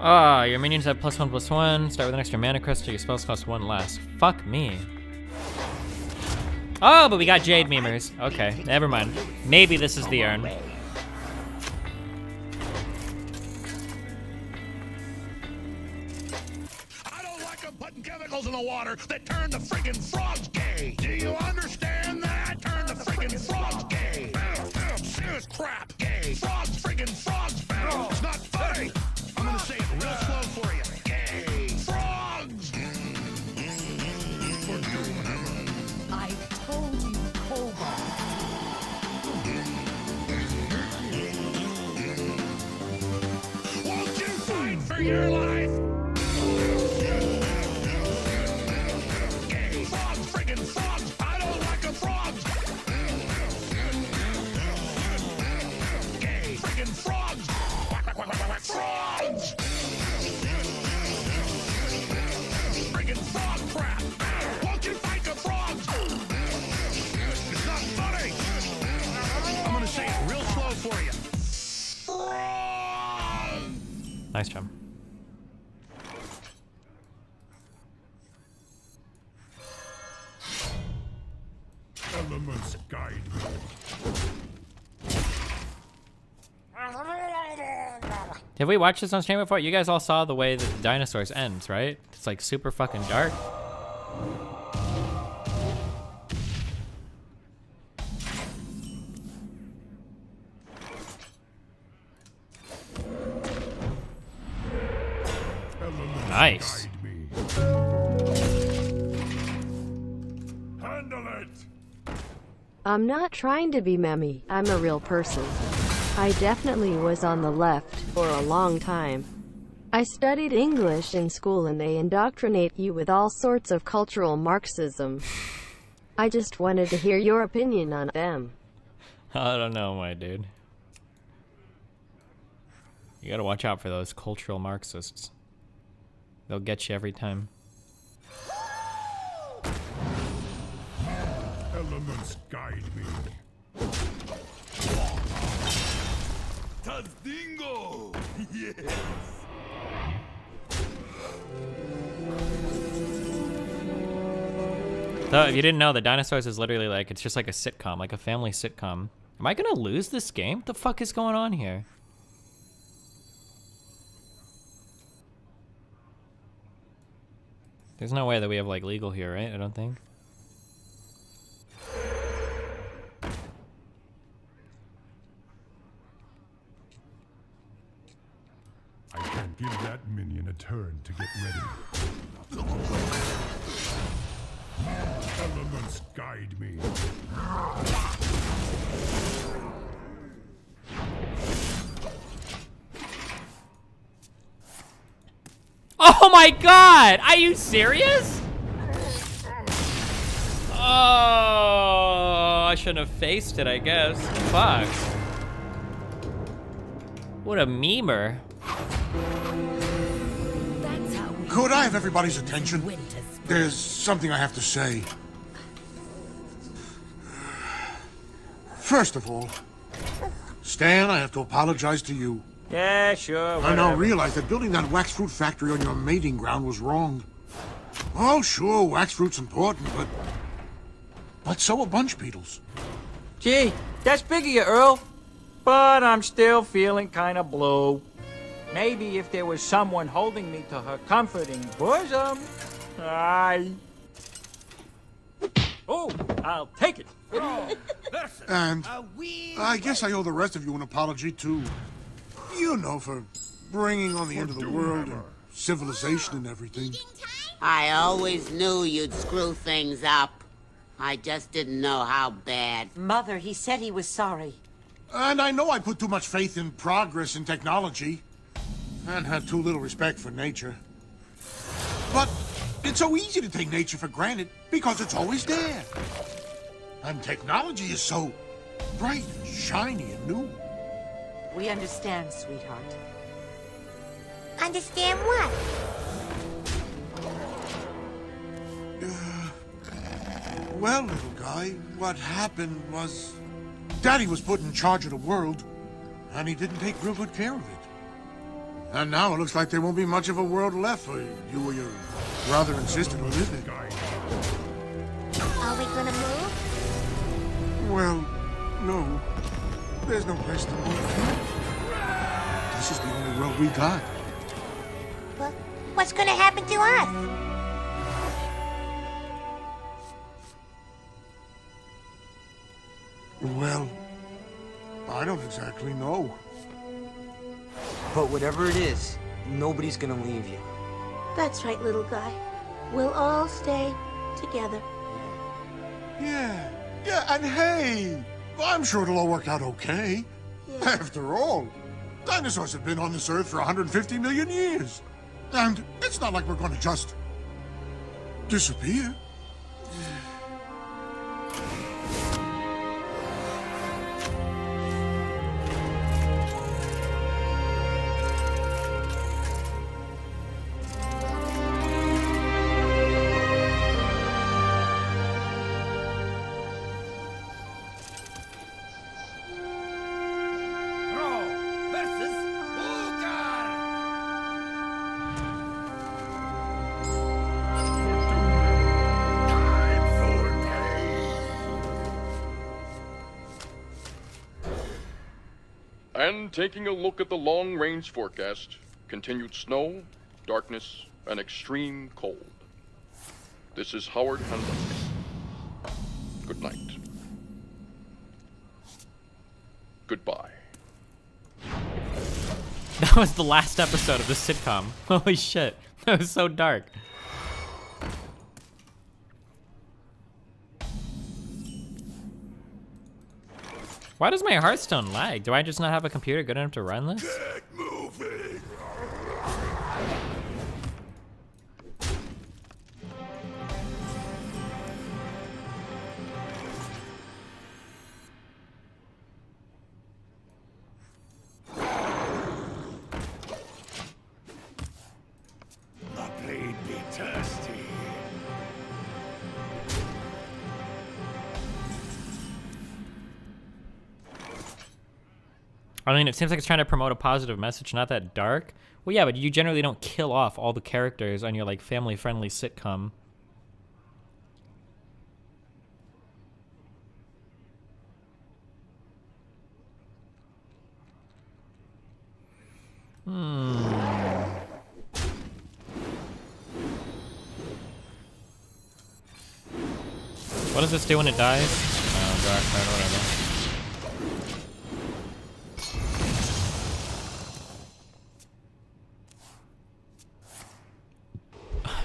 Ah, your minions have +1/+1. Start with an extra mana crystal. Your spells cost 1 less. Fuck me. Oh, but we got Jade Memers. Okay, never mind. Maybe this is the urn. I don't like them putting chemicals in the water that turn the friggin' frogs gay. Do you understand that? Turn the friggin' frogs gay. Serious crap. Gay. Frogs, friggin' frogs. It's not funny. I'm gonna say it real slow for you. Gay. Frogs. For Doomhammer. I told you, Kobold. Won't you fight for your life? Gay. Frogs, friggin' frogs. I don't like the frogs. Gay. Friggin' frogs. Frogs. Friggin' frog crap. Won't you fight the frogs? It's not funny. I'm gonna say it real slow for you. Nice job. Have we watched this on stream before? You guys all saw the way that the dinosaurs ends, right? It's like super fucking dark. Nice. Handle it. I'm not trying to be memmy. I'm a real person. I definitely was on the left for a long time. I studied English in school and they indoctrinate you with all sorts of cultural Marxism. I just wanted to hear your opinion on them. I don't know, my dude. You gotta watch out for those cultural Marxists. They'll get you every time. Elements guide me. Tazdingo! Yes! So if you didn't know, the dinosaurs is literally like, it's just like a sitcom, like a family sitcom. Am I gonna lose this game? What the fuck is going on here? There's no way that we have like legal here, right? I don't think. I can't give that minion a turn to get ready. Elements guide me. Oh my god! Are you serious? Oh, I shouldn't have faced it, I guess. Fuck. What a memer. Could I have everybody's attention? There's something I have to say. First of all, Stan, I have to apologize to you. Yeah, sure. I now whatever. realize that building that wax fruit factory on your mating ground was wrong. Oh, sure, wax fruit's important, but so are bunch beetles. Gee, that's big of you, Earl. But I'm still feeling kind of blue. Maybe if there was someone holding me to her comforting bosom, Oh, I'll take it. And I guess I owe the rest of you an apology, too. You know, for bringing on the end of the world and civilization and everything. I always knew you'd screw things up. I just didn't know how bad. Mother, he said he was sorry. And I know I put too much faith in progress and technology, and had too little respect for nature. But it's so easy to take nature for granted because it's always there. And technology is so bright and shiny and new. We understand, sweetheart. Understand what? Well, little guy, what happened was Daddy was put in charge of the world, and he didn't take real good care of it. And now it looks like there won't be much of a world left for you or your brother and sister to live in. Are we gonna move? Well, no. There's no place to move. This is the only world we got. But what's gonna happen to us? Well, I don't exactly know. But whatever it is, nobody's gonna leave you. That's right, little guy. We'll all stay together. Yeah, and hey, I'm sure it'll all work out okay. Yeah. After all, dinosaurs have been on this earth for 150 million years. And it's not like we're gonna just disappear. Time for taking a look at the long-range forecast, continued snow, darkness, and extreme cold. This is Howard Hendrick. Good night. Goodbye. That was the last episode of the sitcom. Holy shit. That was so dark. Why does my Hearthstone lag? Do I just not have a computer good enough to run this? Get moving! The blade be thirsty. I mean, it seems like it's trying to promote a positive message, not that dark. Well, yeah, but you generally don't kill off all the characters on your, like, family-friendly sitcom. What does this do when it dies? Oh, dark card, whatever.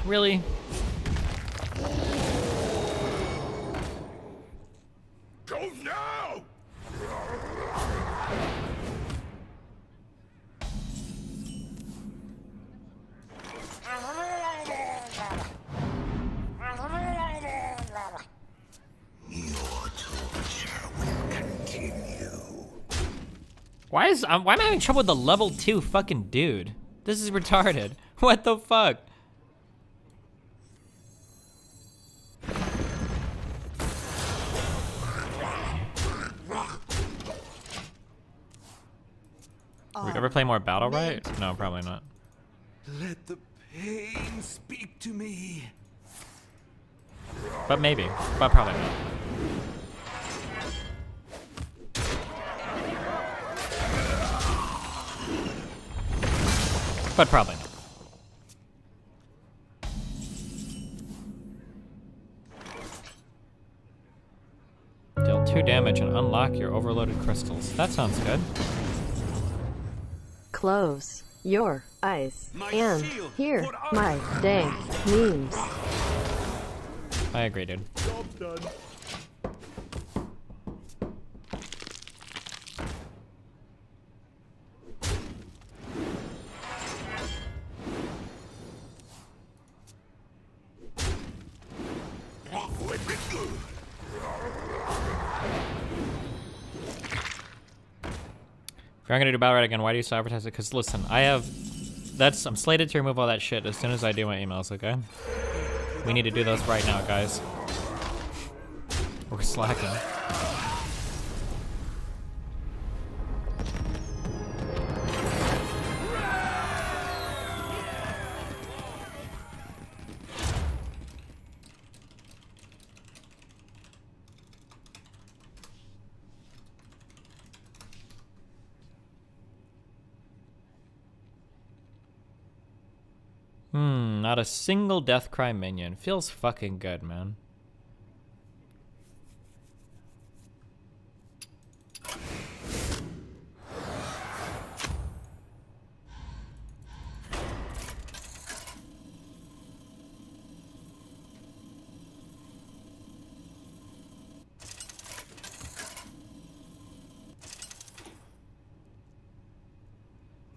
Really? Go now! Your torture will continue. Why am I having trouble with the level 2 fucking dude? This is retarded. What the fuck? Will we ever play more Battle Right? No, probably not. Let the pain speak to me. But maybe. But probably not. But probably not. Deal 2 damage and unlock your overloaded crystals. That sounds good. Close your eyes and hear my dang memes. I agree, dude. Job's done. If you're not gonna do Battle Right again, why do you still advertise it? Because listen, I'm slated to remove all that shit as soon as I do my emails, okay? We need to do those right now, guys. We're slacking. Not a single death cry minion. Feels fucking good, man.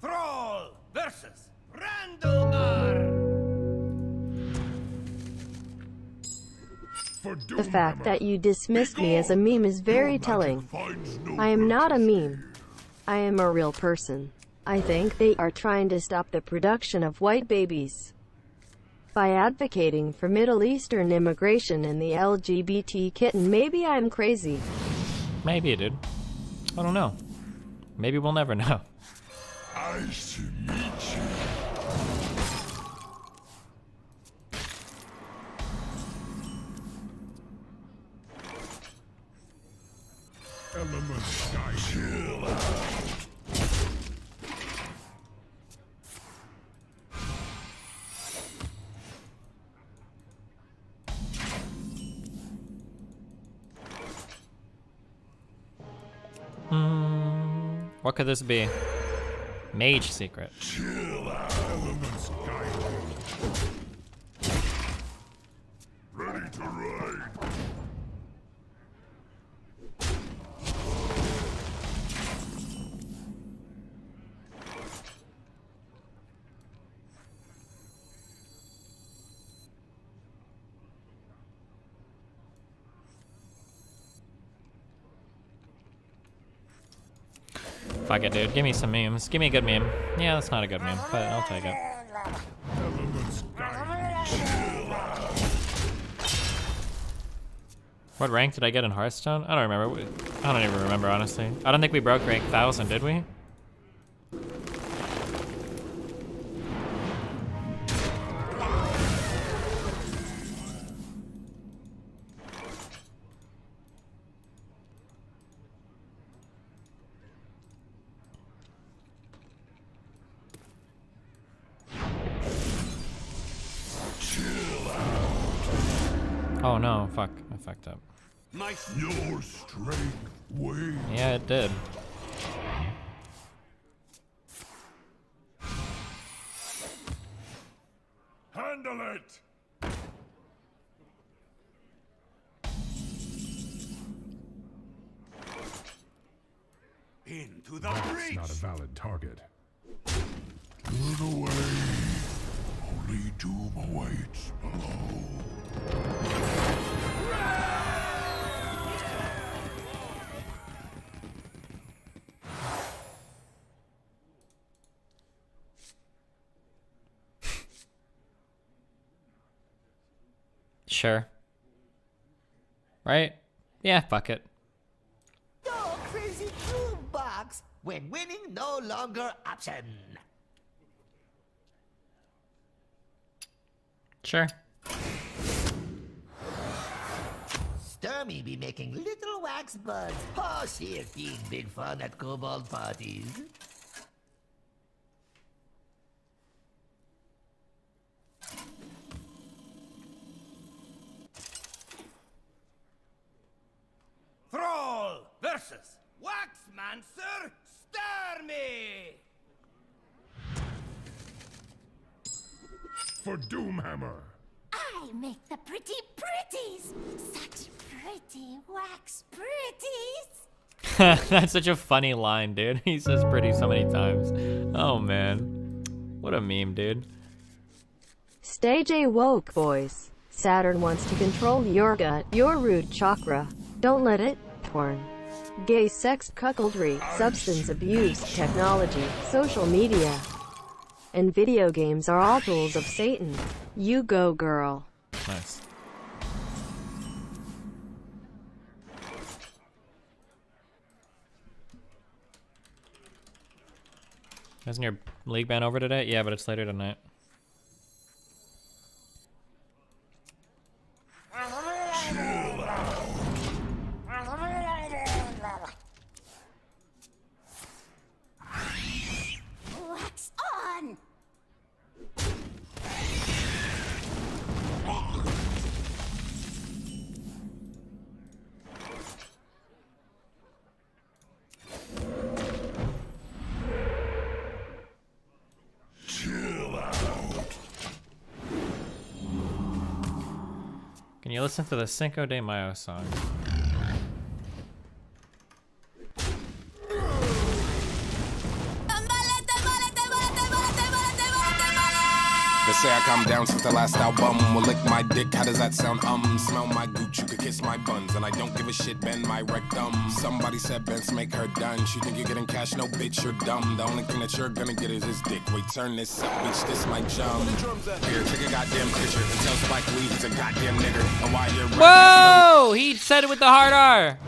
Thrall versus Randolmar. The fact that you dismissed me as a meme is very telling. I am not a meme. I am a real person. I think they are trying to stop the production of white babies by advocating for Middle Eastern immigration and the LGBT kitten. Maybe I'm crazy. Maybe, dude. I don't know. Maybe we'll never know. Nice to meet you. Elements, chill out. What could this be? Mage secret. Chill out. Elements guide you. Ready to ride. Fuck it, dude. Give me some memes. Give me a good meme. Yeah, that's not a good meme, but I'll take it. Elements guide you. Chill out. What rank did I get in Hearthstone? I don't remember. I don't even remember, honestly. I don't think we broke rank 1000, did we? Oh no, fuck. I fucked up. Your strength wanes. Yeah, it did. Handle it. Into the That's breach. not a valid target. Turn away. Only doom awaits below. Sure. Right? Yeah, fuck it. Go crazy boombox when winning no longer option. Sure. Sturmy be making little wax buds. Oh, she is being big fun at kobold parties. Thrall versus Waxmancer Sturmy. For Doomhammer. I make the pretty pretties. Such pretty wax pretties. That's such a funny line, dude. He says pretty so many times. Oh man. What a meme, dude. Stage A woke, boys. Saturn wants to control your gut, your root chakra. Don't let it. Porn. Gay sex, cuckoldry, substance abuse, technology, social media, and video games are all tools of Satan. You go, girl. Nice. Isn't your league ban over today? Yeah, but it's later tonight. Wax on. Chill out. Can you listen to the Cinco de Mayo song? They say I calm down since the last album. Will lick my dick, how does that sound? Smell my gooch, you could kiss my buns. And I don't give a shit, bend my rectum. Somebody said Benz make her done. She think you're getting cash, no bitch, you're dumb. The only thing that you're gonna get is this dick. Wait, turn this up, bitch, this my jump. Here, take a goddamn picture and tell Spike Lee he's a goddamn nigger. And why you're Whoa! He said it with the hard R.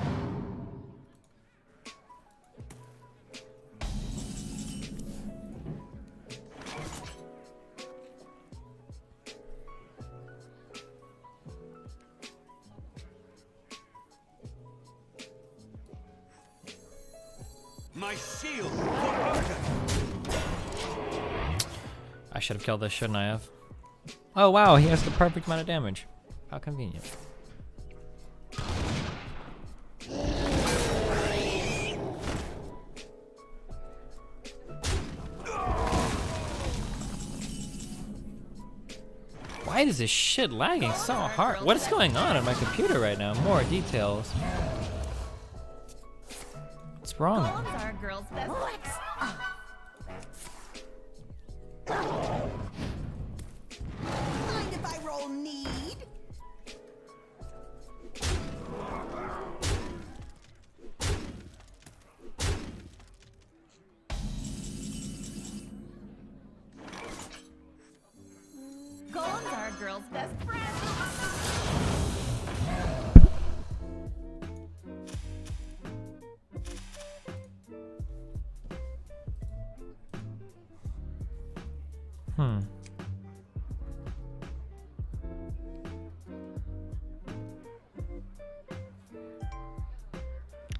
My shield for Arthur. I should have killed this, shouldn't I have? Oh wow, he has the perfect amount of damage. How convenient. Why is this shit lagging so hard? What is going on my computer right now? More details. What's wrong? Golems are a girl's best. Wax off. Mind if I roll need? Golems are a girl's best friend.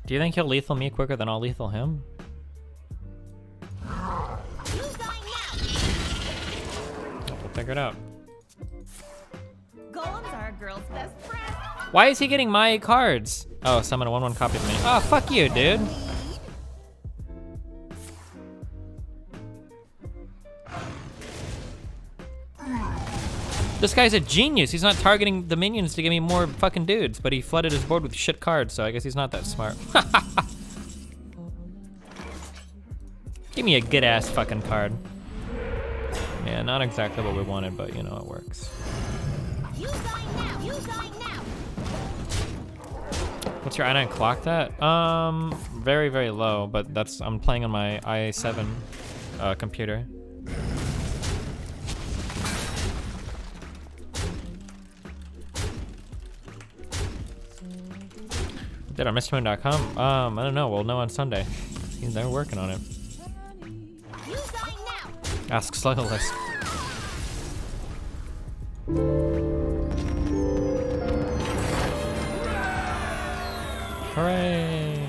Do you think he'll lethal me quicker than I'll lethal him? We'll figure it out. Golems are a girl's best friend. Why is he getting my cards? Oh, summon a 1/1 copy of me. Oh, fuck you, dude. This guy's a genius. He's not targeting the minions to give me more fucking dudes, but he flooded his board with shit cards, so I guess he's not that smart. Give me a good ass fucking card. Yeah, not exactly what we wanted, but you know, it works. What's your i9 clocked at? Very, very low, but I'm playing on my i7 computer. Did on MrMoon.com? I don't know. We'll know on Sunday. They're working on it. Ask Sluggless. Hooray!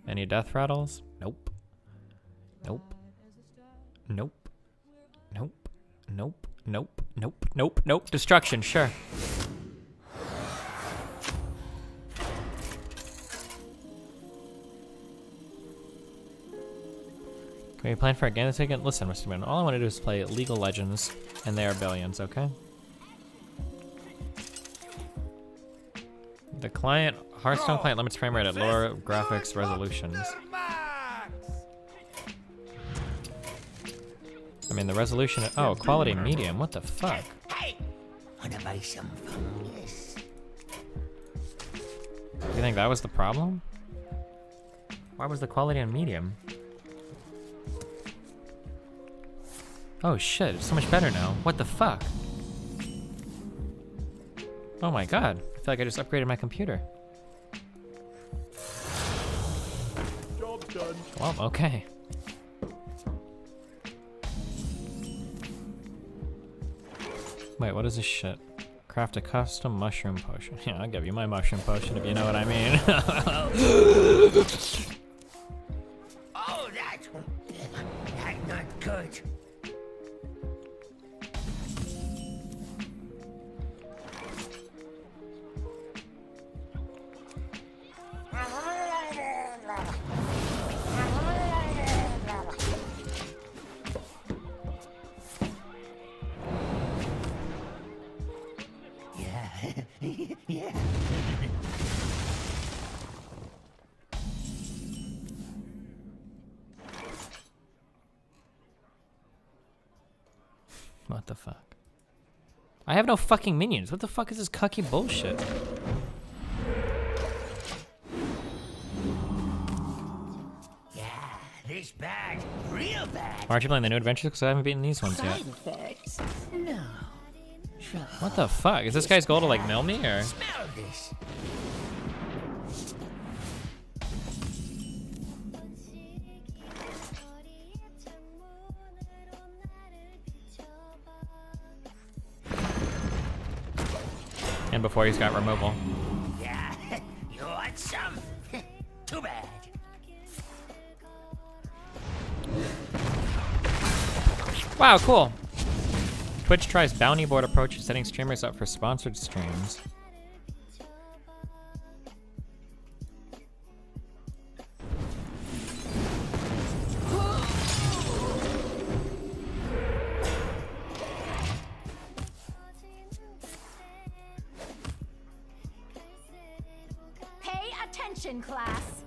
Any death rattles? Nope. Nope. Nope. Nope. Nope. Nope. Nope. Nope. Nope. Destruction, sure. Are you playing for a game this weekend? Listen, Mr. Moon, all I want to do is play League of Legends, and they are billions, okay? The client, Hearthstone client limits frame rate at lower graphics resolutions. I mean, the resolution, oh, quality medium, what the fuck? Hey, wanna buy some fungus? You think that was the problem? Why was the quality on medium? Oh shit, it's so much better now. What the fuck? Oh my god, I feel like I just upgraded my computer. Job done. Well, okay. Wait, what is this shit? Craft a custom mushroom potion. Yeah, I'll give you my mushroom potion if you know what I mean. Oh, that's not good. Yeah. What the fuck? I have no fucking minions. What the fuck is this cucky bullshit? Yeah, this bad, real bad. Why aren't you playing the new adventures? Because I haven't beaten these ones yet. Side effects? No. What the fuck? Is this guy's goal to like mill me or? Smell this. And before he's got removal. Yeah, you want some? Too bad. Wow, cool. Twitch tries bounty board approach, setting streamers up for sponsored streams. attention, class.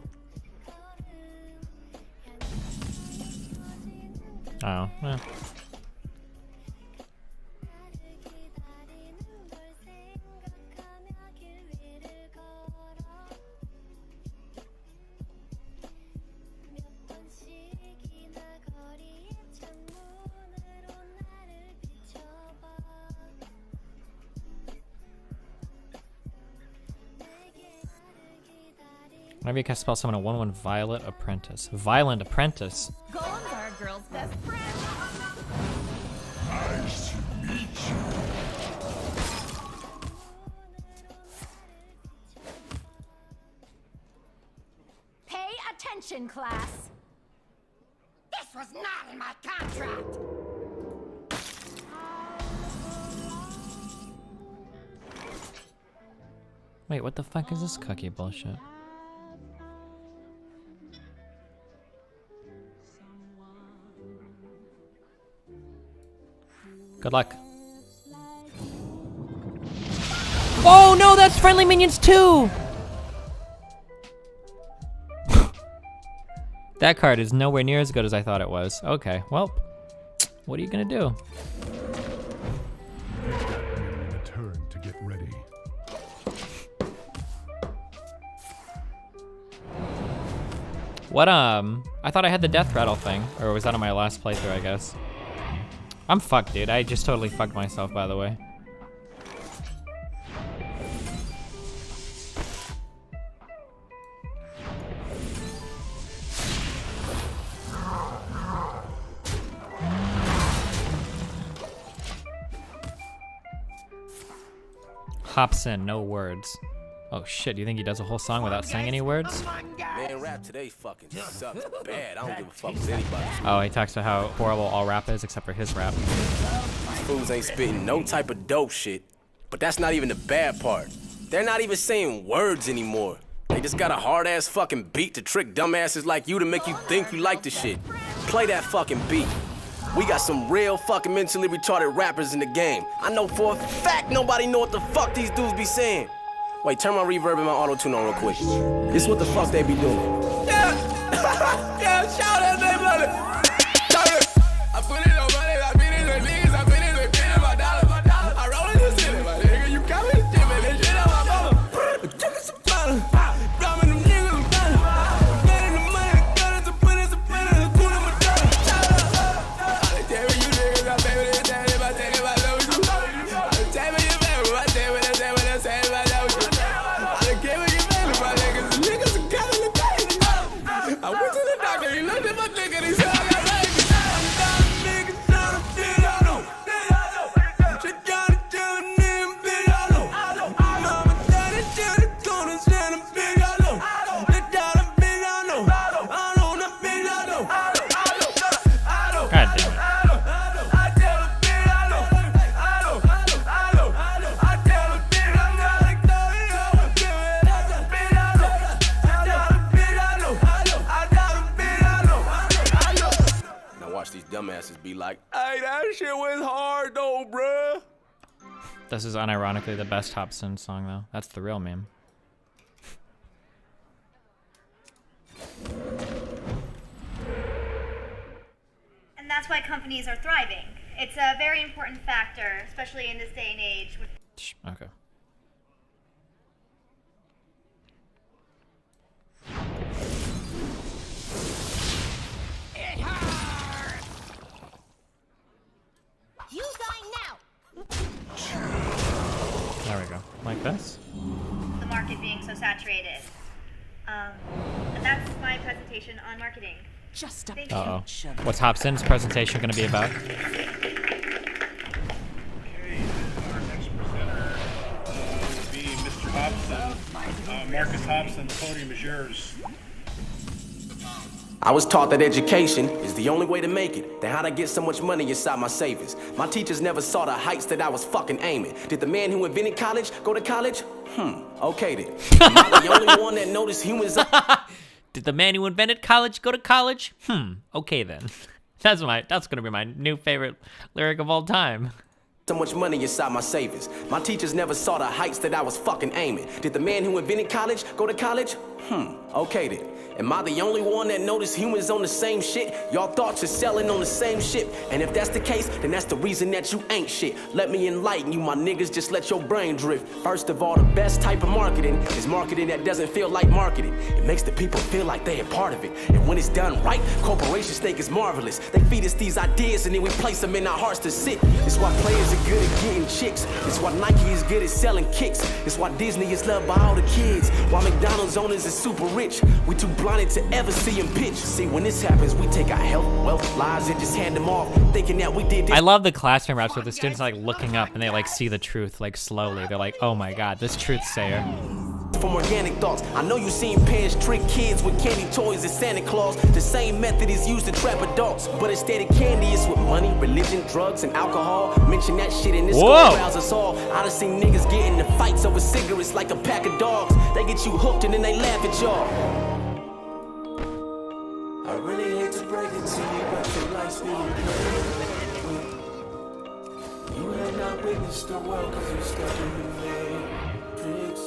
Oh, yeah. Whenever you can spell someone a 1-1 Violet Apprentice. Violent Apprentice. Golems are a girl's best friend. Nice to meet you. Pay attention, class. This was not in my contract. Wait, what the fuck is this cookie bullshit? Good luck. Oh no, that's Friendly Minions 2! That card is nowhere near as good as I thought it was. Okay, well, what are you gonna do? Turn to get ready. What, I thought I had the death rattle thing. Or was that on my last playthrough, I guess? I'm fucked, dude. I just totally fucked myself, by the way. Hobson, no words. Oh shit, you think he does a whole song without saying any words? Man, rap today fucking sucks bad. I don't give a fuck with anybody. Oh, he talks about how horrible all rap is except for his rap. These fools ain't spitting no type of dope shit. But that's not even the bad part. They're not even saying words anymore. They just got a hard-ass fucking beat to trick dumbasses like you to make you think you like the shit. Play that fucking beat. We got some real fucking mentally retarded rappers in the game. I know for a fact nobody know what the fuck these dudes be saying. Wait, turn my reverb and my auto-tune on real quick. This is what the fuck they be doing. Yeah, shout out that mother. I put it on money, I beat it on niggas, I put it on $10 my dollar. I roll in the city, my nigga. You got me to tip it, this shit on my mama. Took some dollar, dropping them niggas, getting the money, got it to put it, put it, my dollar. I tell you niggas, I pay with it, I take it, I love you. I tell you, you pay with it, I say what I say, what I say, what I love you. I give it, you pay with my niggas are got in the day. I went to the doctor, he looked at my dick and he said, I got like it. I'm down, nigga, down, bitch, I know. Shit down to jail, nigga, bitch, I know. Mama down to jail, the corner, stand up, bitch, I know. Shit down to bitch, I know. I know, that bitch, I know. I know. God damn it. I tell a bitch, I know. I know. I tell a bitch, I'm not like that. I tell a bitch, I know. I tell a bitch, I know. I tell a bitch, I know. I know. Now watch these dumbasses be like, hey, that shit was hard though, bruh. This is unironically the best Hobson song, though. That's the real meme. And that's why companies are thriving. It's a very important factor, especially in this day and age. Okay. You dying now. There we go. Like this? The market being so saturated. And that's my presentation on marketing. Just a Thank you. Uh-oh. What's Hobson's presentation going to be about? Okay, our next presenter will be Mr. Hobson. Marcus Hobson, the podium is yours. I was taught that education is the only way to make it. Then how'd I get so much money inside my savings? My teachers never saw the heights that I was fucking aiming. Did the man who invented college go to college? Okay then. Am I the only one that noticed humans? Did the man who invented college go to college? Okay then. That's gonna be my new favorite lyric of all time. So much money inside my savings. My teachers never saw the heights that I was fucking aiming. Did the man who invented college go to college? Okay then. Am I the only one that noticed humans on the same shit? Y'all thoughts are selling on the same ship. And if that's the case, then that's the reason that you ain't shit. Let me enlighten you, my niggas, just let your brain drift. First of all, the best type of marketing is marketing that doesn't feel like marketing. It makes the people feel like they are part of it. And when it's done right, corporations think it's marvelous. They feed us these ideas and then we place them in our hearts to sit. It's why players are good at getting chicks. It's why Nike is good at selling kicks. It's why Disney is loved by all the kids. Why McDonald's owners are super rich. We too blinded to ever see them pitch. See, when this happens, we take our health, wealth, lives, and just hand them off, thinking that we did this. I love the classroom raps where the students are like looking up and they like see the truth like slowly. They're like, oh my god, this truth sayer. From organic thoughts, I know you've seen parents trick kids with candy toys and Santa Claus. The same method is used to trap adults, but instead of candy, it's with money, religion, drugs, and alcohol. Mention that shit in this school rouse us all. I done seen niggas get into fights over cigarettes like a pack of dogs. They get you hooked and then they laugh at y'all. I really hate to break it to you, but your life's being played. You have not witnessed the world cause you stuck in the matrix.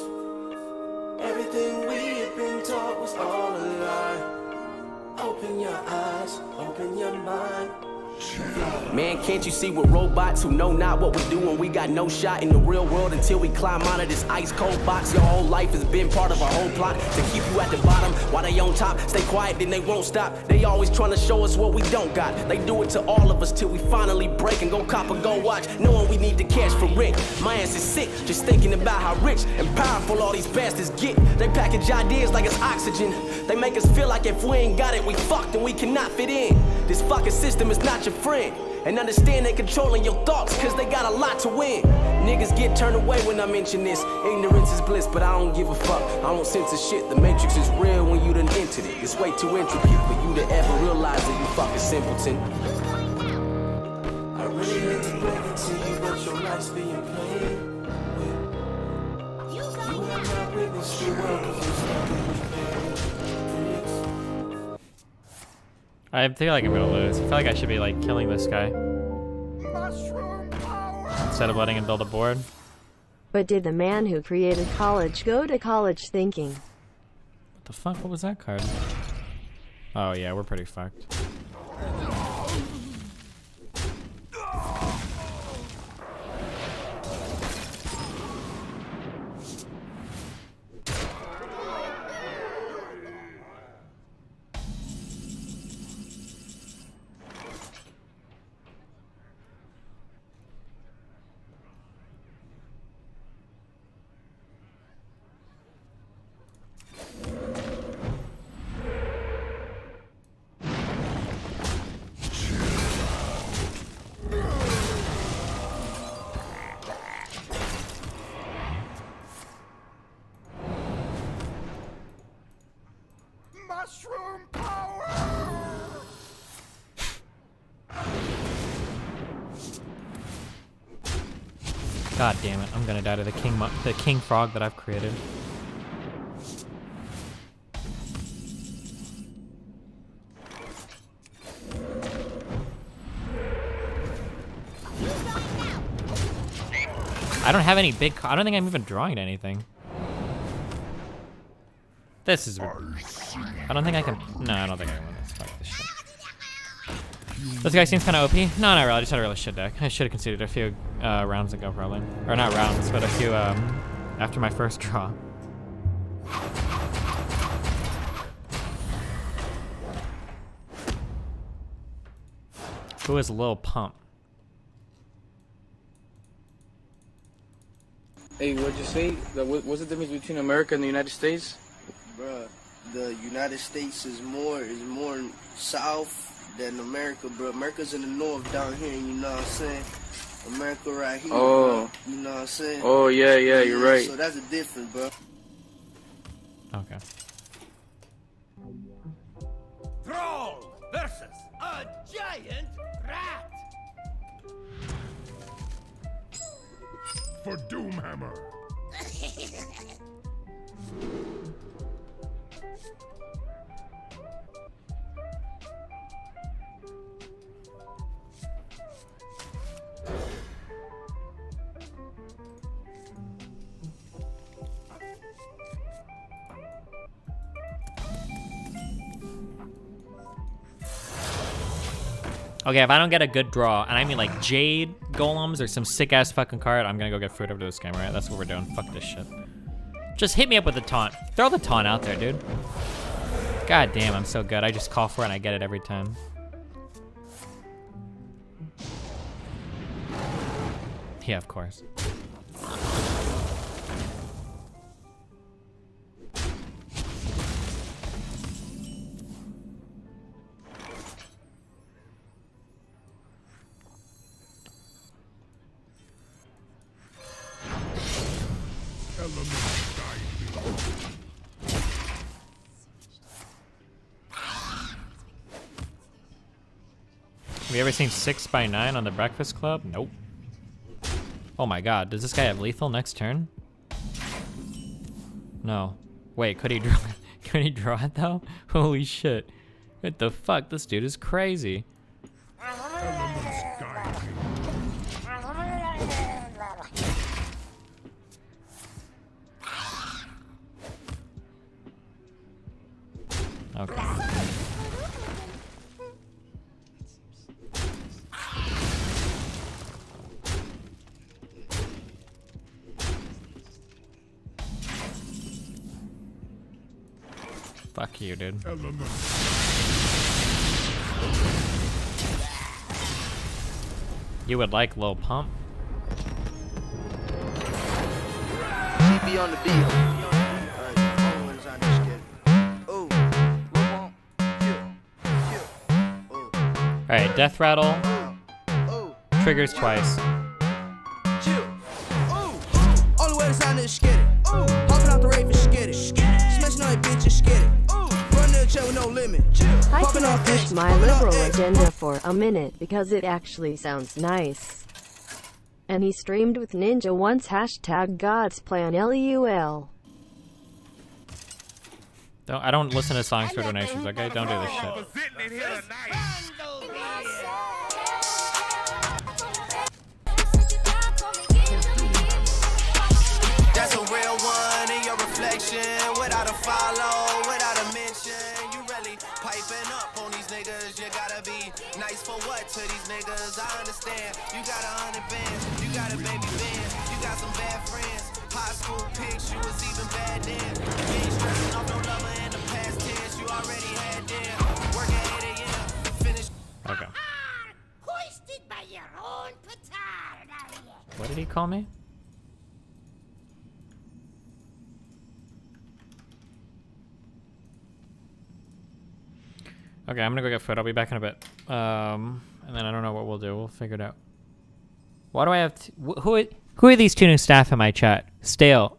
Everything we have been taught was all a lie. Open your eyes, open your mind. Man, can't you see we're robots who know not what we do when we got no shot in the real world until we climb out of this ice cold box? Your whole life has been part of a whole plot to keep you at the bottom while they on top. Stay quiet, then they won't stop. They always trying to show us what we don't got. They do it to all of us till we finally break and go cop or go watch, knowing we need the cash for rent. My ass is sick, just thinking about how rich and powerful all these bastards get. They package ideas like it's oxygen. They make us feel like if we ain't got it, we fucked and we cannot fit in. This fucking system is not your friend. And understand they controlling your thoughts cause they got a lot to win. Niggas get turned away when I mention this. Ignorance is bliss, but I don't give a fuck. I don't censor shit. The matrix is real when you done entered it. It's way too intricate for you to ever realize that you fucking simpleton. I really hate to break it to you, but your life's being played. You have not witnessed the world cause you're stuck in the I feel like I'm gonna lose. I feel like I should be like killing this guy instead of letting him build a board. But did the man who created college go to college thinking? What the fuck? What was that card? Oh yeah, we're pretty fucked. Mushroom power! God damn it! I'm gonna die to the king frog that I've created. I don't have any big. I don't think I'm even drawing anything. This is. I don't think I can. No, I don't think I can win this. Fuck this shit. This guy seems kind of OP. No, not really. I just had a really shit deck. I should have conceded a few rounds ago, probably. Or not rounds, but a few after my first draw. Who is Lil Pump? Hey, what'd you say? What's the difference between America and the United States? Bruh, the United States is more south than America, bro. America's in the north down here, you know what I'm saying? America right here, Oh. bro. You know what I'm saying? Oh, yeah, you're right. So that's the difference, bro. Okay. Troll versus a giant rat. For Doomhammer. Okay, if I don't get a good draw, and I mean like Jade Golems or some sick-ass fucking card, I'm gonna go get food over to this game, right? That's what we're doing. Fuck this shit. Just hit me up with the taunt. Throw the taunt out there, dude. God damn, I'm so good. I just call for it and I get it every time. Yeah, of course. Have you ever seen 6 by 9 on the Breakfast Club? Nope. Oh my god, does this guy have lethal next turn? No. Wait, could he draw could he draw it though? Holy shit. What the fuck? This dude is crazy. Okay. Fuck you, dude. You would like Lil Pump? Be on the beat. Alright, Death Rattle. Triggers twice. Only way to sign this skid it. Hopping out the rave and skid it. Smashing on that bitch and skid it. Run the chair with no limit. I can push my liberal agenda for a minute because it actually sounds nice. And he streamed with Ninja once #GodsPlan LUL. I don't listen to songs for donations, okay? Don't do this shit. That's a real one in your reflection. Without a follow, without a mention. You really piping up on these niggas. You gotta be nice for what to these niggas? I understand. You got 100 bands. You got a baby band. You got some bad friends. High school pics, you was even bad then. You ain't stressing off no lover in the past tense. You already had them. Working 8 a.m. Finish. Okay. Hoisted by your own petard. What did he call me? Okay, I'm gonna go get food. I'll be back in a bit. And then I don't know what we'll do. We'll figure it out. Why do I have who are these two new staff in my chat? Stale,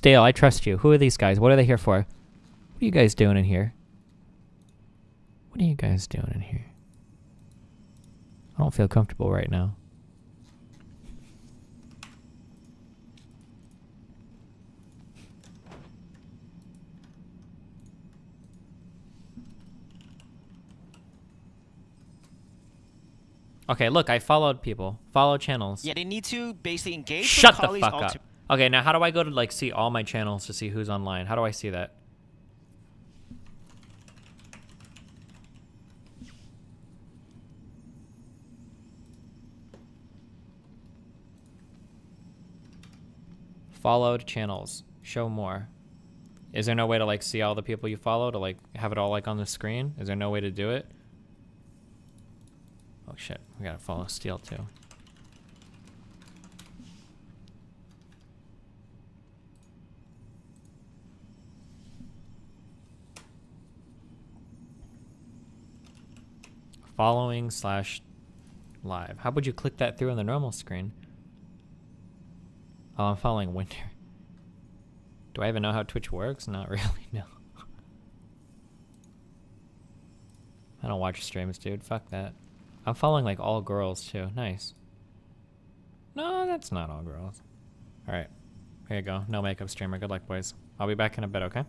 I trust you. Who are these guys? What are they here for? What are you guys doing in here? What are you guys doing in here? I don't feel comfortable right now. Okay, look, I followed people. Follow channels. Yeah, they need to basically engage Shut with the colleagues fuck up. Okay, now how do I go to like see all my channels to see who's online? How do I see that? Followed channels. Show more. Is there no way to like see all the people you follow to like have it all like on the screen? Is there no way to do it? Oh shit, we gotta follow Steel too. Following / live. How would you click that through on the normal screen? Oh, I'm following Winter. Do I even know how Twitch works? Not really, no. I don't watch streams, dude. Fuck that. I'm following like all girls too. Nice. No, that's not all girls. Alright. Here you go. No makeup streamer. Good luck, boys. I'll be back in a bit, okay?